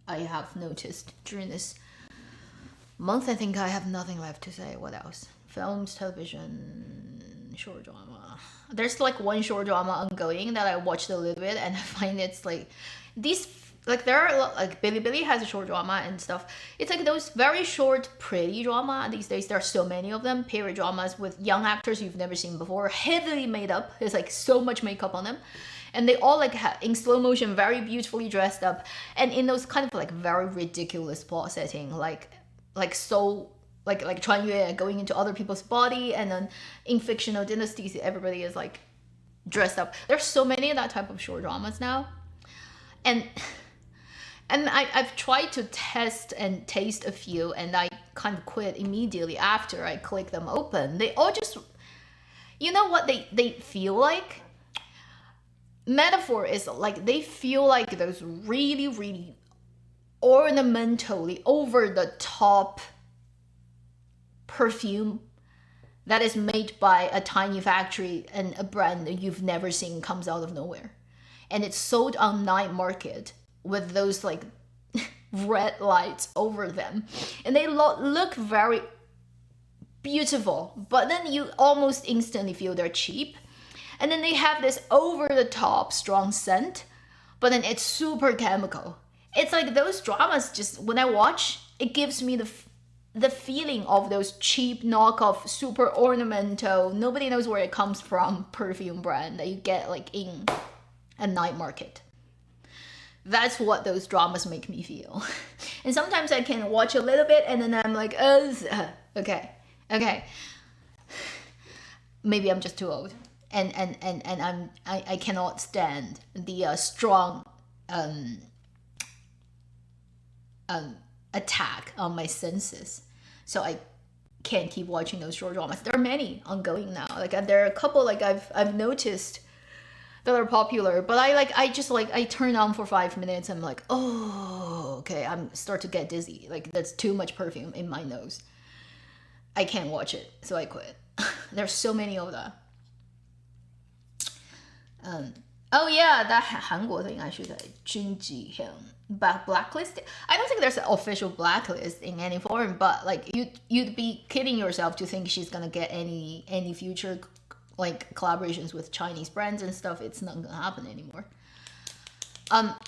I have noticed during this month. I think I have nothing left to say. What else? Films, television, short drama. There's like one short drama ongoing that I watched a little bit, and I find it's like these, like there are like Bilibili has a short drama and stuff. It's like those very short, pretty drama. These days there are so many of them. Period dramas with young actors you've never seen before, heavily made up. There's like so much makeup on them, and they all like in slow motion, very beautifully dressed up, and in those kind of like very ridiculous plot setting, like so. Like Chuan going into other people's body, and then in fictional dynasties, everybody is like dressed up. There's so many of that type of short dramas now, and I've tried to test and taste a few, and I kind of quit immediately after I click them open. They all just, you know what they feel like? Metaphor is like they feel like those really, really ornamentally over the top perfume that is made by a tiny factory and a brand that you've never seen comes out of nowhere, and it's sold on night market with those like red lights over them, and they look very beautiful, but then you almost instantly feel they're cheap. And then they have this over the top strong scent, but then it's super chemical. It's like those dramas, just when I watch, it gives me the feeling of those cheap knockoff, super ornamental, nobody knows where it comes from perfume brand that you get like in a night market. That's what those dramas make me feel. And sometimes I can watch a little bit and then I'm like, okay. Maybe I'm just too old. And I cannot stand the strong attack on my senses. So I can't keep watching those short dramas. There are many ongoing now. Like there are a couple like I've noticed that are popular, but I turn on for 5 minutes. I'm like, oh, okay. I'm start to get dizzy. Like that's too much perfume in my nose. I can't watch it, so I quit. There's so many of them. Oh yeah, that Hanguo thing I should say. Jun Jihyun blacklist. I don't think there's an official blacklist in any form, but like you'd be kidding yourself to think she's gonna get any future like collaborations with Chinese brands and stuff. It's not gonna happen anymore.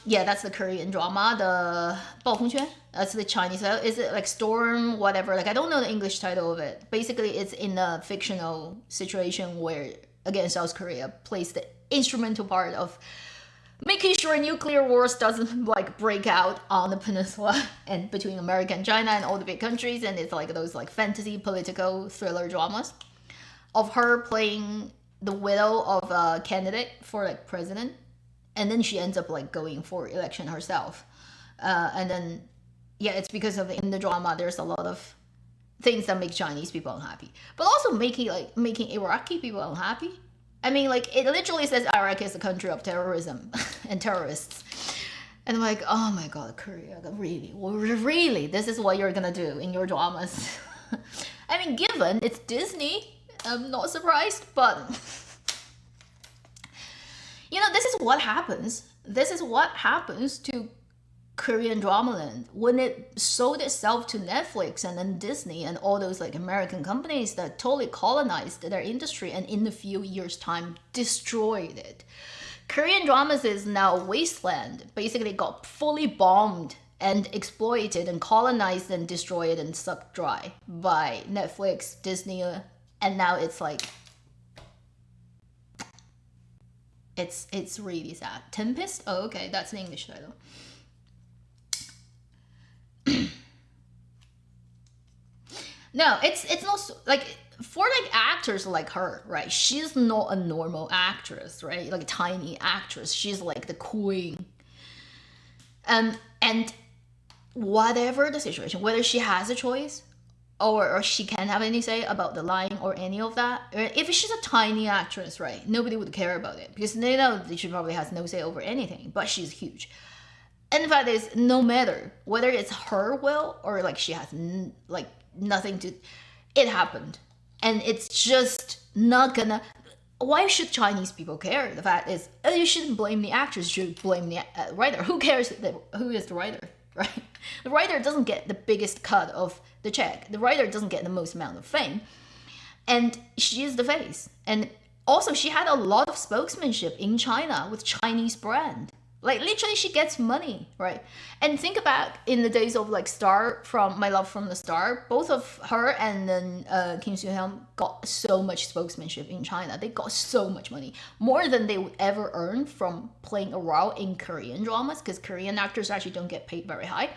Yeah, that's the Korean drama, the 暴风圈. That's the Chinese title. Is it like Storm, whatever? Like I don't know the English title of it. Basically, it's in a fictional situation where again South Korea plays the instrumental part of making sure nuclear wars doesn't like break out on the peninsula and between America and China and all the big countries. And it's like those like fantasy political thriller dramas of her playing the widow of a candidate for like president, and then she ends up like going for election herself. And then yeah, it's because of in the drama there's a lot of things that make Chinese people unhappy, but also making Iraqi people unhappy. I mean, like it literally says Iraq is a country of terrorism and terrorists, and I'm like, oh my god, Korea, really, this is what you're gonna do in your dramas? I mean, given it's Disney, I'm not surprised, but you know, this is what happens. This is what happens to Korean Dramaland when it sold itself to Netflix and then Disney and all those like American companies that totally colonized their industry and in a few years' time destroyed it. Korean dramas is now a wasteland. Basically got fully bombed and exploited and colonized and destroyed and sucked dry by Netflix, Disney, and now it's like it's really sad. Tempest? Oh, okay, that's the English title. No, it's not so, like for like actors like her, right? She's not a normal actress, right? Like a tiny actress. She's like the queen. And whatever the situation, whether she has a choice or she can't have any say about the line or any of that. If she's a tiny actress, right, nobody would care about it because they know that she probably has no say over anything, but she's huge. And the fact is, no matter whether it's her will or like she has like nothing to, it happened. And it's just not gonna, why should Chinese people care? The fact is, you shouldn't blame the actress, you should blame the writer. Who cares who is the writer, right? The writer doesn't get the biggest cut of the check. The writer doesn't get the most amount of fame. And she is the face. And also she had a lot of spokesmanship in China with Chinese brand. Like literally she gets money, right? And think about in the days of like Star, from My Love from the Star, both of her and then Kim Soo-hyun got so much spokesmanship in China. They got so much money, more than they would ever earn from playing a role in Korean dramas, because Korean actors actually don't get paid very high.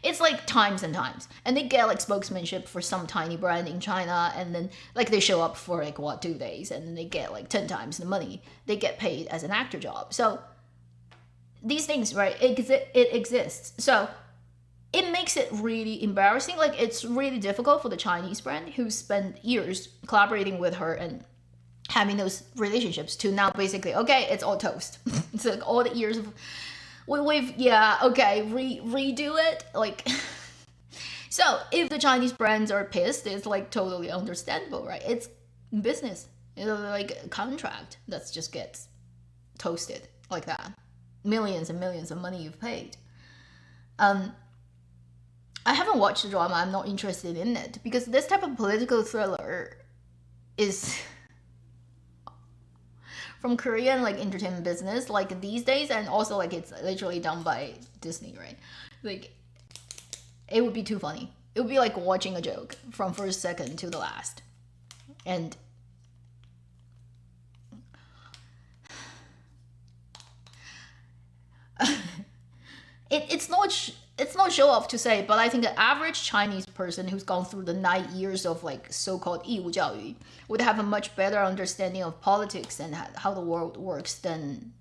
It's like times and times, and they get like spokesmanship for some tiny brand in China, and then like they show up for like 2 days, and then they get like 10 times the money they get paid as an actor job. So these things, right, it exists. So it makes it really embarrassing. Like it's really difficult for the Chinese brand who spent years collaborating with her and having those relationships to now basically, okay, it's all toast. It's like all the years of redo it. Like, so if the Chinese brands are pissed, it's like totally understandable, right? It's business. It's like a contract that just gets toasted like that. Millions and millions of money you've paid. I haven't watched the drama. I'm not interested in it because this type of political thriller is from Korean like entertainment business like these days, and also like it's literally done by Disney, right? Like it would be too funny. It would be like watching a joke from first second to the last. And it's not show off to say, but I think an average Chinese person who's gone through the 9 years of like so-called 义务教育 would have a much better understanding of politics and how the world works than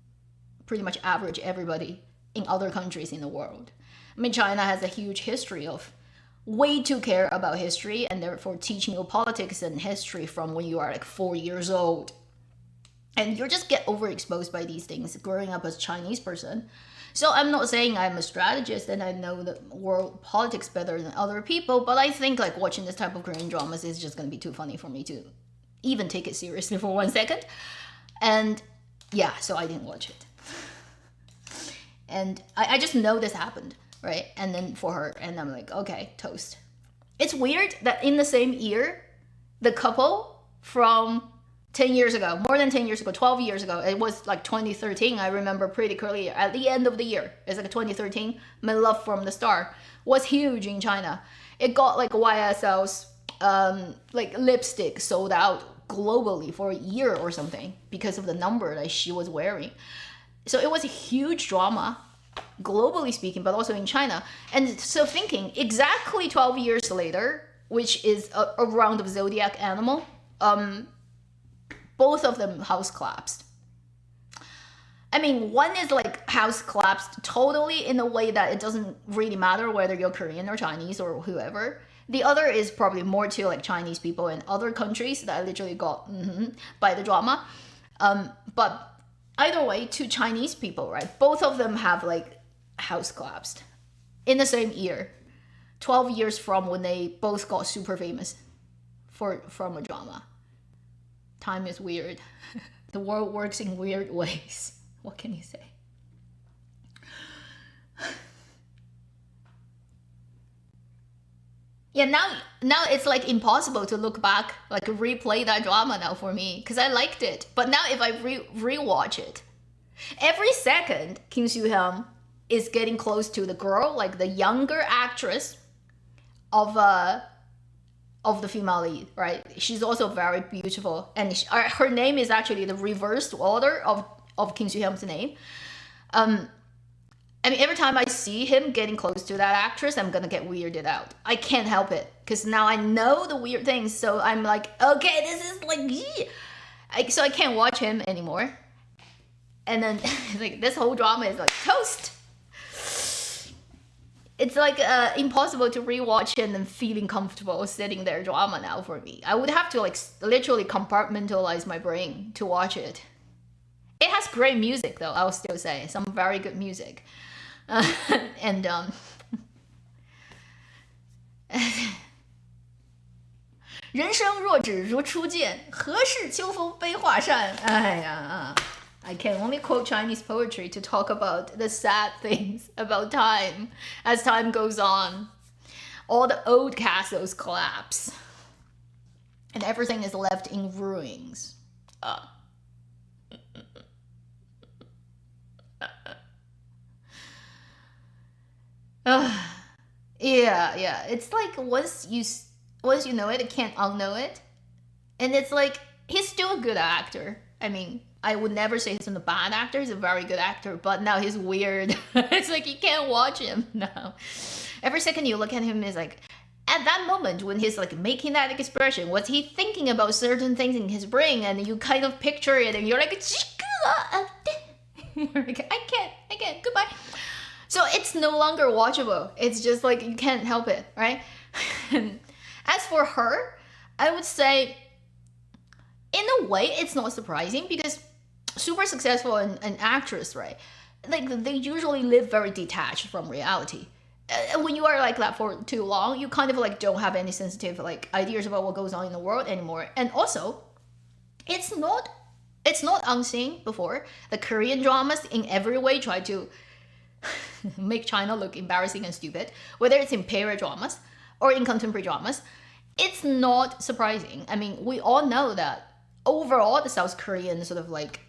pretty much average everybody in other countries in the world. I mean, China has a huge history of way too care about history, and therefore teaching you politics and history from when you are like 4 years old. And you just get overexposed by these things growing up as a Chinese person. So I'm not saying I'm a strategist and I know the world politics better than other people, but I think like watching this type of Korean dramas is just going to be too funny for me to even take it seriously for 1 second. And yeah, so I didn't watch it. And I just know this happened, right? And then for her, and I'm like, okay, toast. It's weird that in the same year, the couple from 10 years ago, more than 10 years ago, 12 years ago, it was like 2013, I remember pretty clearly, at the end of the year, it's like 2013, My Love from the Star was huge in China. It got like YSL's like lipstick sold out globally for a year or something because of the number that she was wearing. So it was a huge drama, globally speaking, but also in China. And so thinking exactly 12 years later, which is a round of zodiac animal, both of them house collapsed. I mean, one is like house collapsed totally in a way that it doesn't really matter whether you're Korean or Chinese or whoever. The other is probably more to like Chinese people in other countries that literally got by the drama. But either way, two Chinese people, right? Both of them have like house collapsed in the same year, 12 years from when they both got super famous from a drama. Time is weird. The world works in weird ways. What can you say? Yeah, now it's like impossible to look back, like replay that drama now for me, because I liked it. But now if I rewatch it, every second Kim Soo-hyun is getting close to the girl, like the younger actress of the female lead, right? She's also very beautiful, and her name is actually the reversed order of Kim Soo-hyun's name. I mean, every time I see him getting close to that actress, I'm gonna get weirded out. I can't help it, because now I know the weird things, so I'm like, okay, this is like, so I can't watch him anymore. And then like this whole drama is like toast. It's like impossible to rewatch it and feeling comfortable sitting there drama now for me. I would have to like literally compartmentalize my brain to watch it. It has great music though, I'll still say. Some very good music. And 人生若只如初见，何事秋风悲画扇？哎呀。I can only quote Chinese poetry to talk about the sad things about time as time goes on. All the old castles collapse and everything is left in ruins. Yeah. It's like once you know it, you can't unknow it. And it's like he's still a good actor. I mean, I would never say he's a bad actor. He's a very good actor, but now he's weird. It's like you can't watch him now. Every second you look at him is like, at that moment when he's like making that expression, was he thinking about certain things in his brain? And you kind of picture it, and you're like, I can't, goodbye. So it's no longer watchable. It's just like you can't help it, right? As for her, I would say, in a way, it's not surprising because super successful an actress, right? Like they usually live very detached from reality. And when you are like that for too long, you kind of like don't have any sensitive like ideas about what goes on in the world anymore. And also, it's not unseen before. The Korean dramas in every way try to make China look embarrassing and stupid, whether it's in period dramas or in contemporary dramas. It's not surprising. I mean, we all know that overall, the South Korean sort of like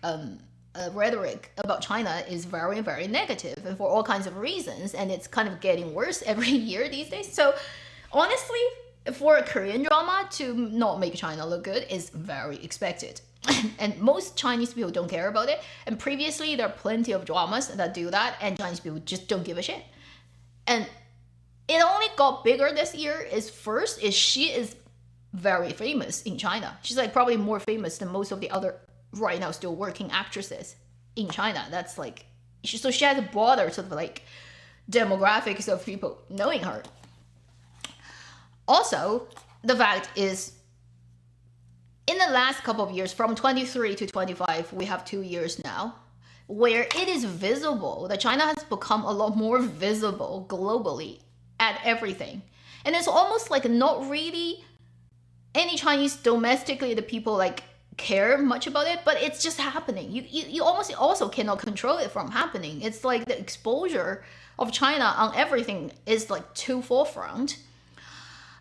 rhetoric about China is very, very negative, and for all kinds of reasons, and it's kind of getting worse every year these days. So honestly, for a Korean drama to not make China look good is very expected. And most Chinese people don't care about it. And previously, there are plenty of dramas that do that, and Chinese people just don't give a shit. And it only got bigger this year. She is very famous in China. She's like probably more famous than most of the other right now still working actresses in China. That's like, so she has a broader sort of like demographics of people knowing her. Also, the fact is, in the last couple of years, from 23 to 25, we have 2 years now, where it is visible that China has become a lot more visible globally at everything. And it's almost like not really any Chinese domestically, the people like care much about it, but it's just happening. You almost also cannot control it from happening. It's like the exposure of China on everything is like too forefront.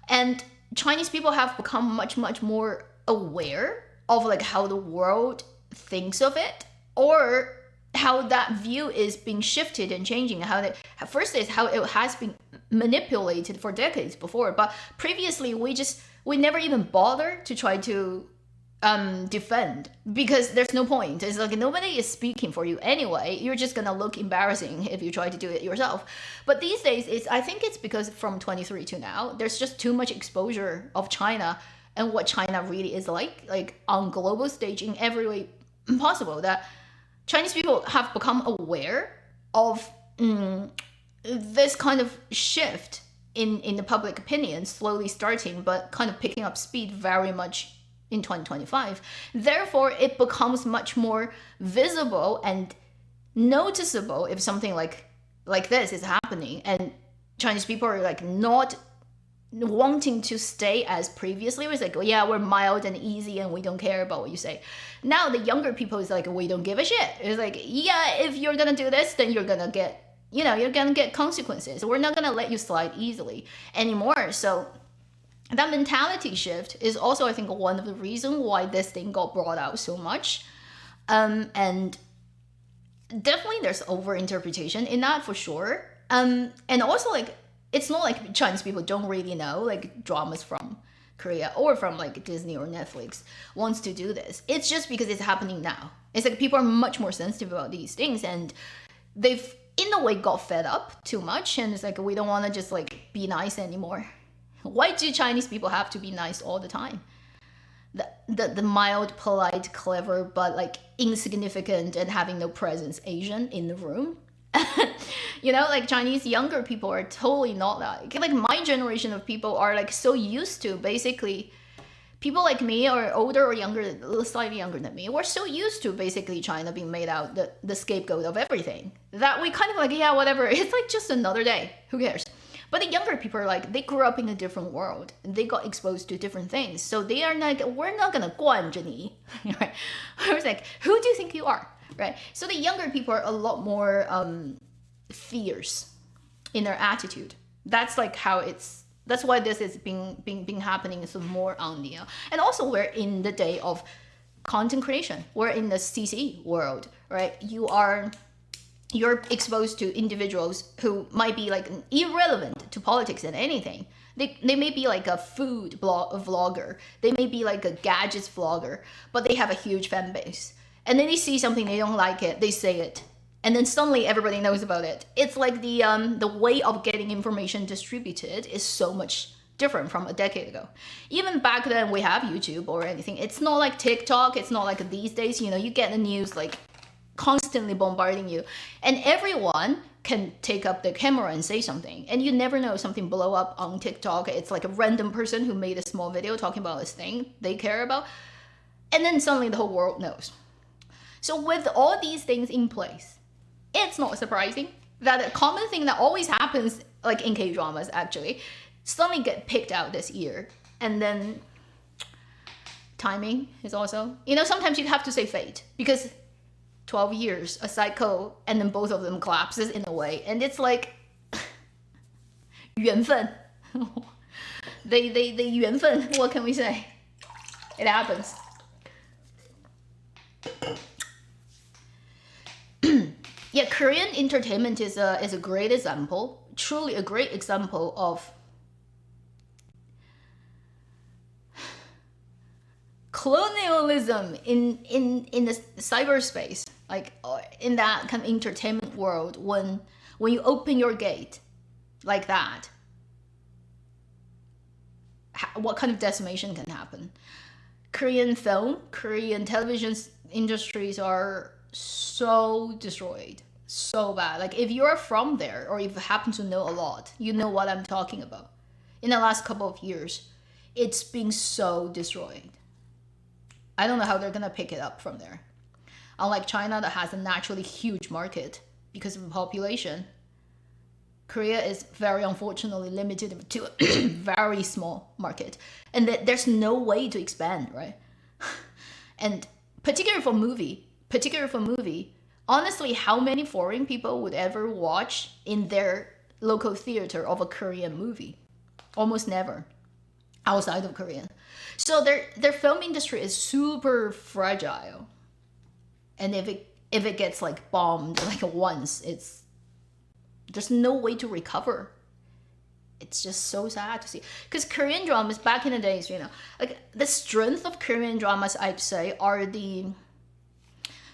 And Chinese people have become much, much more aware of like how the world thinks of it, or how that view is being shifted and changing. First is how it has been manipulated for decades before, but previously we never even bothered to try to defend, because there's no point. It's like nobody is speaking for you anyway. You're just gonna look embarrassing if you try to do it yourself. But these days, I think it's because from 23 to now, there's just too much exposure of China and what China really is like on global stage in every way possible, that Chinese people have become aware of this kind of shift in the public opinion, slowly starting, but kind of picking up speed very much in 2025. Therefore, it becomes much more visible and noticeable if something like this is happening, and Chinese people are like not wanting to stay as previously. It was like, oh, yeah, we're mild and easy and we don't care about what you say. Now the younger people is like, we don't give a shit. It's like, yeah, if you're gonna do this, then you're gonna get consequences. We're not gonna let you slide easily anymore. So that mentality shift is also, I think, one of the reasons why this thing got brought out so much. And definitely there's over-interpretation in that for sure. And also, like, it's not like Chinese people don't really know, like, dramas from Korea or from, like, Disney or Netflix wants to do this. It's just because it's happening now. It's like people are much more sensitive about these things, and they've, in a way, got fed up too much, and it's like, we don't want to just, like, be nice anymore. Why do Chinese people have to be nice all the time? The mild, polite, clever, but, like, insignificant and having no presence Asian in the room? You know, like, Chinese younger people are totally not that. Like, my generation of people are, like, so used to, basically, people like me or older or younger, slightly younger than me, we're so used to basically China being made out the scapegoat of everything, that we kind of like, yeah, whatever, it's like just another day, who cares? But the younger people are like, they grew up in a different world, and they got exposed to different things, so they are like, we're not gonna 惯着你, right? It's like, who do you think you are, right? So the younger people are a lot more fierce in their attitude. That's like how that's why this is being happening some more on the, and also we're in the day of content creation. We're in the CC world, right? You're exposed to individuals who might be like irrelevant to politics and anything. They may be like a food vlogger. They may be like a gadgets vlogger, but they have a huge fan base. And then they see something, they don't like it, they say it. And then suddenly everybody knows about it. It's like the way of getting information distributed is so much different from a decade ago. Even back then we have YouTube or anything. It's not like TikTok. It's not like these days, you know, you get the news like constantly bombarding you. And everyone can take up the camera and say something. And you never know, something blow up on TikTok. It's like a random person who made a small video talking about this thing they care about. And then suddenly the whole world knows. So with all these things in place, it's not surprising that a common thing that always happens, like in K-dramas actually, suddenly get picked out this year. And then timing is also, you know, sometimes you have to say fate, because 12 years, a cycle, and then both of them collapses in a way. And it's like, 缘分. they 缘分, what can we say? It happens. Yeah, Korean entertainment is a great example, truly a great example of colonialism in the cyberspace, like in that kind of entertainment world. When you open your gate like that, what kind of decimation can happen? Korean film, Korean television industries are so destroyed, so bad. Like if you're from there or if you happen to know a lot, you know what I'm talking about. In the last couple of years, it's been so destroyed. I don't know how they're gonna pick it up from there. Unlike China that has a naturally huge market because of the population, Korea is very unfortunately limited to a very small market. And there's no way to expand, right? And particularly for movie, honestly, how many foreign people would ever watch in their local theater of a Korean movie? Almost never, outside of Korea. So their film industry is super fragile. And if it gets like bombed like once, there's no way to recover. It's just so sad to see. Because Korean dramas back in the days, like the strength of Korean dramas, I'd say, are the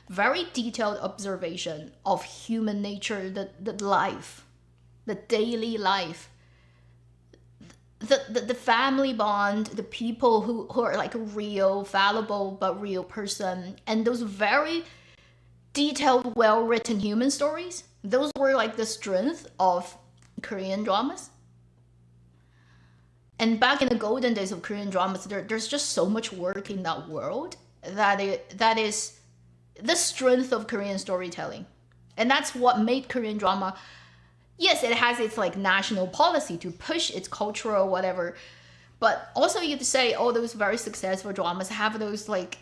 very detailed observation of human nature, the life, the daily life, the family bond, the people who are like real, fallible but real person, and those very detailed, well-written human stories. Those were like the strength of Korean dramas. And back in the golden days of Korean dramas, there's just so much work in that world that is the strength of Korean storytelling. And that's what made Korean drama, yes, it has its like national policy to push its cultural whatever, but also you could say all those very successful dramas have those like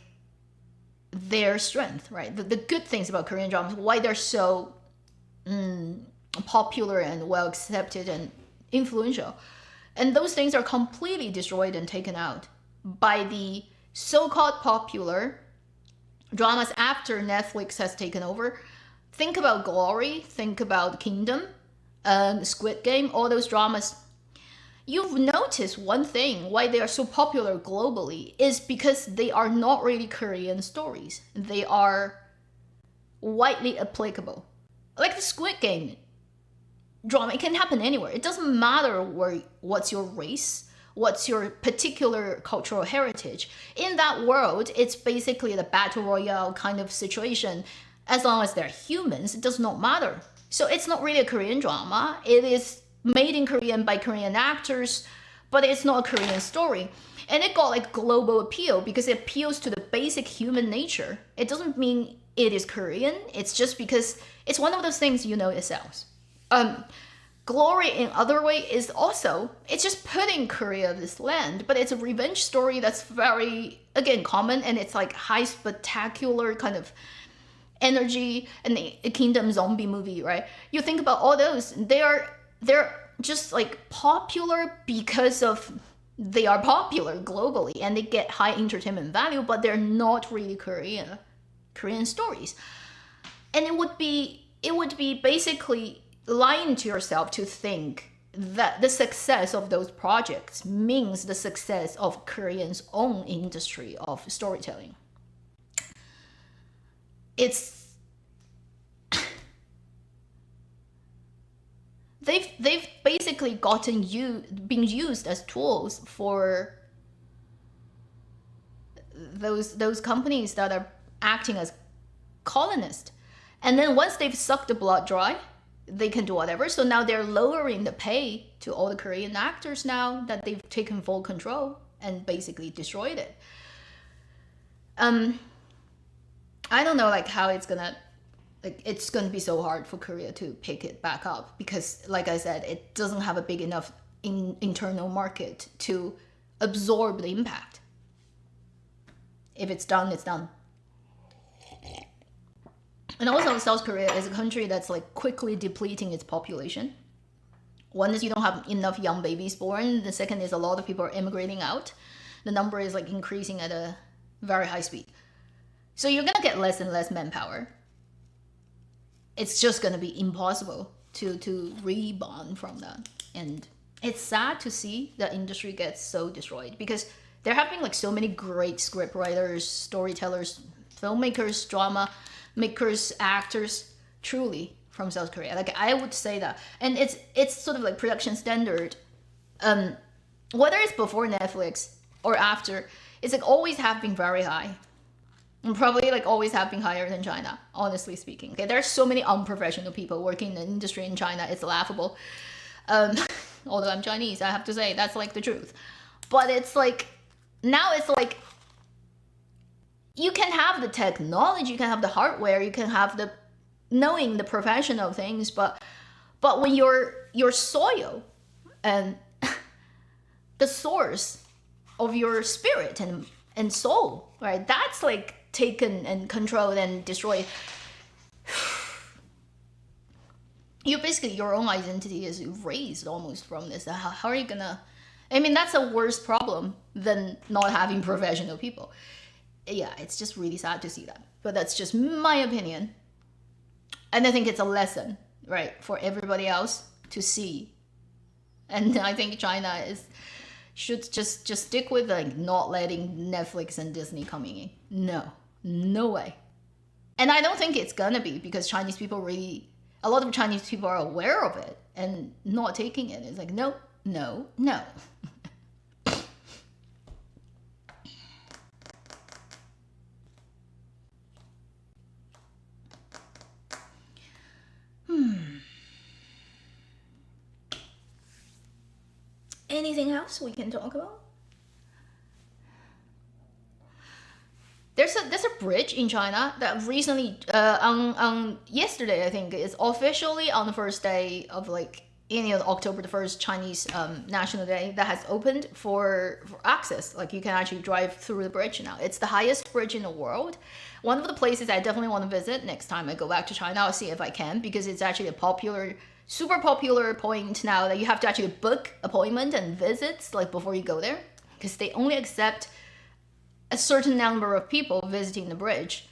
their strength, right? The good things about Korean dramas, why they're so popular and well accepted and influential. And those things are completely destroyed and taken out by the so-called popular dramas after Netflix has taken over. Think about Glory, think about Kingdom, Squid Game, all those dramas. You've noticed one thing why they are so popular globally is because they are not really Korean stories. They are widely applicable. Like the Squid Game drama, it can happen anywhere. It doesn't matter what's your race, what's your particular cultural heritage. In that world, it's basically the battle royale kind of situation. As long as they're humans, it does not matter. So it's not really a Korean drama. It is made in Korean by Korean actors, but it's not a Korean story. And it got like global appeal because it appeals to the basic human nature. It doesn't mean it is Korean. It's just because it's one of those things it sells. Glory in other way is also, it's just putting Korea this land, but it's a revenge story that's very, again, common, and it's like high spectacular kind of energy, and the Kingdom zombie movie, right? You think about all those, they're just like popular because of they are popular globally and they get high entertainment value, but they're not really Korean stories. And it would be basically lying to yourself to think that the success of those projects means the success of Korean's own industry of storytelling. It's they've basically been used as tools for those companies that are acting as colonists. And then once they've sucked the blood dry, they can do whatever. So now they're lowering the pay to all the Korean actors now that they've taken full control and basically destroyed it. I don't know like how it's gonna be so hard for Korea to pick it back up because, like I said, it doesn't have a big enough internal market to absorb the impact. If it's done, it's done. And also, South Korea is a country that's like quickly depleting its population. One is you don't have enough young babies born. The second is a lot of people are immigrating out. The number is like increasing at a very high speed. So you're gonna get less and less manpower. It's just gonna be impossible to rebound from that. And it's sad to see the industry get so destroyed, because there have been like so many great script writers, storytellers, filmmakers, drama makers, actors, truly from South Korea. Like, I would say that. And it's sort of like production standard, whether it's before Netflix or after, it's like always have been very high. And probably like always have been higher than China, honestly speaking. Okay, there are so many unprofessional people working in the industry in China. It's laughable. Although I'm Chinese, I have to say that's like the truth. But it's like, now it's like, you can have the technology, you can have the hardware, you can have the knowing the professional things, but when your soil and the source of your spirit and soul, right, that's like taken and controlled and destroyed, you basically, your own identity is erased almost from this. How are you gonna, I mean, that's a worse problem than not having professional people. Yeah, it's just really sad to see that, but that's just my opinion. And I think it's a lesson, right, for everybody else to see. And I think China should just stick with like not letting Netflix and Disney coming in. No way. And I don't think it's gonna be, because Chinese people really, a lot of Chinese people are aware of it and not taking it. It's like, no. Anything else we can talk about? There's a bridge in China that recently, on yesterday, I think, is officially on the first day of like, October the 1st, Chinese National Day, that has opened for access. Like, you can actually drive through the bridge now. It's the highest bridge in the world. One of the places I definitely want to visit next time I go back to China. I'll see if I can, because it's actually a super popular point now that you have to actually book appointment and visits like before you go there, because they only accept a certain number of people visiting the bridge.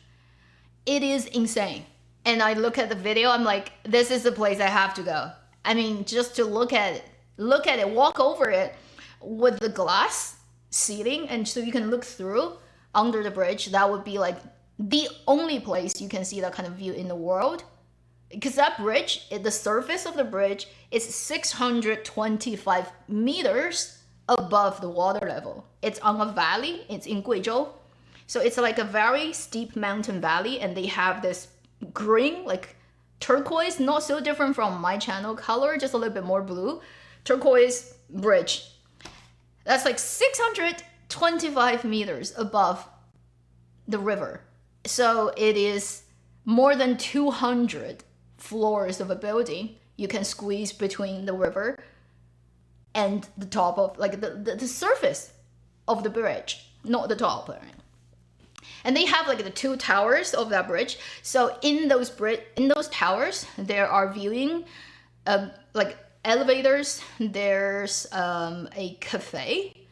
It is insane. And I look at the video, I'm like, this is the place I have to go. I mean, just to look at it, walk over it with the glass ceiling, and so you can look through under the bridge. That would be like the only place you can see that kind of view in the world. Because that bridge, the surface of the bridge is 625 meters above the water level. It's on a valley, it's in Guizhou. So it's like a very steep mountain valley, and they have this green, like turquoise, not so different from my channel color, just a little bit more blue, turquoise bridge. That's like 625 meters above the river. So it is more than 200 floors of a building you can squeeze between the river and the top of, like, the surface of the bridge, not the top, right? And they have like the two towers of that bridge. So in those towers, there are viewing like elevators, there's a cafe,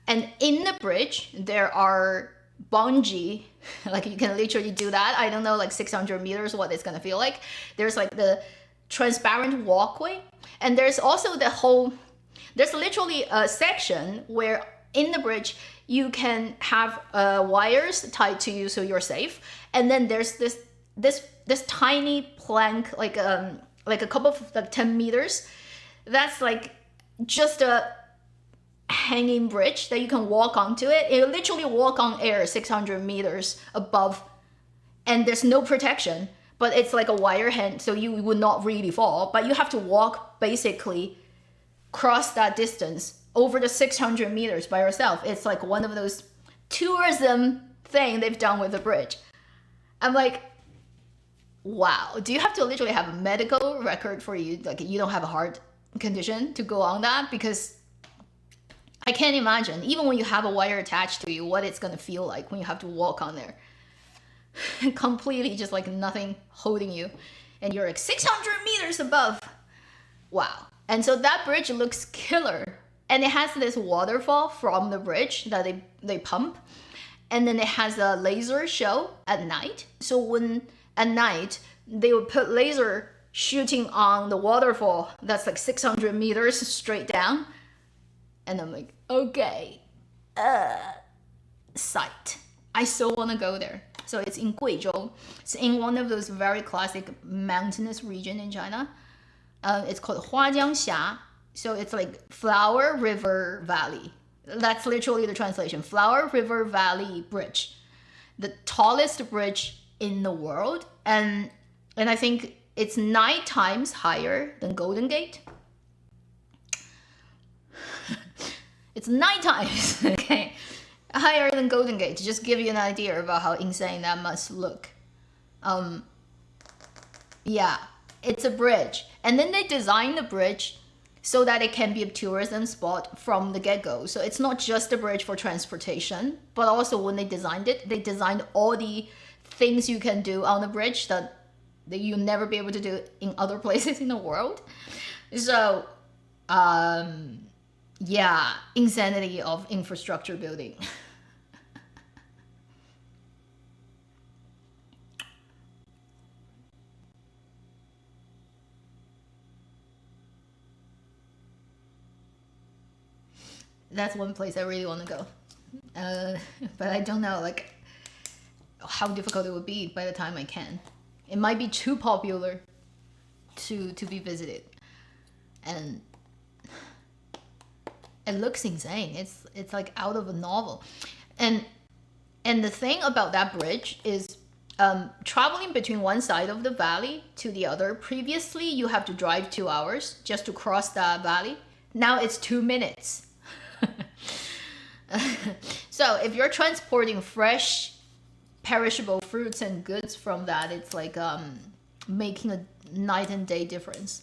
and in the bridge there are bungee, like you can literally do that. I don't know, like 600 meters, what it's gonna feel like. There's like the transparent walkway, and there's also there's literally a section where in the bridge you can have wires tied to you so you're safe, and then there's this tiny plank, like a couple of like 10 meters, that's like just a hanging bridge that you can walk onto it. You literally walk on air 600 meters above, and there's no protection, but it's like a wire hand, so you would not really fall, but you have to walk, basically cross that distance over the 600 meters by yourself. It's like one of those tourism thing they've done with the bridge. I'm like, wow, do you have to literally have a medical record for you, like you don't have a heart condition to go on that? Because I can't imagine, even when you have a wire attached to you, what it's gonna feel like when you have to walk on there. Completely just like nothing holding you, and you're like 600 meters above. Wow. And so that bridge looks killer. And it has this waterfall from the bridge that they pump. and then it has a laser show at night. So when at night they would put laser shooting on the waterfall that's like 600 meters straight down, and I'm like, okay, sight. I still want to go there. So it's in Guizhou. It's in one of those very classic mountainous region in China. It's called Huajiangxia. So it's like Flower River Valley. That's literally the translation. Flower River Valley Bridge. The tallest bridge in the world. And I think it's 9 times higher than Golden Gate. It's 9 times, okay, higher than Golden Gate, to just give you an idea about how insane that must look. Yeah, it's a bridge. And then they designed the bridge so that it can be a tourism spot from the get-go. So it's not just a bridge for transportation, but also when they designed it, they designed all the things you can do on the bridge that you'll never be able to do in other places in the world. So, yeah, insanity of infrastructure building. That's one place I really want to go. But I don't know, like, how difficult it would be by the time I can. It might be too popular to be visited. And it looks insane. It's like out of a novel. And the thing about that bridge is traveling between one side of the valley to the other. Previously, you have to drive 2 hours just to cross that valley. Now it's 2 minutes. So if you're transporting fresh perishable fruits and goods from that, it's like making a night and day difference.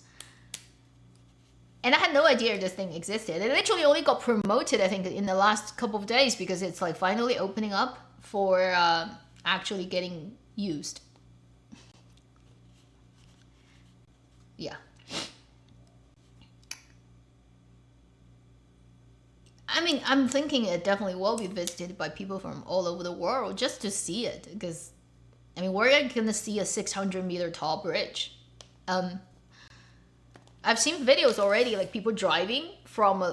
And I had no idea this thing existed. It literally only got promoted, I think, in the last couple of days, because it's like finally opening up for actually getting used. Yeah. I mean, I'm thinking it definitely will be visited by people from all over the world just to see it. Because, I mean, where are you going to see a 600-meter tall bridge? I've seen videos already, like people driving from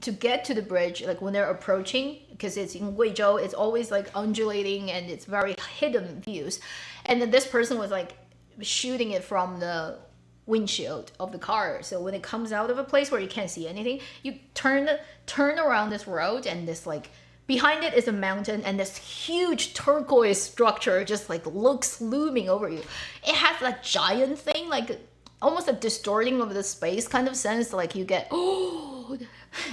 to get to the bridge, like when they're approaching, because it's in Guizhou, it's always like undulating and it's very hidden views. And then this person was like shooting it from the windshield of the car. So when it comes out of a place where you can't see anything, you turn around this road, and this like behind it is a mountain, and this huge turquoise structure just like looks looming over you. It has that giant thing, like almost a distorting of the space kind of sense. Like you get, oh,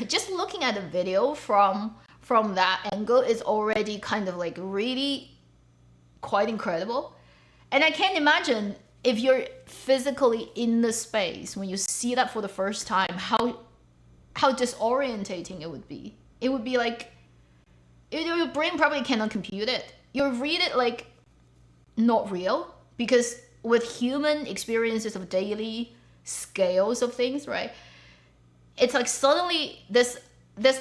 just looking at the video from that angle is already kind of like really quite incredible. And I can't imagine if you're physically in the space when you see that for the first time, how disorientating it would be. It would be like, your brain probably cannot compute it. You'll read it like not real, because with human experiences of daily scales of things, right? It's like suddenly this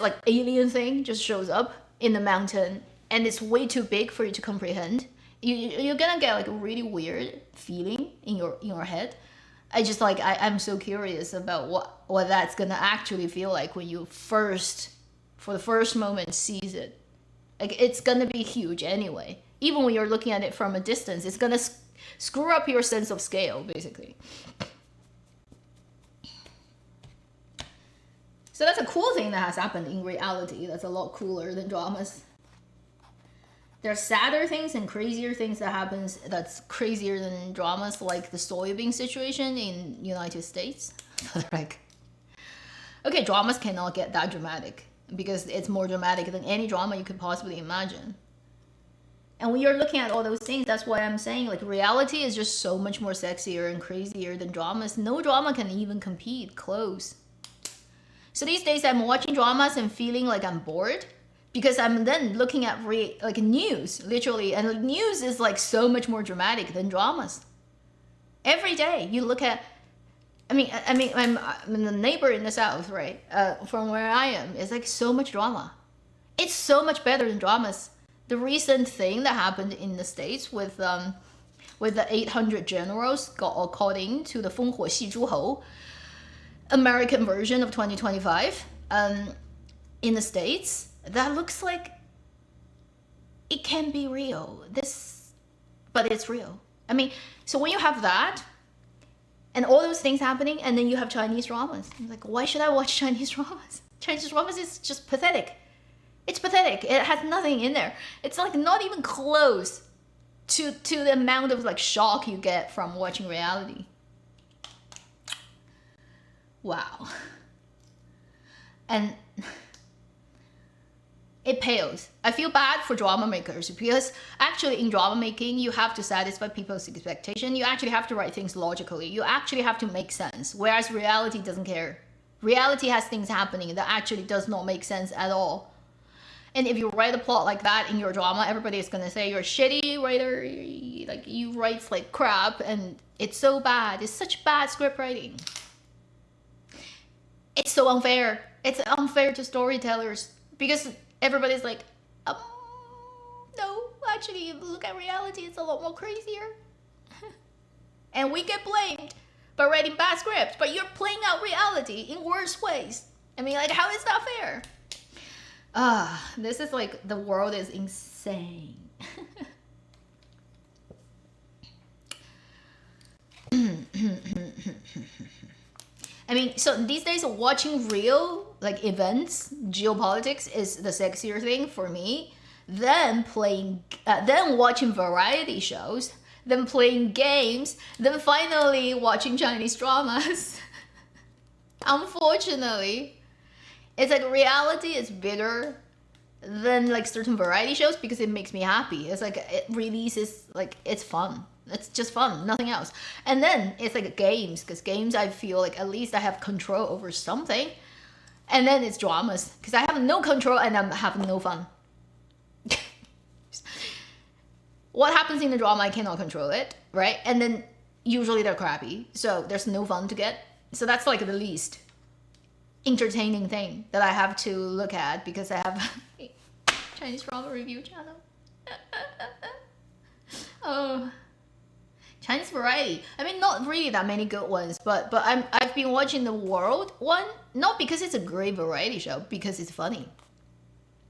like alien thing just shows up in the mountain, and it's way too big for you to comprehend. You're gonna get like a really weird feeling in your head. I'm so curious about what that's gonna actually feel like when you for the first moment sees it. Like, it's gonna be huge anyway. Even when you're looking at it from a distance, it's gonna screw up your sense of scale, basically. So that's a cool thing that has happened in reality. That's a lot cooler than dramas. There's sadder things and crazier things that happens that's crazier than dramas, like the soybean situation in United States. They're like, okay, dramas cannot get that dramatic because it's more dramatic than any drama you could possibly imagine. And when you're looking at all those things, that's why I'm saying, like, reality is just so much more sexier and crazier than dramas. No drama can even compete close. So these days I'm watching dramas and feeling like I'm bored, because I'm then looking at news, literally, and news is like so much more dramatic than dramas. Every day you look at, I'm the neighbor in the south, right? From where I am, it's like so much drama. It's so much better than dramas. the recent thing that happened in the States with the 800 generals got according to the 烽火戏诸侯 American version of 2025 in the States, that looks like it can be real. But it's real. I mean, so when you have that and all those things happening, and then you have Chinese dramas, I'm like, why should I watch Chinese dramas? Chinese dramas is just pathetic. It's pathetic. It has nothing in there. It's like not even close to the amount of like shock you get from watching reality. Wow. And it pales. I feel bad for drama makers because actually in drama making, you have to satisfy people's expectation. You actually have to write things logically. You actually have to make sense. Whereas reality doesn't care. Reality has things happening that actually does not make sense at all. And if you write a plot like that in your drama, everybody is gonna say you're a shitty writer, like you write like crap, and it's so bad. It's such bad script writing. It's so unfair. It's unfair to storytellers because everybody's like, no, actually, if you look at reality, it's a lot more crazier. And we get blamed by writing bad scripts, but you're playing out reality in worse ways. I mean, like, how is that fair? This is like, the world is insane. I mean, so these days watching real like events, geopolitics is the sexier thing for me than watching variety shows, then playing games, then finally watching Chinese dramas. Unfortunately, it's like reality is bigger than like certain variety shows because it makes me happy. It's like it releases, like it's fun. It's just fun, nothing else. And then it's like games, because games I feel like at least I have control over something. And then it's dramas, because I have no control and I'm having no fun. What happens in the drama, I cannot control it, right? And then usually they're crappy, so there's no fun to get. So that's like the least entertaining thing that I have to look at because I have a Chinese drama review channel. Oh. Chinese variety. I mean, not really that many good ones, but I've been watching the World one, not because it's a great variety show, because it's funny.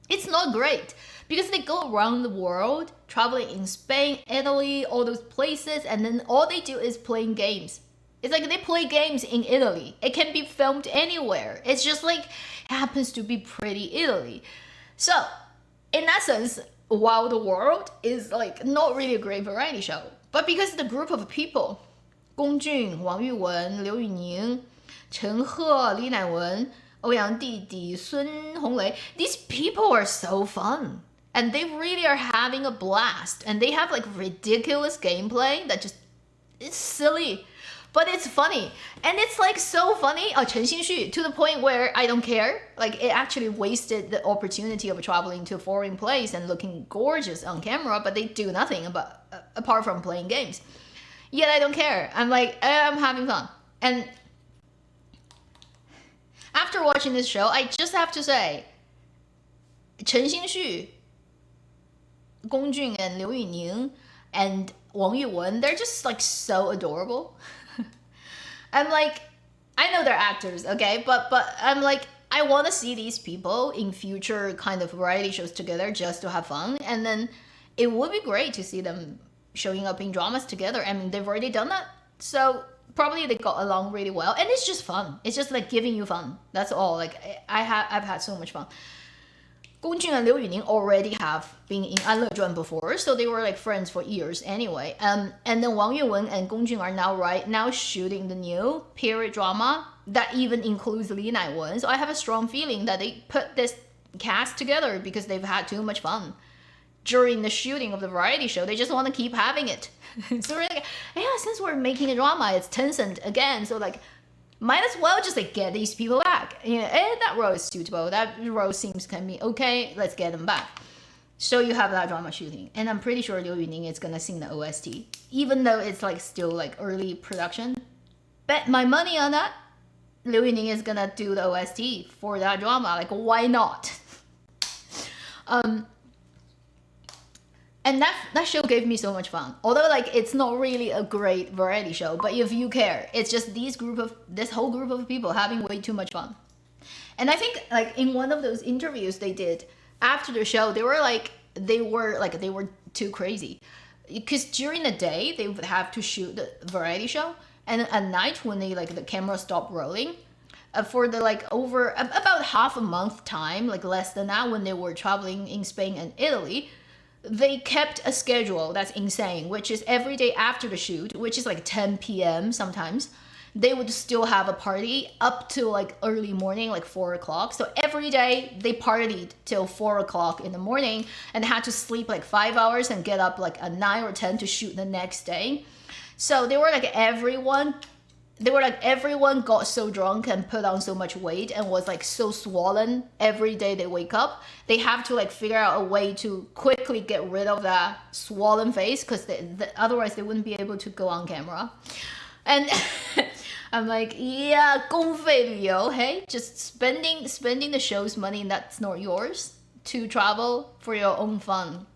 It's not great because they go around the world, traveling in Spain, Italy, all those places, and then all they do is playing games. It's like they play games in Italy. It can be filmed anywhere. It's just like happens to be pretty Italy. So, in that sense, while the World is like not really a great variety show, but because the group of people, Gong Jun, Wang Yuwen, Liu Yuning, Chen He, Li Naiwen, Ouyang Didi, Sun Honglei, these people are so fun. And they really are having a blast. And they have like ridiculous gameplay that just, it's silly, but it's funny. And it's like so funny, Chen Xinxu, to the point where I don't care. Like it actually wasted the opportunity of traveling to a foreign place and looking gorgeous on camera, but they do nothing apart from playing games. Yet I don't care. I'm like, I'm having fun. And after watching this show, I just have to say, Chen Xinxu, Gong Jun and Liu Yuning and Wang Yuwen, they're just like so adorable. I'm like, I know they're actors, okay? But I'm like, I want to see these people in future kind of variety shows together just to have fun. And then it would be great to see them showing up in dramas together. I mean, they've already done that. So probably they got along really well. And it's just fun. It's just like giving you fun. That's all. Like I've had so much fun. Gong Jun and Liu Yuning already have been in An Le Zhuan before, so they were like friends for years anyway. And then Wang Yuwen and Gong Jun are now shooting the new period drama that even includes Li Naiwen. So I have a strong feeling that they put this cast together because they've had too much fun during the shooting of the variety show. They just want to keep having it. So we're like, yeah, since we're making a drama, it's Tencent again. So like, might as well just like get these people back. You know, that role is suitable. That role seems can be okay. Let's get them back. So you have that drama shooting, and I'm pretty sure Liu Yuning is gonna sing the OST, even though it's like still like early production. Bet my money on that. Liu Yuning is gonna do the OST for that drama. Like, why not? And that show gave me so much fun. Although like it's not really a great variety show, but if you care, it's just this whole group of people having way too much fun. And I think like in one of those interviews they did after the show, they were too crazy. Because during the day they would have to shoot the variety show, and at night when they like the camera stopped rolling, for the like over about half a month time, like less than that, when they were traveling in Spain and Italy, they kept a schedule that's insane, which is every day after the shoot, which is like 10 p.m. sometimes, they would still have a party up to like early morning, like 4 o'clock. So every day they partied till 4 o'clock in the morning and had to sleep like 5 hours and get up like at 9 or 10 to shoot the next day. So they were like everyone got so drunk and put on so much weight and was like so swollen every day they wake up. They have to like figure out a way to quickly get rid of that swollen face, because otherwise they wouldn't be able to go on camera. And I'm like, yeah, 公费旅游, hey, just spending the show's money that's not yours to travel for your own fun.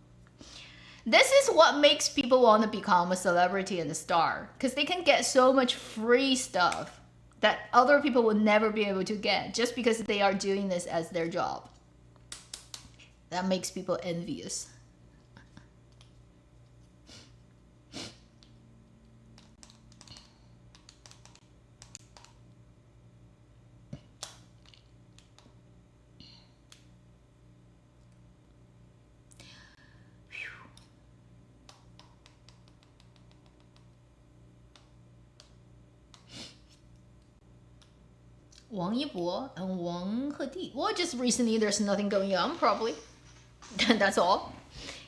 This is what makes people want to become a celebrity and a star, because they can get so much free stuff that other people will never be able to get just because they are doing this as their job. That makes people envious. Wang Yibo and Wang Hedi. Well, just recently there's nothing going on, probably. That's all.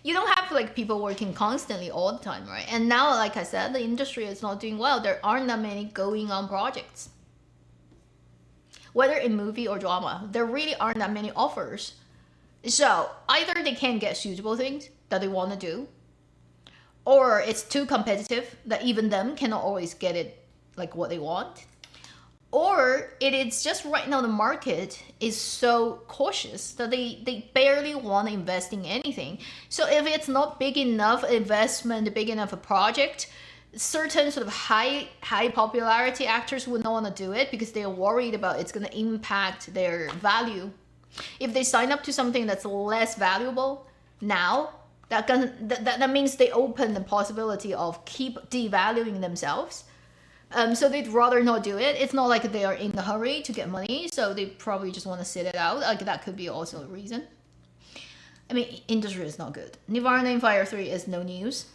You don't have like people working constantly all the time, right? And now, like I said, the industry is not doing well. There aren't that many going on projects. Whether in movie or drama, there really aren't that many offers. So either they can't get suitable things that they want to do, or it's too competitive that even them cannot always get it like what they want. Or it's just right now the market is so cautious that they barely want to invest in anything. So if it's not big enough investment, big enough a project, certain sort of high popularity actors would not want to do it because they are worried about it's going to impact their value. If they sign up to something that's less valuable now, that means they open the possibility of keep devaluing themselves. So they'd rather not do it. It's not like they are in a hurry to get money, so they probably just want to sit it out. Like that could be also a reason. I mean, industry is not good. Nirvana in Fire 3 is no news.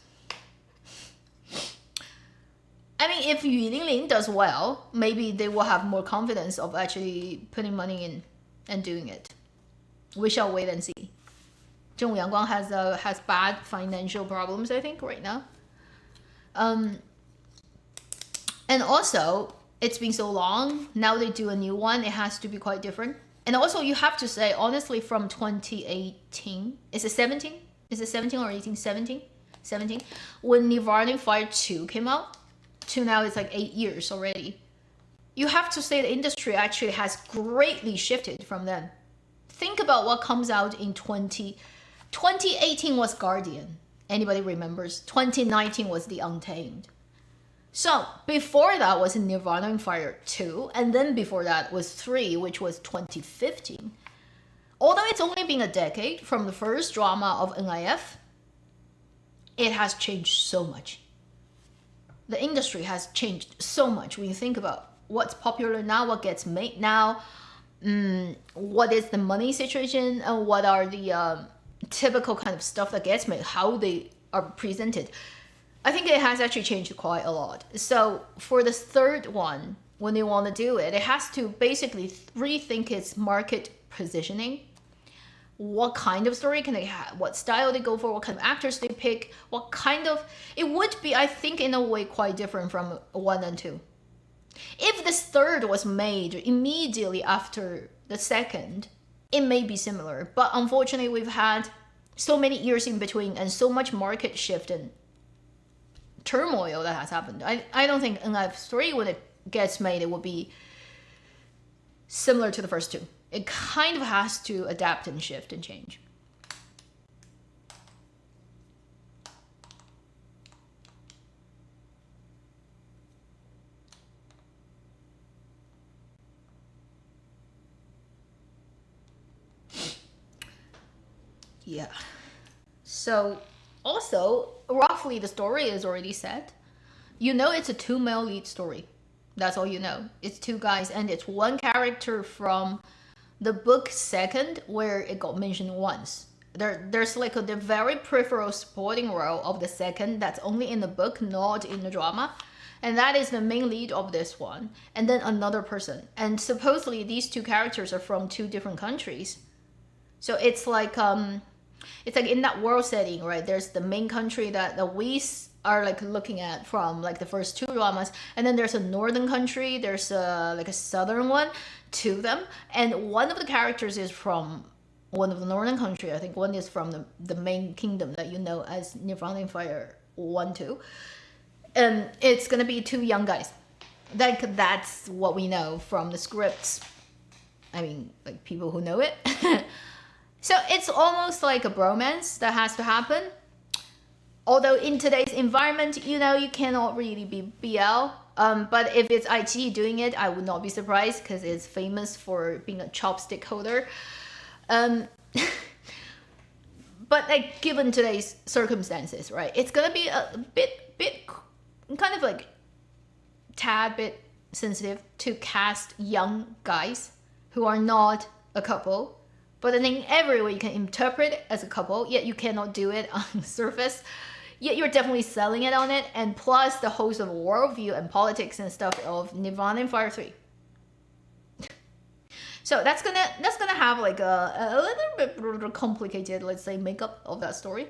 I mean, if Yu Linglin does well, maybe they will have more confidence of actually putting money in and doing it. We shall wait and see. Zhong Yangguang has bad financial problems, I think, right now. And also, it's been so long. Now they do a new one. It has to be quite different. And also, you have to say, honestly, from 2018, is it 17? Is it 17 or 18? 17? 17. When Nirvana Fire 2 came out, to now it's like 8 years already. You have to say the industry actually has greatly shifted from then. Think about what comes out in 2018 was Guardian. Anybody remembers? 2019 was The Untamed. So before that was Nirvana in Fire 2, and then before that was 3, which was 2015. Although it's only been a decade from the first drama of NIF, it has changed so much. The industry has changed so much when you think about what's popular now, what gets made now, what is the money situation, and what are the typical kind of stuff that gets made, how they are presented. I think it has actually changed quite a lot. So for this third one, when they want to do it, it has to basically rethink its market positioning. What kind of story can they have? What style they go for? What kind of actors they pick? What kind of... It would be, I think, in a way quite different from 1 and 2. If this third was made immediately after the second, it may be similar. But unfortunately, we've had so many years in between and so much market shift and turmoil that has happened. I don't think NF3, when it gets made, it will be similar to the first two. It kind of has to adapt and shift and change. Yeah. So also, roughly the story is already set. You know it's a 2 male lead story. That's all you know. It's 2 guys and it's 1 character from the book second where it got mentioned once. There's like the very peripheral supporting role of the second that's only in the book, not in the drama. And that is the main lead of this one. And then another person. And supposedly these 2 characters are from 2 different countries. So it's like in that world setting, right? There's the main country that we are like looking at from like the first 2 dramas, and then there's a northern country, there's like a southern one to them, and one of the characters is from one of the northern country. I think one is from the main kingdom that you know as Nirvana Fire 1-2, and it's gonna be 2 young guys. That's what we know from the scripts. I mean, like people who know it. So it's almost like a bromance that has to happen. Although in today's environment, you know, you cannot really be BL. But if it's IG doing it, I would not be surprised because it's famous for being a chopstick holder. But like given today's circumstances, right? It's gonna be a bit kind of like tad bit sensitive to cast young guys who are not a couple. But I think everywhere you can interpret it as a couple, yet you cannot do it on the surface. Yet you're definitely selling it on it, and plus the whole sort of worldview and politics and stuff of Nirvana and Fire 3. So that's gonna have like a little bit complicated, let's say, makeup of that story.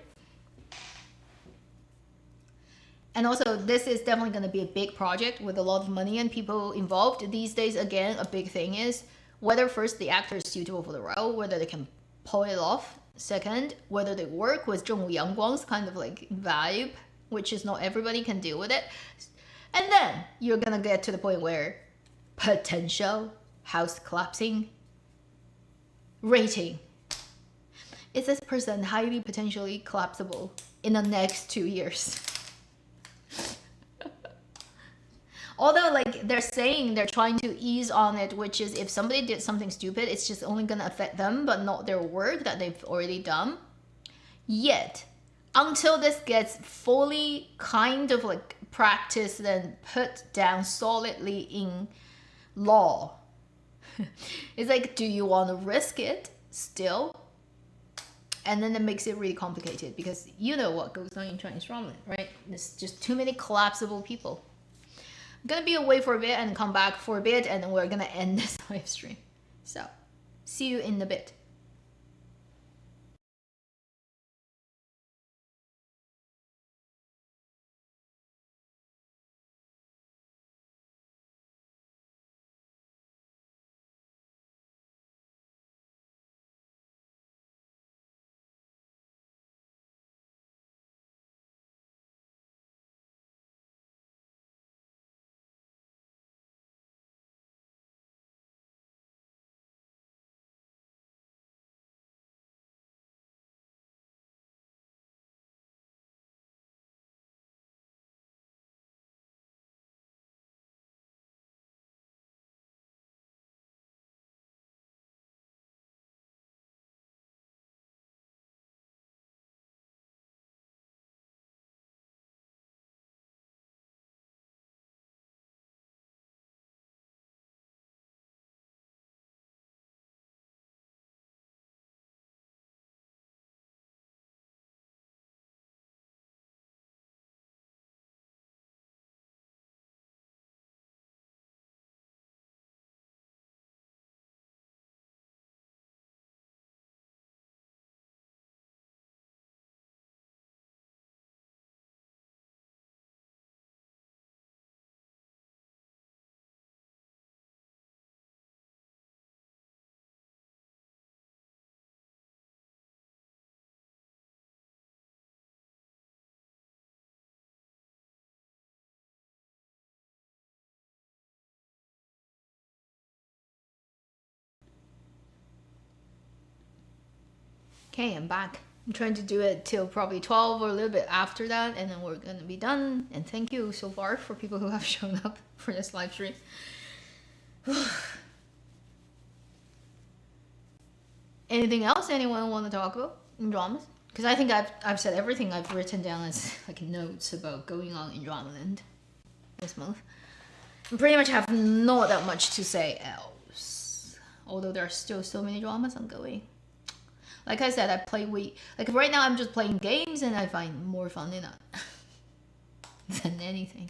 And also, this is definitely gonna be a big project with a lot of money and people involved. These days, again, a big thing is whether first the actor is suitable for the role, whether they can pull it off. Second, whether they work with Zhongwu Yangguang's kind of like vibe, which is not everybody can deal with it. And then you're gonna get to the point where potential house collapsing rating. Is this person highly potentially collapsible in the next 2 years? Although, like, they're saying they're trying to ease on it, which is if somebody did something stupid, it's just only gonna affect them, but not their work that they've already done. Yet, until this gets fully kind of like practiced and put down solidly in law, it's like, do you want to risk it still? And then it makes it really complicated because you know what goes on in Chinese drama, right? There's just too many collapsible people. Gonna be away for a bit and come back for a bit, and then we're gonna end this live stream. So, see you in a bit. Okay, I'm back. I'm trying to do it till probably 12 or a little bit after that, and then we're gonna be done. And thank you so far for people who have shown up for this live stream. Anything else anyone want to talk about? in dramas? Because I think I've said everything I've written down as like notes about going on in Dramaland this month. I pretty much have not that much to say else. Although there are still so many dramas ongoing. Like I said, I play like right now I'm just playing games and I find more fun in that than anything.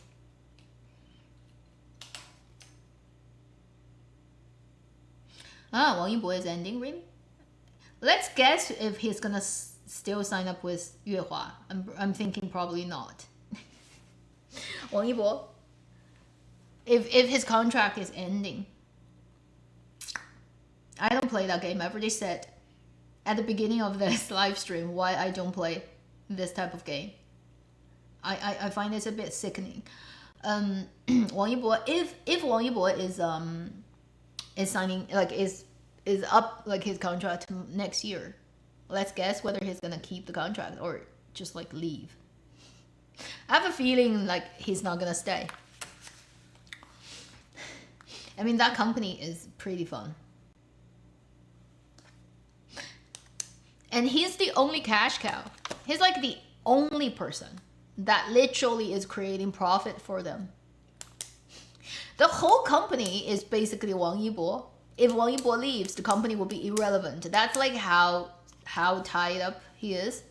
Ah, Wang Yibo is ending, really? Let's guess if he's gonna still sign up with Yuehua. I'm thinking probably not. Wang Yibo, if his contract is ending, I don't play that game. I've already said at the beginning of this live stream why I don't play this type of game. I find it's a bit sickening. Wang Yibo, if Wang Yibo is signing, like is up like his contract next year, let's guess whether he's gonna keep the contract or just like leave. I have a feeling like he's not gonna stay. I mean, that company is pretty fun. And he's the only cash cow. He's like the only person that literally is creating profit for them. The whole company is basically Wang Yibo. If Wang Yibo leaves, the company will be irrelevant. That's like how tied up he is.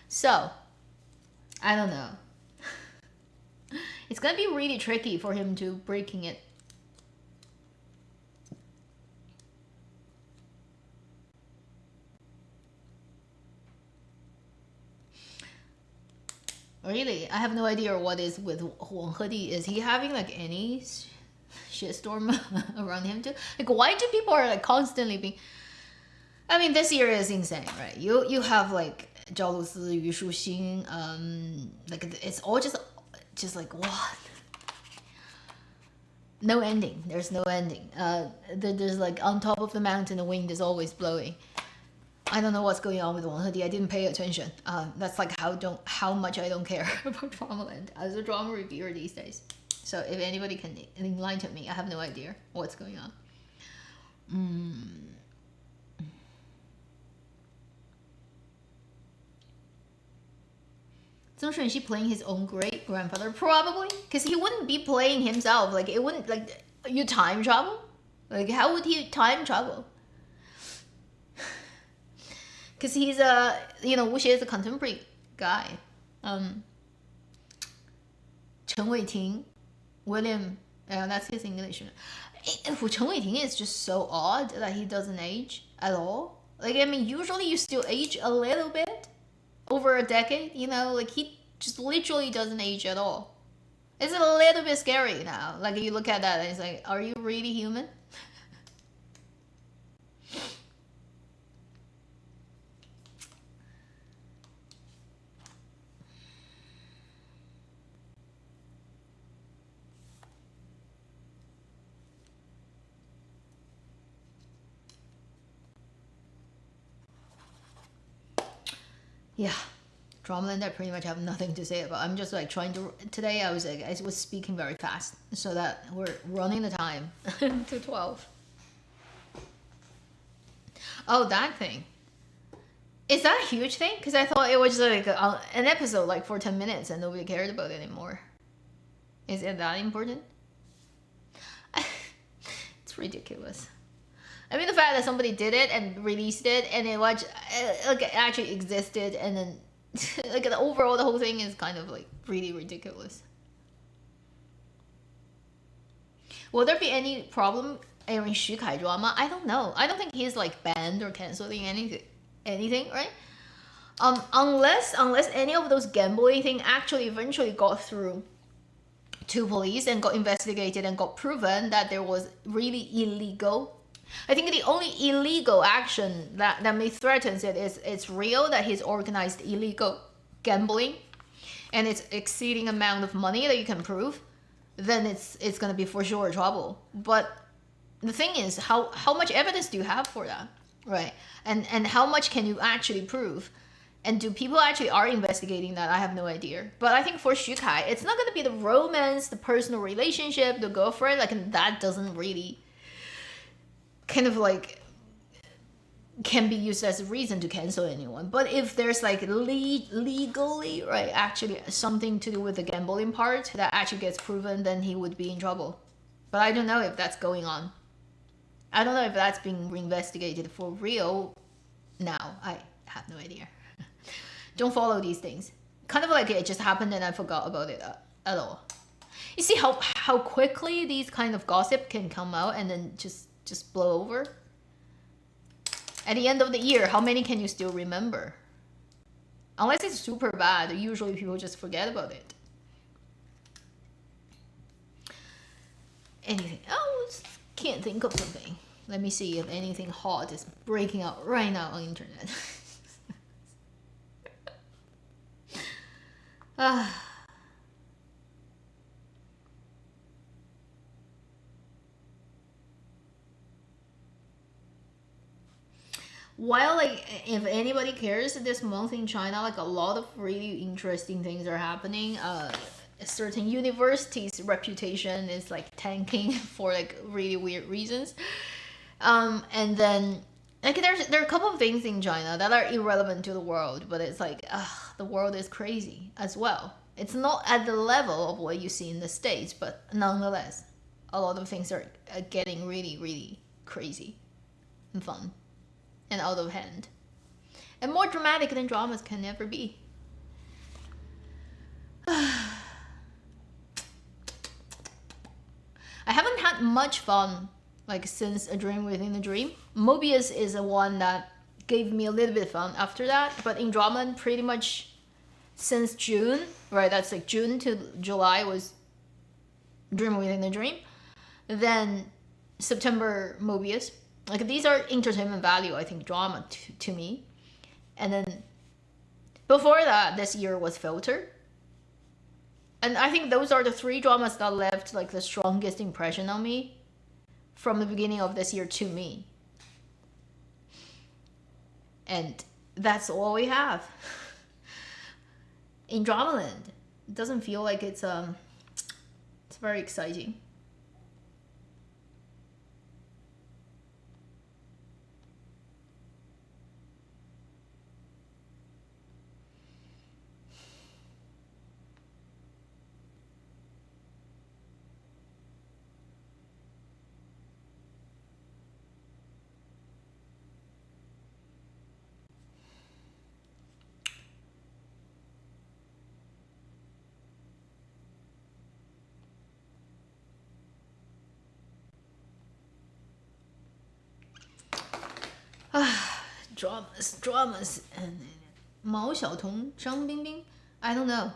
So, I don't know. It's gonna be really tricky for him to breaking it. Really, I have no idea what is with Wang Hedi. Is he having like any shitstorm around him too? Like, why do people are like constantly being? I mean, this year is insane, right? You have like Zhao Lusi, Yu Shuxing, like it's all just like what? No ending. There's no ending. There's like on top of the mountain, the wind is always blowing. I don't know what's going on with Wang Hedi. I didn't pay attention. That's like how much I don't care about Dramaland as a drama reviewer these days. So if anybody can enlighten me, I have no idea what's going on. Zheng Shenxi playing his own great grandfather, probably, because he wouldn't be playing himself. Like it wouldn't like you time travel. Like how would he time travel? Because he's a, you know, Wu Xie is a contemporary guy. Chen Weiting, William, that's his English. Chen Weiting is just so odd that he doesn't age at all. Like, I mean, usually you still age a little bit over a decade, you know, like he just literally doesn't age at all. It's a little bit scary now. Like you look at that and it's like, are you really human? Yeah, Dramaland I pretty much have nothing to say about. I'm just like trying to, today I was speaking very fast so that we're running the time to 12. Oh, that thing. Is that a huge thing? Because I thought it was like an episode like for 10 minutes and nobody cared about it anymore. Is it that important? It's ridiculous. I mean, the fact that somebody did it and released it and it was like it actually existed and then like overall the whole thing is kind of like really ridiculous. Will there be any problem airing Xu Kai drama? I don't know. I don't think he's like banned or canceling anything, right? Unless any of those gambling thing actually eventually got through to police and got investigated and got proven that there was really illegal. I think the only illegal action that may threaten it is it's real that he's organized illegal gambling and it's exceeding amount of money that you can prove, then it's gonna be for sure trouble. But the thing is, how much evidence do you have for that, right? And how much can you actually prove? And do people actually are investigating that? I have no idea. But I think for Xu Kai, it's not gonna be the romance, the personal relationship, the girlfriend, like that doesn't really kind of like can be used as a reason to cancel anyone. But if there's like legally, right, actually something to do with the gambling part that actually gets proven, then he would be in trouble. But I don't know if that's going on. I don't know if that's being reinvestigated for real now. I have no idea. Don't follow these things. Kind of like it just happened and I forgot about it at all. You see how quickly these kind of gossip can come out and then just blow over? At the end of the year, how many can you still remember? Unless it's super bad, usually people just forget about it. Anything else? Can't think of something. Let me see if anything hot is breaking out right now on the internet. While like if anybody cares, this month in China, like a lot of really interesting things are happening. A certain university's reputation is like tanking for like really weird reasons. And then like there are a couple of things in China that are irrelevant to the world, but it's like the world is crazy as well. It's not at the level of what you see in the States, but nonetheless, a lot of things are getting really, really crazy and fun and out of hand. And more dramatic than dramas can never be. I haven't had much fun like since A Dream Within a Dream. Mobius is the one that gave me a little bit of fun after that, but in Dramaland pretty much since June, right, that's like June to July was Dream Within a Dream. Then September, Mobius. Like these are entertainment value, I think, drama to me. And then before that, this year was Filter. And I think those are the three dramas that left like the strongest impression on me from the beginning of this year to me. And that's all we have. In Dramaland, it doesn't feel like it's very exciting. Dramas, and Mao Xiaotong, Zhang Bingbing. I don't know.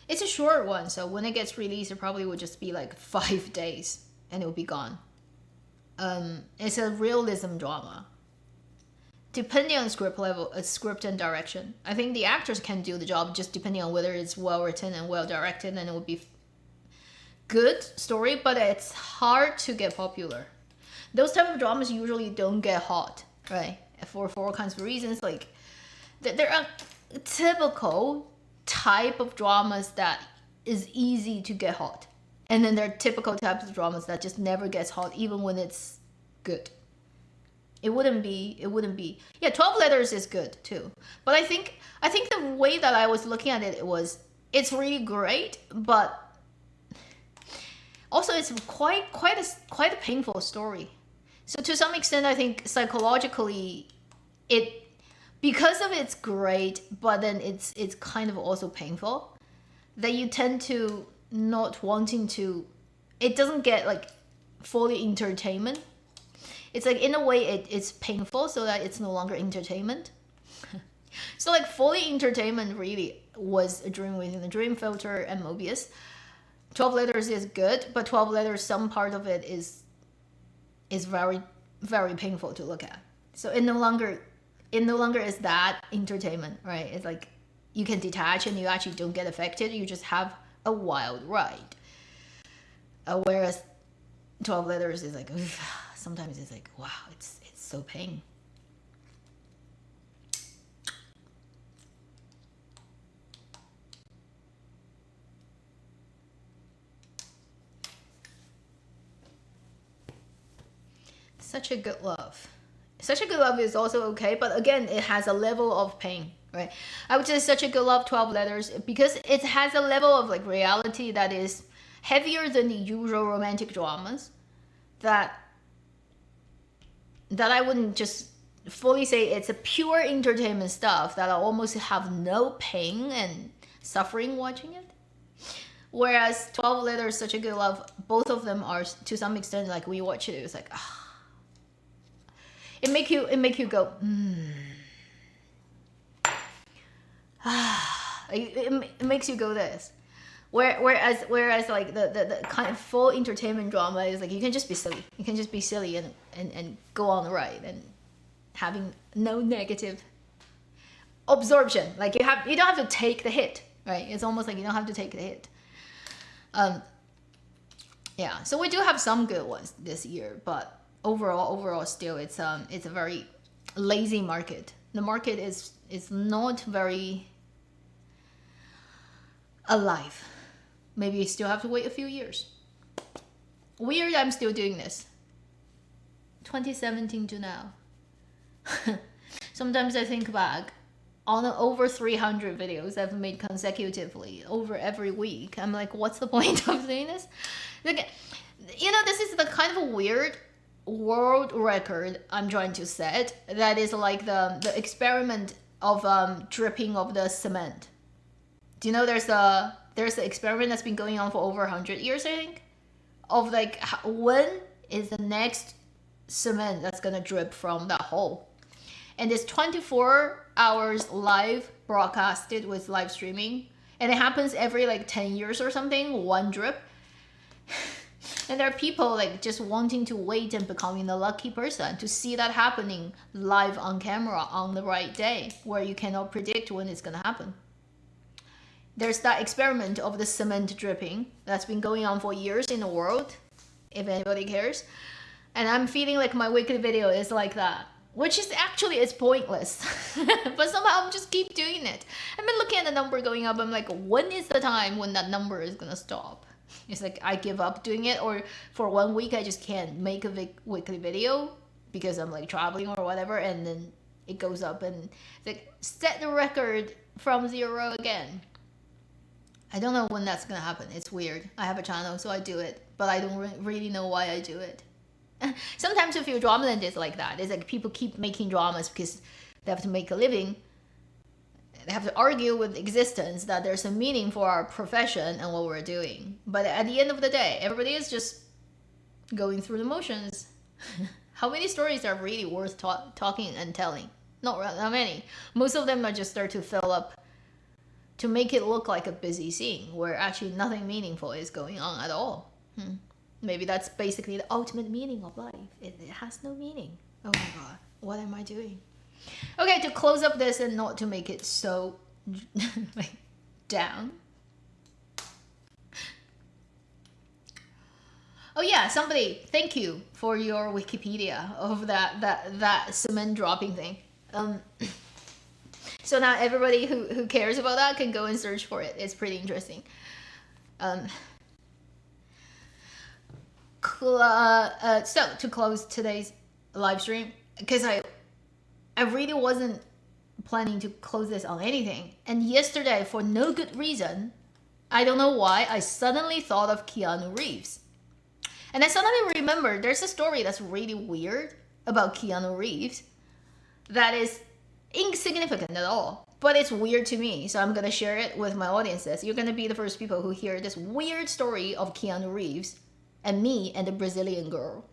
It's a short one, so when it gets released, it probably would just be like 5 days, and it will be gone. It's a realism drama. Depending on script level, script and direction, I think the actors can do the job just depending on whether it's well written and well directed, and it would be good story. But it's hard to get popular. Those type of dramas usually don't get hot, right? For all kinds of reasons. Like there are typical type of dramas that is easy to get hot, and then there are typical types of dramas that just never gets hot even when it's good. It wouldn't be. Yeah, 12 Letters is good too, but I think the way that I was looking at it was it's really great, but also it's quite a painful story. So to some extent, I think psychologically, because of it's great, but then it's kind of also painful, that you tend to not wanting to. It doesn't get like fully entertainment. It's like in a way it's painful, so that it's no longer entertainment. So like fully entertainment really was A Dream Within a Dream, Filter, and Mobius. 12 Letters is good, but 12 Letters, some part of it is very, very painful to look at. So it no longer is that entertainment, right? It's like you can detach and you actually don't get affected. You just have a wild ride. Whereas 12 Letters is like, sometimes it's like, wow, it's so pain. Such a good love. Such a Good Love is also okay, but again, it has a level of pain, right? I would say Such a Good Love 12 Letters, because it has a level of like reality that is heavier than the usual romantic dramas, that I wouldn't just fully say it's a pure entertainment stuff, that I almost have no pain and suffering watching it. Whereas 12 Letters, Such a Good Love, both of them are to some extent like we watch it, it's like it make you go it makes you go this. Whereas like the kind of full entertainment drama is like you can just be silly. You can just be silly and go on the ride and having no negative absorption. Like you don't have to take the hit, right? It's almost like you don't have to take the hit. Yeah, so we do have some good ones this year, but overall still it's a very lazy market. The market is not very alive. Maybe you still have to wait a few years. Weird, I'm still doing this. 2017 to now. Sometimes I think back on the over 300 videos I've made consecutively over every week. I'm like, what's the point of doing this? Like, you know, this is the kind of weird world record I'm trying to set. That is like the experiment of dripping of the cement. Do you know there's an experiment that's been going on for over 100 years, I think, of like when is the next cement that's gonna drip from that hole. And it's 24 hours live broadcasted with live streaming, and it happens every like 10 years or something, one drip. And there are people like just wanting to wait and becoming the lucky person to see that happening live on camera on the right day, where you cannot predict when it's gonna happen. There's that experiment of the cement dripping that's been going on for years in the world, if anybody cares. And I'm feeling like my weekly video is like that, which is actually, it's pointless. But somehow I'm just keep doing it. I've been looking at the number going up. I'm like, when is the time when that number is gonna stop? It's like I give up doing it, or for 1 week I just can't make a weekly video because I'm like traveling or whatever, and then it goes up and it's like set the record from 0 again. I don't know when that's gonna happen. It's weird. I have a channel, so I do it, but I don't really know why I do it. Sometimes I feel Dramaland is like that. It's like people keep making dramas because they have to make a living. They have to argue with existence that there's a meaning for our profession and what we're doing. But at the end of the day, everybody is just going through the motions. How many stories are really worth talking and telling? Not many. Most of them are just there to fill up, to make it look like a busy scene where actually nothing meaningful is going on at all. Maybe that's basically the ultimate meaning of life. It has no meaning. Oh my god, what am I doing? Okay, to close up this and not to make it so like down. Oh yeah, somebody, thank you for your Wikipedia of that cement dropping thing. So now everybody who cares about that can go and search for it. It's pretty interesting. So to close today's live stream, because I really wasn't planning to close this on anything, and yesterday for no good reason, I don't know why, I suddenly thought of Keanu Reeves. And I suddenly remembered there's a story that's really weird about Keanu Reeves that is insignificant at all, but it's weird to me, so I'm gonna share it with my audiences. You're gonna be the first people who hear this weird story of Keanu Reeves and me and the Brazilian girl.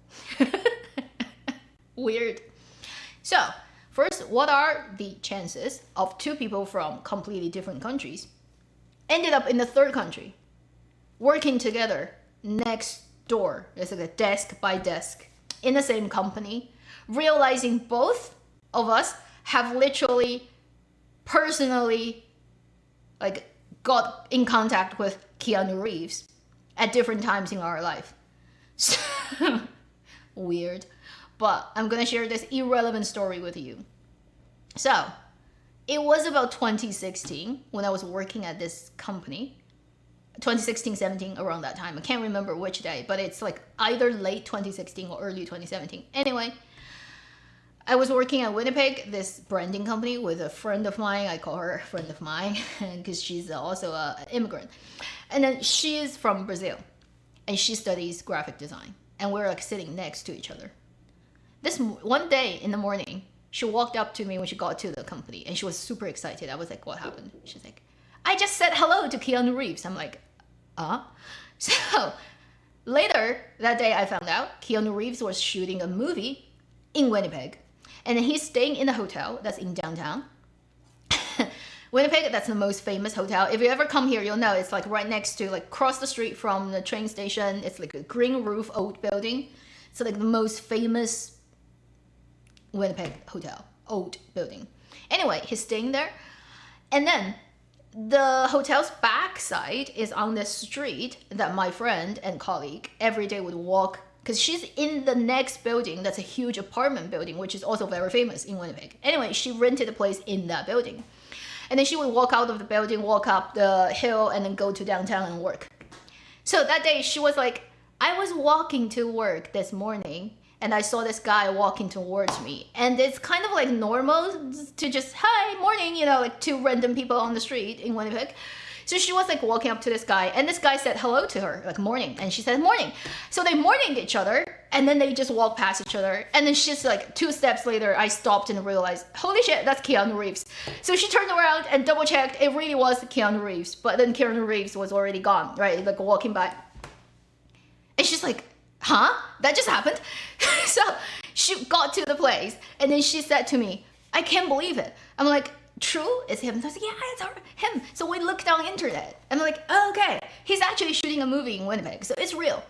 Weird. So first, what are the chances of two people from completely different countries ended up in the third country, working together next door? It's like a desk by desk in the same company, realizing both of us have literally personally like got in contact with Keanu Reeves at different times in our life. So, weird. But I'm gonna share this irrelevant story with you. So it was about 2016 when I was working at this company. 2016, 17, around that time. I can't remember which day, but it's like either late 2016 or early 2017. Anyway, I was working at Winnipeg, this branding company, with a friend of mine. I call her a friend of mine because she's also an immigrant. And then she is from Brazil and she studies graphic design. And we're like sitting next to each other. This one day in the morning, she walked up to me when she got to the company and she was super excited. I was like, what happened? She's like, I just said hello to Keanu Reeves. I'm like, So later that day I found out Keanu Reeves was shooting a movie in Winnipeg. And then he's staying in a hotel that's in downtown. Winnipeg, that's the most famous hotel. If you ever come here, you'll know it's like right next to, like across the street from the train station. It's like a green roof old building. It's like the most famous Winnipeg hotel, old building. Anyway, he's staying there. And then the hotel's backside is on the street that my friend and colleague every day would walk, because she's in the next building that's a huge apartment building, which is also very famous in Winnipeg. Anyway, she rented a place in that building. And then she would walk out of the building, walk up the hill, and then go to downtown and work. So that day she was like, I was walking to work this morning and I saw this guy walking towards me. And it's kind of like normal to just, hi, morning, you know, like two random people on the street in Winnipeg. So she was like walking up to this guy and this guy said hello to her, like morning. And she said morning. So they morninged each other and then they just walked past each other. And then she's like 2 steps later, I stopped and realized, holy shit, that's Keanu Reeves. So she turned around and double checked. It really was Keanu Reeves. But then Keanu Reeves was already gone, right? Like walking by. And she's like, huh? That just happened? So she got to the place and then she said to me, I can't believe it. I'm like, true? It's him? I was like, yeah, it's him. So we looked on the internet. I'm like, oh, okay. He's actually shooting a movie in Winnipeg, so it's real.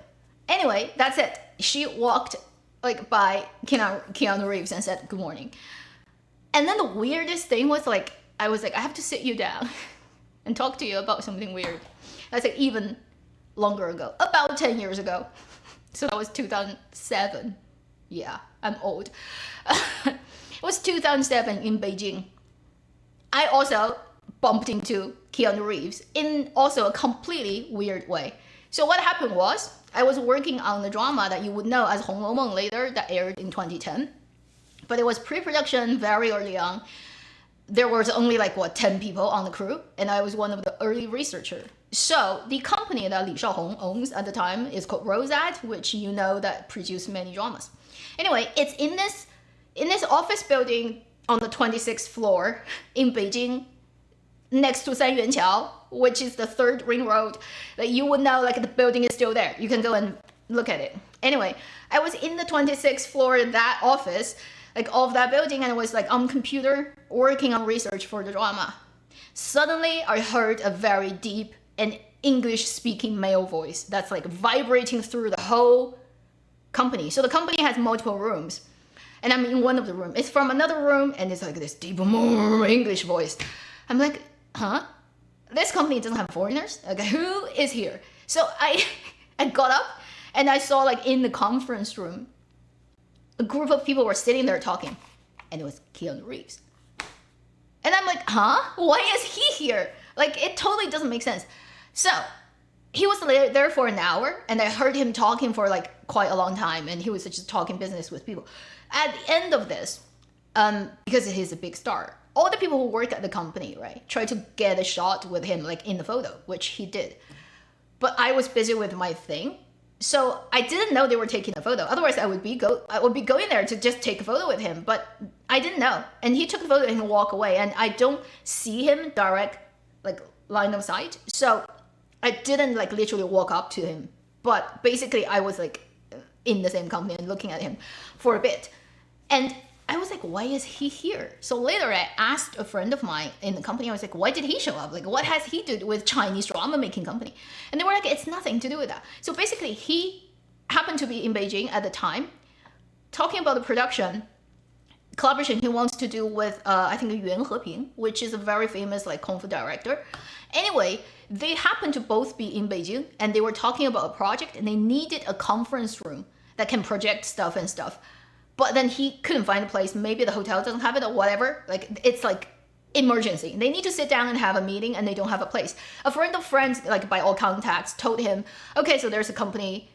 Anyway, that's it. She walked like by Keanu Reeves and said good morning. And then the weirdest thing was like, I was like, I have to sit you down and talk to you about something weird. That's like even longer ago, about 10 years ago. So that was 2007. Yeah, I'm old. It was 2007 in Beijing. I also bumped into Keanu Reeves in also a completely weird way. So what happened was, I was working on the drama that you would know as 红楼梦 later, that aired in 2010. But it was pre-production very early on. There was only like, 10 people on the crew, and I was one of the early researchers. So the company that Li Shaohong owns at the time is called Rosat, which you know that produced many dramas. Anyway, it's in this office building on the 26th floor in Beijing, next to Sanyuanqiao, which is the 3rd ring road. Like you would know, like the building is still there. You can go and look at it. Anyway, I was in the 26th floor of that office, like of that building, and I was like on computer working on research for the drama. Suddenly, I heard a very deep and English-speaking male voice that's like vibrating through the whole company. So the company has multiple rooms. And I'm in one of the rooms. It's from another room, and it's like this deep English voice. I'm like, huh? This company doesn't have foreigners? Okay, who is here? So I got up, and I saw like in the conference room, a group of people were sitting there talking, and it was Keanu Reeves. And I'm like, huh? Why is he here? Like, it totally doesn't make sense. So he was there for an hour, and I heard him talking for like quite a long time, and he was just talking business with people. At the end of this, because he's a big star, all the people who work at the company, right, try to get a shot with him, like in the photo, which he did. But I was busy with my thing, so I didn't know they were taking a photo. Otherwise, I would be going there to just take a photo with him, but I didn't know. And he took a photo and walked away, and I don't see him direct, like line of sight. So I didn't like literally walk up to him, but basically I was like in the same company and looking at him for a bit. And I was like, why is he here? So later I asked a friend of mine in the company, I was like, why did he show up? Like, what has he to do with Chinese drama making company? And they were like, it's nothing to do with that. So basically he happened to be in Beijing at the time, talking about the production collaboration he wants to do with, I think, Yuan Heping, which is a very famous like Kung Fu director. Anyway, they happened to both be in Beijing, and they were talking about a project, and they needed a conference room that can project stuff and stuff. But then he couldn't find a place. Maybe the hotel doesn't have it or whatever. Like, it's like emergency. They need to sit down and have a meeting, and they don't have a place. A friend of friends, like by all contacts, told him, okay, so there's a company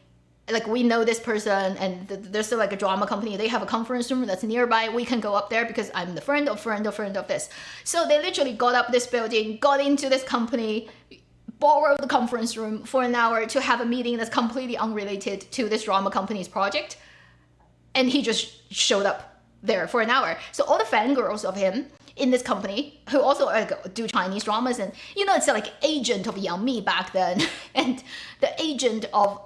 like we know this person, and there's like a drama company, they have a conference room that's nearby, we can go up there because I'm the friend of this. So they literally got up this building, got into this company, borrowed the conference room for an hour to have a meeting that's completely unrelated to this drama company's project, and he just showed up there for an hour. So all the fangirls of him in this company, who also do Chinese dramas, and you know, it's like agent of Yang Mi back then, and the agent of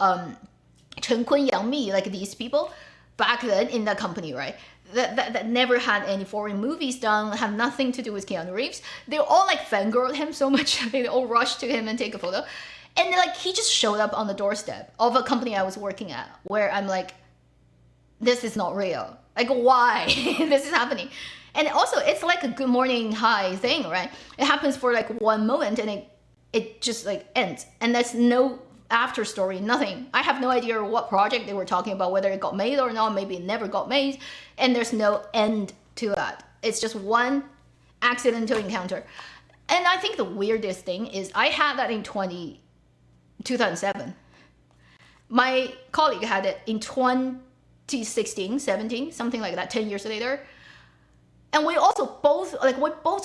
Chen Kun, Yang Mi, like these people back then in that company, right? That never had any foreign movies done, had nothing to do with Keanu Reeves. They all like fangirled him so much, they all rushed to him and take a photo. And like he just showed up on the doorstep of a company I was working at, where I'm like, this is not real. Like, why this is happening? And also, it's like a good morning hi thing, right? It happens for like one moment, and it just like ends, and there's no after story, nothing. I have no idea what project they were talking about, whether it got made or not. Maybe it never got made, and there's no end to that. It's just one accidental encounter. And I think the weirdest thing is I had that in 2007. My colleague had it in 2016, 17, something like that, 10 years later. And we both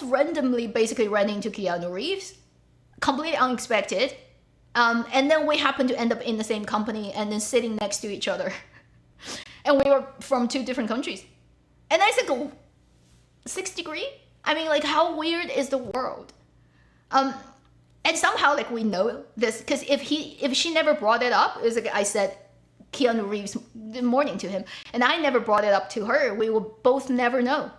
randomly basically ran into Keanu Reeves, completely unexpected. And then we happened to end up in the same company and then sitting next to each other. And we were from 2 different countries. And I said, 6 degree? I mean, like, how weird is the world? And somehow, like, we know this, because if she never brought it up, it was like I said Keanu Reeves good morning to him, and I never brought it up to her, we will both never know.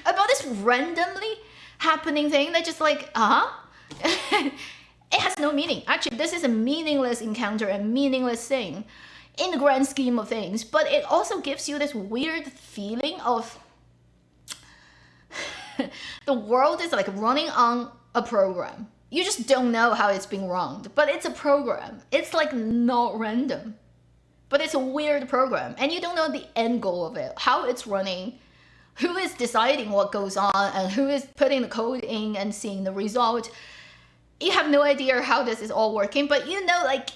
About this randomly happening thing that just like, it has no meaning. Actually, this is a meaningless encounter, a meaningless thing in the grand scheme of things, but it also gives you this weird feeling of the world is like running on a program. You just don't know how it's being run, but it's a program. It's like not random, but it's a weird program, and you don't know the end goal of it, how it's running, who is deciding what goes on, and who is putting the code in and seeing the result. You have no idea how this is all working, but you know, like,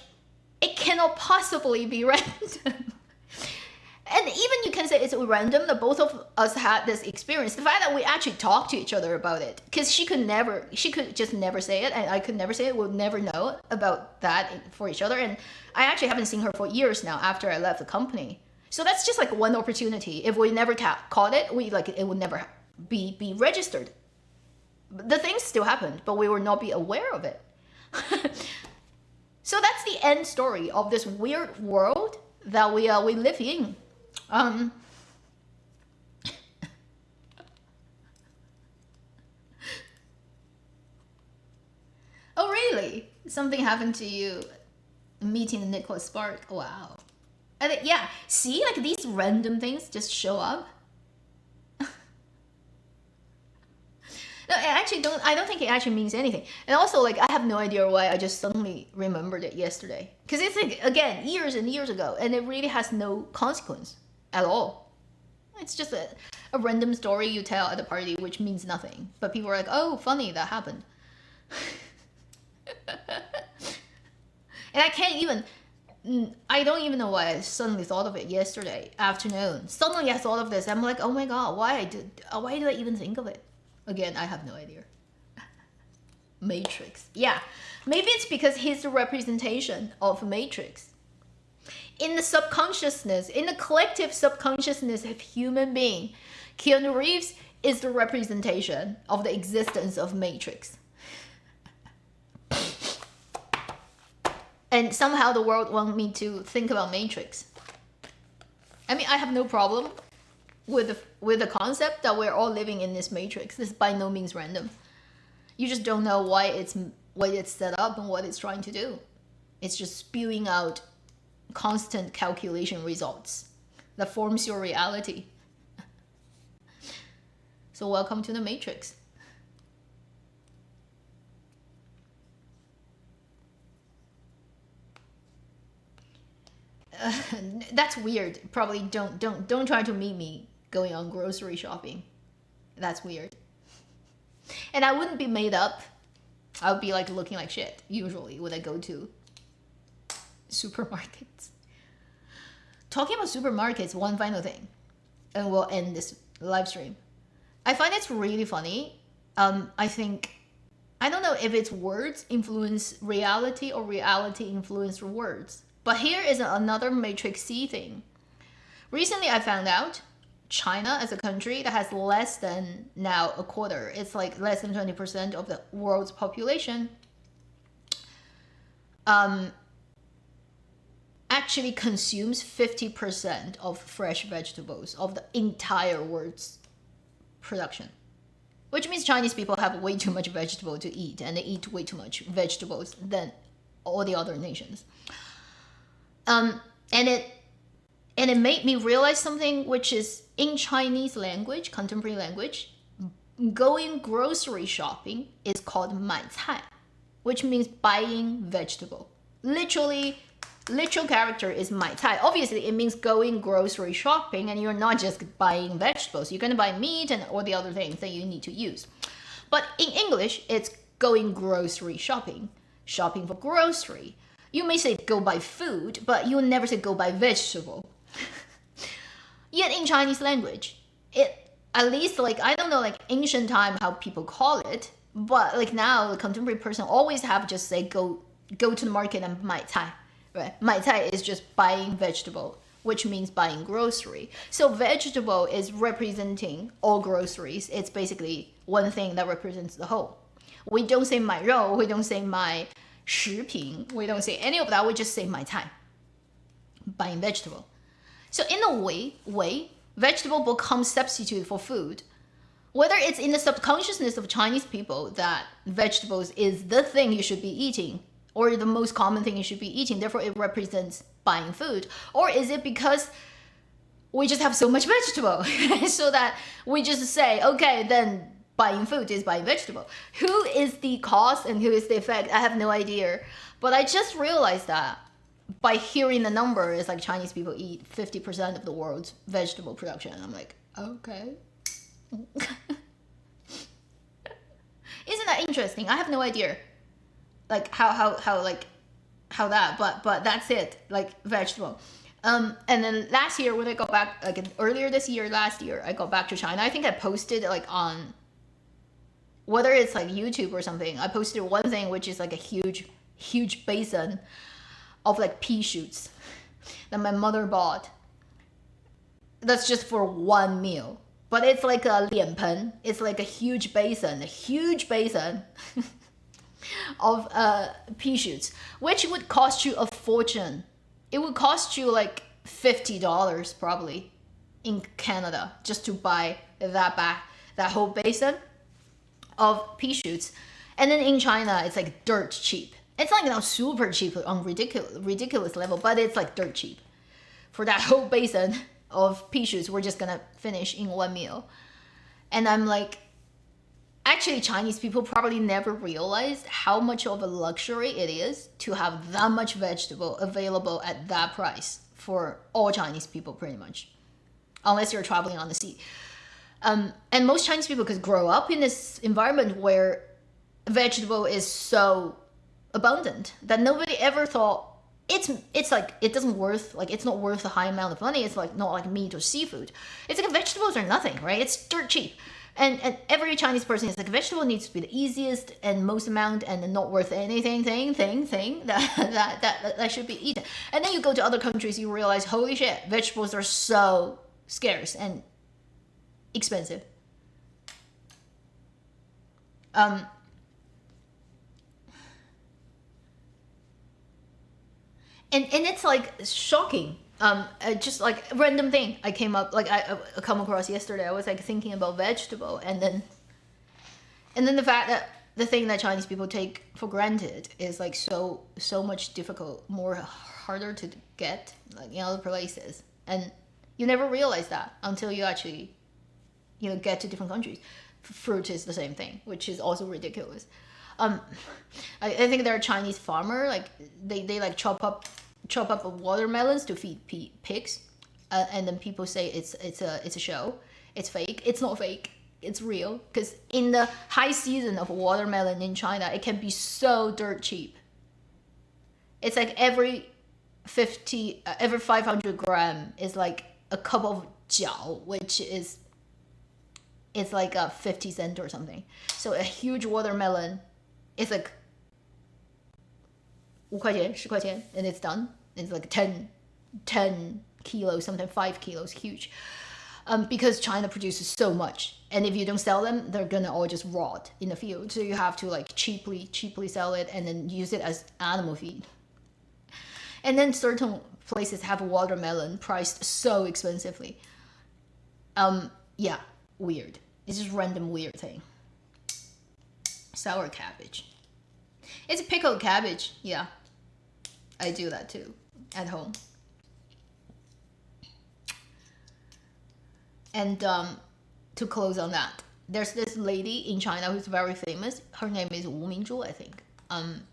it cannot possibly be random. And even you can say it's random that both of us had this experience. The fact that we actually talked to each other about it, because she could just never say it, and I could never say it, we'll never know about that for each other. And I actually haven't seen her for years now after I left the company. So that's just like one opportunity. If we never caught it, it would never be registered. The things still happened, but we would not be aware of it. So that's the end story of this weird world that we live in. Oh, really? Something happened to you meeting Nicholas Spark? Wow. Yeah, see, like these random things just show up. No, I don't think it actually means anything. And also, like, I have no idea why I just suddenly remembered it yesterday. Because it's like, again, years and years ago, and it really has no consequence at all. It's just a random story you tell at a party, which means nothing. But people are like, oh, funny, that happened. And I don't even know why I suddenly thought of it yesterday afternoon. Suddenly I thought of this. I'm like, oh my god, why did I even think of it? Again, I have no idea. Matrix. Yeah, maybe it's because he's the representation of Matrix. In the subconsciousness, in the collective subconsciousness of human being, Keanu Reeves is the representation of the existence of Matrix. And somehow the world wants me to think about Matrix. I mean, I have no problem with the concept that we're all living in this matrix. This is by no means random. You just don't know why it's set up and what it's trying to do. It's just spewing out constant calculation results that forms your reality. So welcome to the matrix. That's weird. Probably don't try to meet me going on grocery shopping. That's weird. And I wouldn't be made up. I would be like looking like shit usually when I go to supermarkets. Talking about supermarkets, one final thing, and we'll end this live stream. I find it's really funny. I think, I don't know if it's words influence reality or reality influence words. But here is another Matrix C thing. Recently, I found out China as a country that has less than now a quarter. It's like less than 20% of the world's population. Actually consumes 50% of fresh vegetables of the entire world's production. Which means Chinese people have way too much vegetable to eat, and they eat way too much vegetables than all the other nations. And it made me realize something, which is in Chinese language, contemporary language, going grocery shopping is called 买菜, which means buying vegetable. Literal character is 买菜. Obviously, it means going grocery shopping, and you're not just buying vegetables. You're going to buy meat and all the other things that you need to use. But in English, it's going grocery shopping. Shopping for grocery. You may say go buy food, but you'll never say go buy vegetable. Yet in Chinese language, it, at least like, I don't know, like ancient time how people call it, but like now the contemporary person always have just say go to the market and 买菜. Right? 买菜 is just buying vegetable, which means buying grocery. So vegetable is representing all groceries. It's basically one thing that represents the whole. We don't say 买肉, we don't say 买食品, we don't say any of that, we just say 买菜, buying vegetable. So in a way, vegetable becomes substitute for food. Whether it's in the subconsciousness of Chinese people that vegetables is the thing you should be eating, or the most common thing you should be eating, therefore it represents buying food, or is it because we just have so much vegetable so that we just say, okay, then buying food is buying vegetable. Who is the cause and who is the effect? I have no idea. But I just realized that by hearing the number, it's like Chinese people eat 50% of the world's vegetable production. And I'm like, okay. Isn't that interesting? I have no idea. Like how that, but that's it, like vegetable. And then last year when I got back, like last year, I got back to China. I think I posted like on, whether it's like YouTube or something, I posted one thing which is like a huge basin of like pea shoots that my mother bought. That's just for one meal, but it's like a 脸盆. It's like a huge basin of pea shoots, which would cost you a fortune. It would cost you like $50 probably in Canada just to buy that whole basin of pea shoots. And then in China, it's like dirt cheap. It's like, you know, super cheap on ridiculous level, but it's like dirt cheap. For that whole basin of pea shoots, we're just gonna finish in one meal. And I'm like, actually, Chinese people probably never realized how much of a luxury it is to have that much vegetable available at that price for all Chinese people, pretty much, unless you're traveling on the sea. And most Chinese people could grow up in this environment where vegetable is so abundant that nobody ever thought it's like it doesn't worth, like it's not worth a high amount of money. It's like not like meat or seafood. It's like vegetables are nothing, right? It's dirt cheap. And every Chinese person is like, vegetable needs to be the easiest and most amount and not worth anything that should be eaten. And then you go to other countries, you realize, holy shit, vegetables are so scarce and expensive. And it's like shocking. Just like a random thing I came up, like I come across yesterday. I was like thinking about vegetable, and then the fact that the thing that Chinese people take for granted is like so much difficult, more harder to get like in other places, and you never realize that until you actually, you know, get to different countries. Fruit is the same thing, which is also ridiculous. I think there are Chinese farmer, like they like chop up watermelons to feed pigs, and then people say it's a show, it's fake. It's not fake, it's real, because in the high season of watermelon in China, it can be so dirt cheap. It's like every every 500 gram is like a cup of jiao, which is it's like a 50 cent or something. So a huge watermelon is like 5块钱, 10块钱, and it's done. It's like 10 kilos, sometimes 5 kilos, huge. Because China produces so much, and if you don't sell them, they're gonna all just rot in the field. So you have to like cheaply sell it and then use it as animal feed. And then certain places have watermelon priced so expensively. Yeah, weird. It's just random weird thing. Sour cabbage. It's pickled cabbage. Yeah, I do that too at home. And to close on that, there's this lady in China who's very famous. Her name is Wu Mingzhu, I think.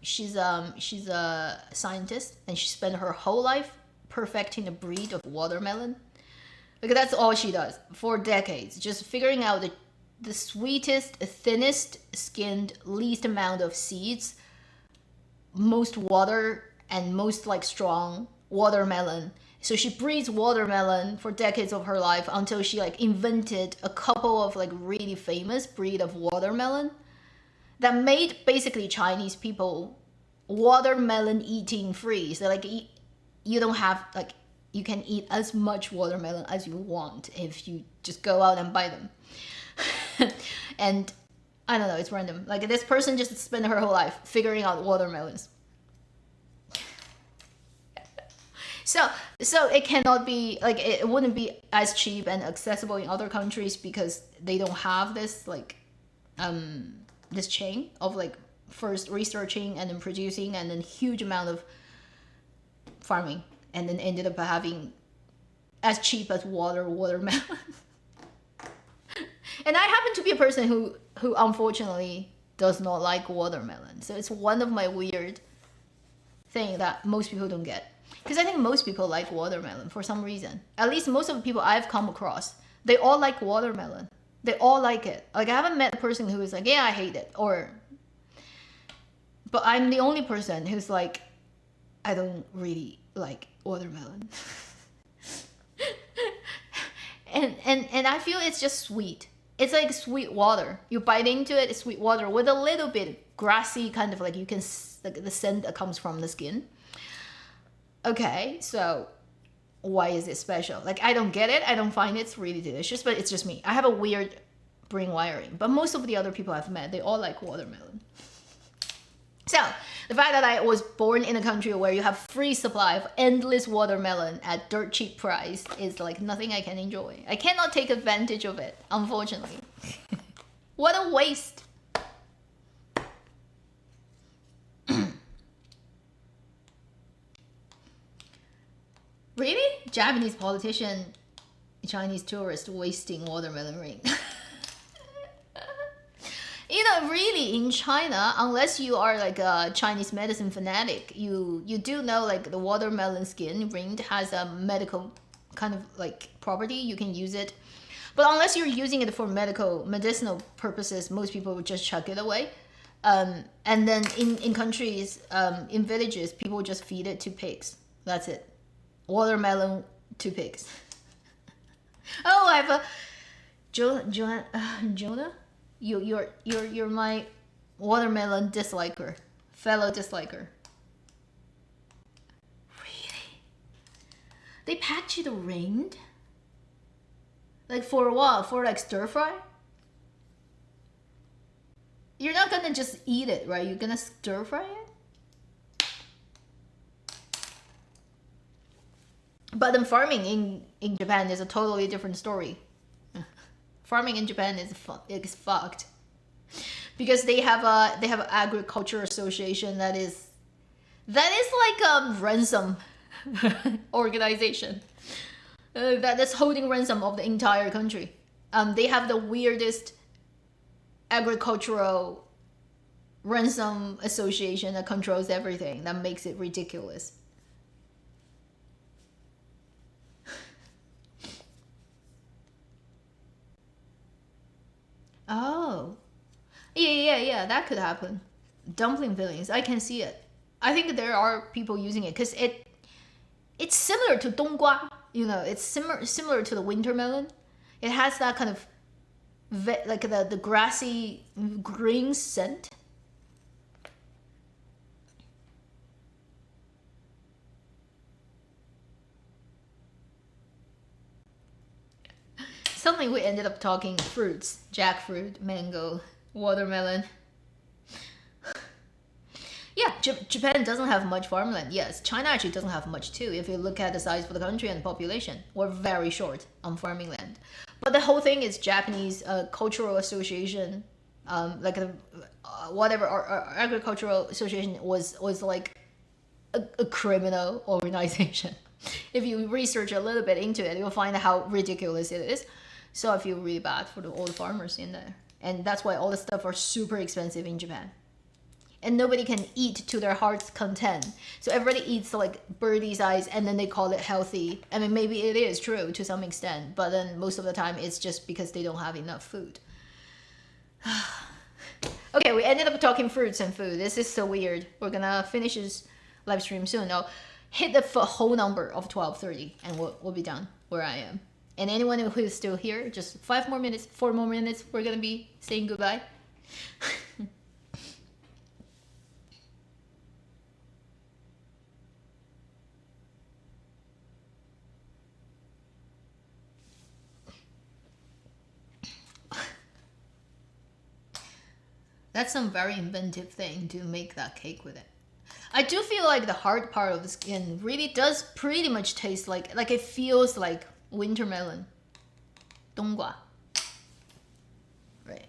She's a scientist, and she spent her whole life perfecting a breed of watermelon. Like that's all she does for decades, just figuring out the sweetest, thinnest skinned, least amount of seeds, most water, and most like strong watermelon. So she breeds watermelon for decades of her life until she like invented a couple of like really famous breed of watermelon that made basically Chinese people watermelon eating free. So like you don't have like, you can eat as much watermelon as you want if you just go out and buy them. And I don't know, it's random. Like this person just spent her whole life figuring out watermelons. So it cannot be like, it wouldn't be as cheap and accessible in other countries because they don't have this like this chain of like first researching and then producing and then huge amount of farming, and then ended up having as cheap as watermelon. And I happen to be a person who unfortunately does not like watermelon. So it's one of my weird thing that most people don't get. Because I think most people like watermelon for some reason. At least most of the people I've come across, they all like watermelon. They all like it. Like I haven't met a person who is like, yeah, I hate it. But I'm the only person who's like, I don't really like watermelon. and I feel it's just sweet. It's like sweet water. You bite into it, it's sweet water with a little bit grassy kind of like, you can like the scent that comes from the skin. Okay, so why is it special? Like I don't get it. I don't find it's really delicious, but it's just me. I have a weird brain wiring. But most of the other people I've met, they all like watermelon. So the fact that I was born in a country where you have free supply of endless watermelon at dirt cheap price is like nothing I can enjoy. I cannot take advantage of it, unfortunately. What a waste. Really? Japanese politician, Chinese tourist wasting watermelon ring. You know, really in China, unless you are like a Chinese medicine fanatic, you do know like the watermelon skin ring has a medical kind of like property. You can use it. But unless you're using it for medicinal purposes, most people would just chuck it away. And then in countries, in villages, people just feed it to pigs. That's it. Watermelon to pigs. Oh, I have a Jonah. You're my watermelon disliker, fellow disliker. Really? They packed you the ring? Like for what? For like stir fry? You're not gonna just eat it, right? You're gonna stir fry it? But then farming in Japan is a totally different story. Farming in Japan is fucked because they have an agriculture association that is like a ransom organization that's holding ransom of the entire country. They have the weirdest agricultural ransom association that controls everything. That makes it ridiculous. Oh, yeah, that could happen. Dumpling fillings, I can see it. I think there are people using it because it's similar to donggua. You know, it's similar to the winter melon. It has that kind of like the grassy green scent. Suddenly we ended up talking fruits: jackfruit, mango, watermelon. Yeah, Japan doesn't have much farmland. Yes, China actually doesn't have much too. If you look at the size of the country and the population, we're very short on farming land. But the whole thing is Japanese cultural association, like whatever our agricultural association was like a criminal organization. If you research a little bit into it, you'll find how ridiculous it is. So I feel really bad for all the farmers in there, and that's why all the stuff are super expensive in Japan. And nobody can eat to their heart's content. So everybody eats like birdie's eyes and then they call it healthy. I mean, maybe it is true to some extent, but then most of the time it's just because they don't have enough food. Okay, we ended up talking fruits and food. This is so weird. We're gonna finish this live stream soon. Now, hit the whole number of 12:30 and we'll be done where I am. And anyone who is still here, just 5 more minutes, 4 more minutes, we're gonna be saying goodbye. That's some very inventive thing to make that cake with it. I do feel like the hard part of the skin really does pretty much taste like it feels like winter melon. Donggua. Right.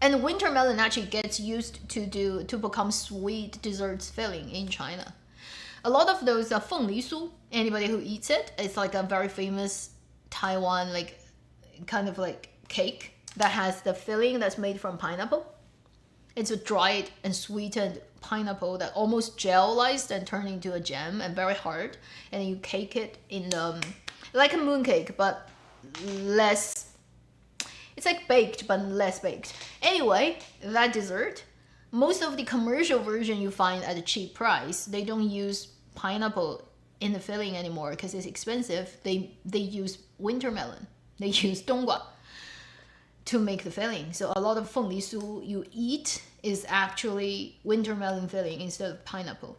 And winter melon actually gets used to become sweet desserts filling in China. A lot of those feng li su, anybody who eats it, it's like a very famous Taiwan like kind of like cake that has the filling that's made from pineapple. It's a dried and sweetened pineapple that almost gel-ized and turned into a jam and very hard. And you cake it in like a mooncake, but less. It's like baked, but less baked. Anyway, that dessert, most of the commercial version you find at a cheap price, they don't use pineapple in the filling anymore because it's expensive. They use winter melon. They use donggua to make the filling. So a lot of feng li su you eat is actually winter melon filling instead of pineapple.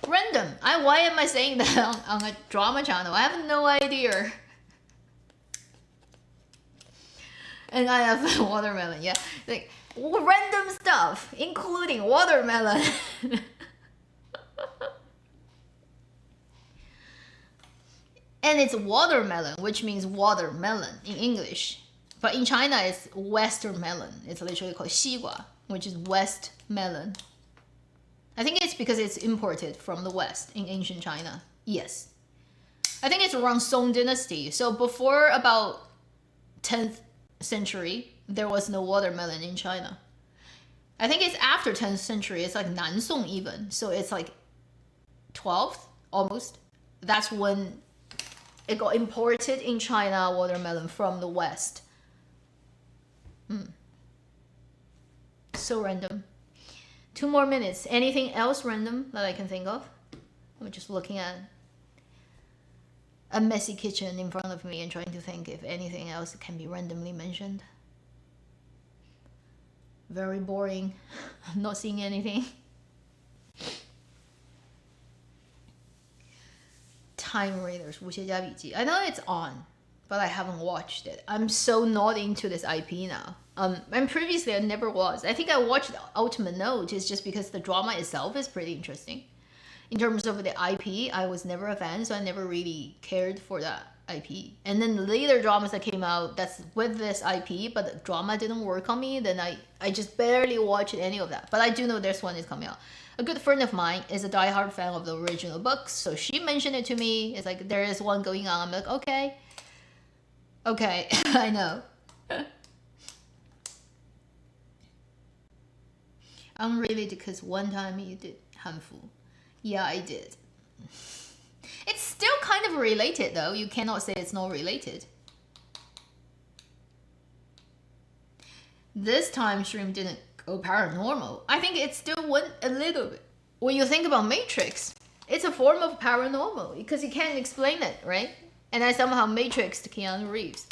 Random. Why am I saying that on a drama channel? I have no idea. And I have watermelon, yeah. Like random stuff, including watermelon. And it's watermelon, which means watermelon in English. But in China, it's western melon. It's literally called 西瓜, which is west melon. I think it's because it's imported from the west in ancient China. Yes. I think it's around Song Dynasty. So before about 10th century, there was no watermelon in China. I think it's after 10th century. It's like Nansong even. So it's like 12th, almost. That's when it got imported in China, watermelon from the west. So random. 2 more minutes. Anything else random that I can think of? I'm just looking at a messy kitchen in front of me and trying to think if anything else can be randomly mentioned. Very boring. I'm not seeing anything. Time Raiders, 武学家笔记. I know it's on, but I haven't watched it. I'm so not into this IP now. And previously I never was. I think I watched Ultimate Note is just because the drama itself is pretty interesting. In terms of the IP, I was never a fan, so I never really cared for that IP. And then later dramas that came out that's with this IP, but the drama didn't work on me, then I just barely watched any of that. But I do know this one is coming out. A good friend of mine is a diehard fan of the original books, so she mentioned it to me. It's like, there is one going on. I'm like, okay. Okay, I know. Unrelated because one time you did handful. Yeah, I did. It's still kind of related though. You cannot say it's not related. This time stream didn't go paranormal. I think it still went a little bit. When you think about Matrix, It's a form of paranormal because you can't explain it, right? And I somehow matrixed Keanu Reeves.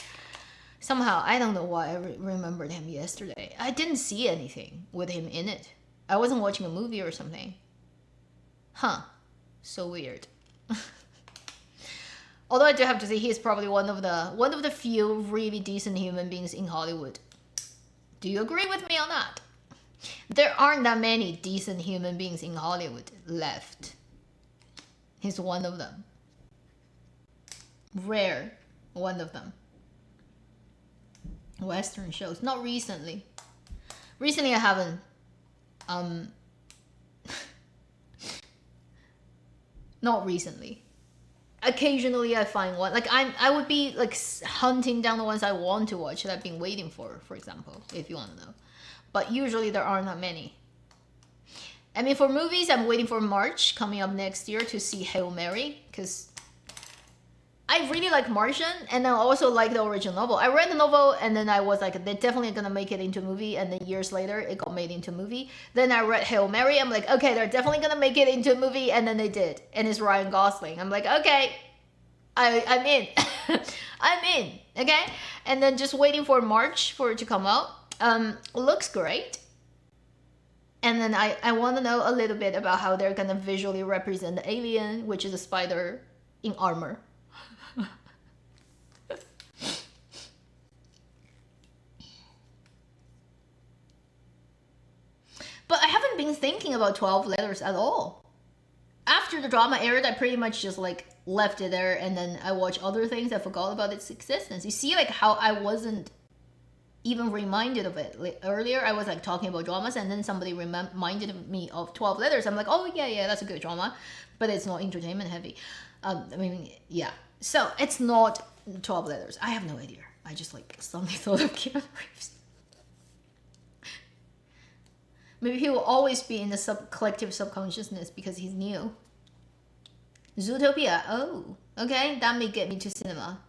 Somehow, I don't know why I remembered him yesterday. I didn't see anything with him in it. I wasn't watching a movie or something. Huh. So weird. Although I do have to say he's probably one of the few really decent human beings in Hollywood. Do you agree with me on that? There aren't that many decent human beings in Hollywood left. He's one of them. Rare one of them. Western shows. Not recently. Recently I haven't. Not recently. Occasionally I find one. Like I would be like hunting down the ones I want to watch that I've been waiting for example, if you want to know. But usually there aren't that many. I mean, for movies, I'm waiting for March coming up next year to see Hail Mary, because I really like Martian, and I also like the original novel. I read the novel, and then I was like, they're definitely gonna make it into a movie, and then years later, it got made into a movie. Then I read Hail Mary, I'm like, okay, they're definitely gonna make it into a movie, and then they did, and it's Ryan Gosling. I'm like, okay, I'm in. I'm in, okay? And then just waiting for March for it to come out. Looks great. And then I want to know a little bit about how they're gonna visually represent the alien, which is a spider in armor. But I haven't been thinking about 12 Letters at all. After the drama aired, I pretty much just like left it there, and then I watched other things. I forgot about its existence. You see like how I wasn't even reminded of it. Like, earlier I was like talking about dramas, and then somebody reminded me of 12 Letters. I'm like, oh yeah, that's a good drama, but it's not entertainment heavy. I mean, yeah. So it's not 12 Letters. I have no idea. I just like suddenly thought of Keanu Reeves. Maybe he will always be in the collective subconsciousness because he's new. Zootopia. Oh, okay. That may get me to cinema.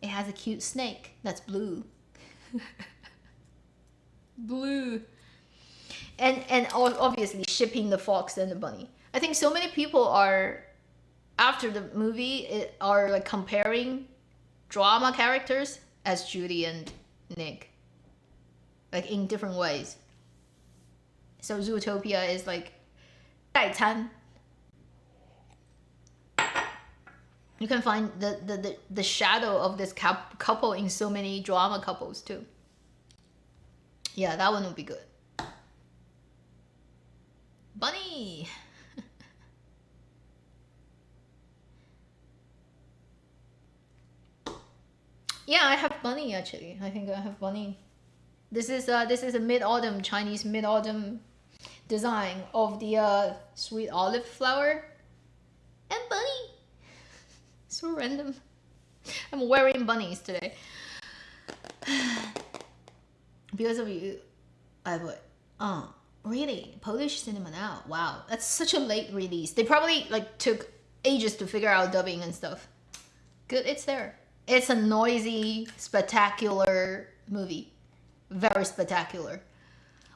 It has a cute snake that's blue. Blue. And obviously shipping the fox and the bunny. I think so many people are, after the movie, are like comparing drama characters as Judy and Nick. Like in different ways. So Zootopia is like 代餐. You can find the shadow of this couple in so many drama couples too. Yeah, that one would be good. Bunny! Yeah, I have bunny actually. I think I have bunny. This is a mid-autumn, Chinese mid-autumn design of the sweet olive flower and bunny. So random. I'm wearing bunnies today. Because of you, I would. Really? Polish cinema now? Wow, that's such a late release. They probably like took ages to figure out dubbing and stuff. Good, it's there. It's a noisy, spectacular movie. Very spectacular.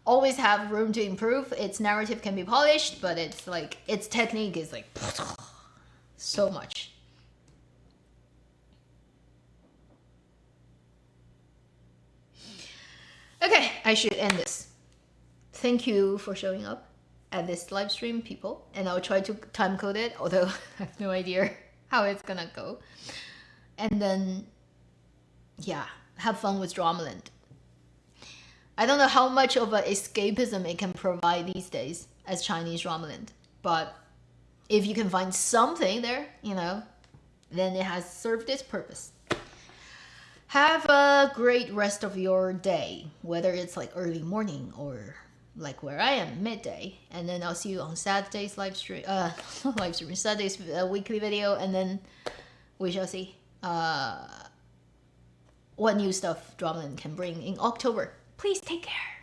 Always have room to improve. Its narrative can be polished, but it's like its technique is like so much. Okay, I should end this. Thank you for showing up at this live stream, people. And I'll try to time code it, although I have no idea how it's gonna go. And then, yeah, have fun with Dramaland. I don't know how much of an escapism it can provide these days as Chinese Dramaland. But if you can find something there, you know, then it has served its purpose. Have a great rest of your day, whether it's like early morning or like where I am, midday. And then I'll see you on Saturday's live stream, Saturday's weekly video, and then we shall see what new stuff Dramaland can bring in October. Please take care.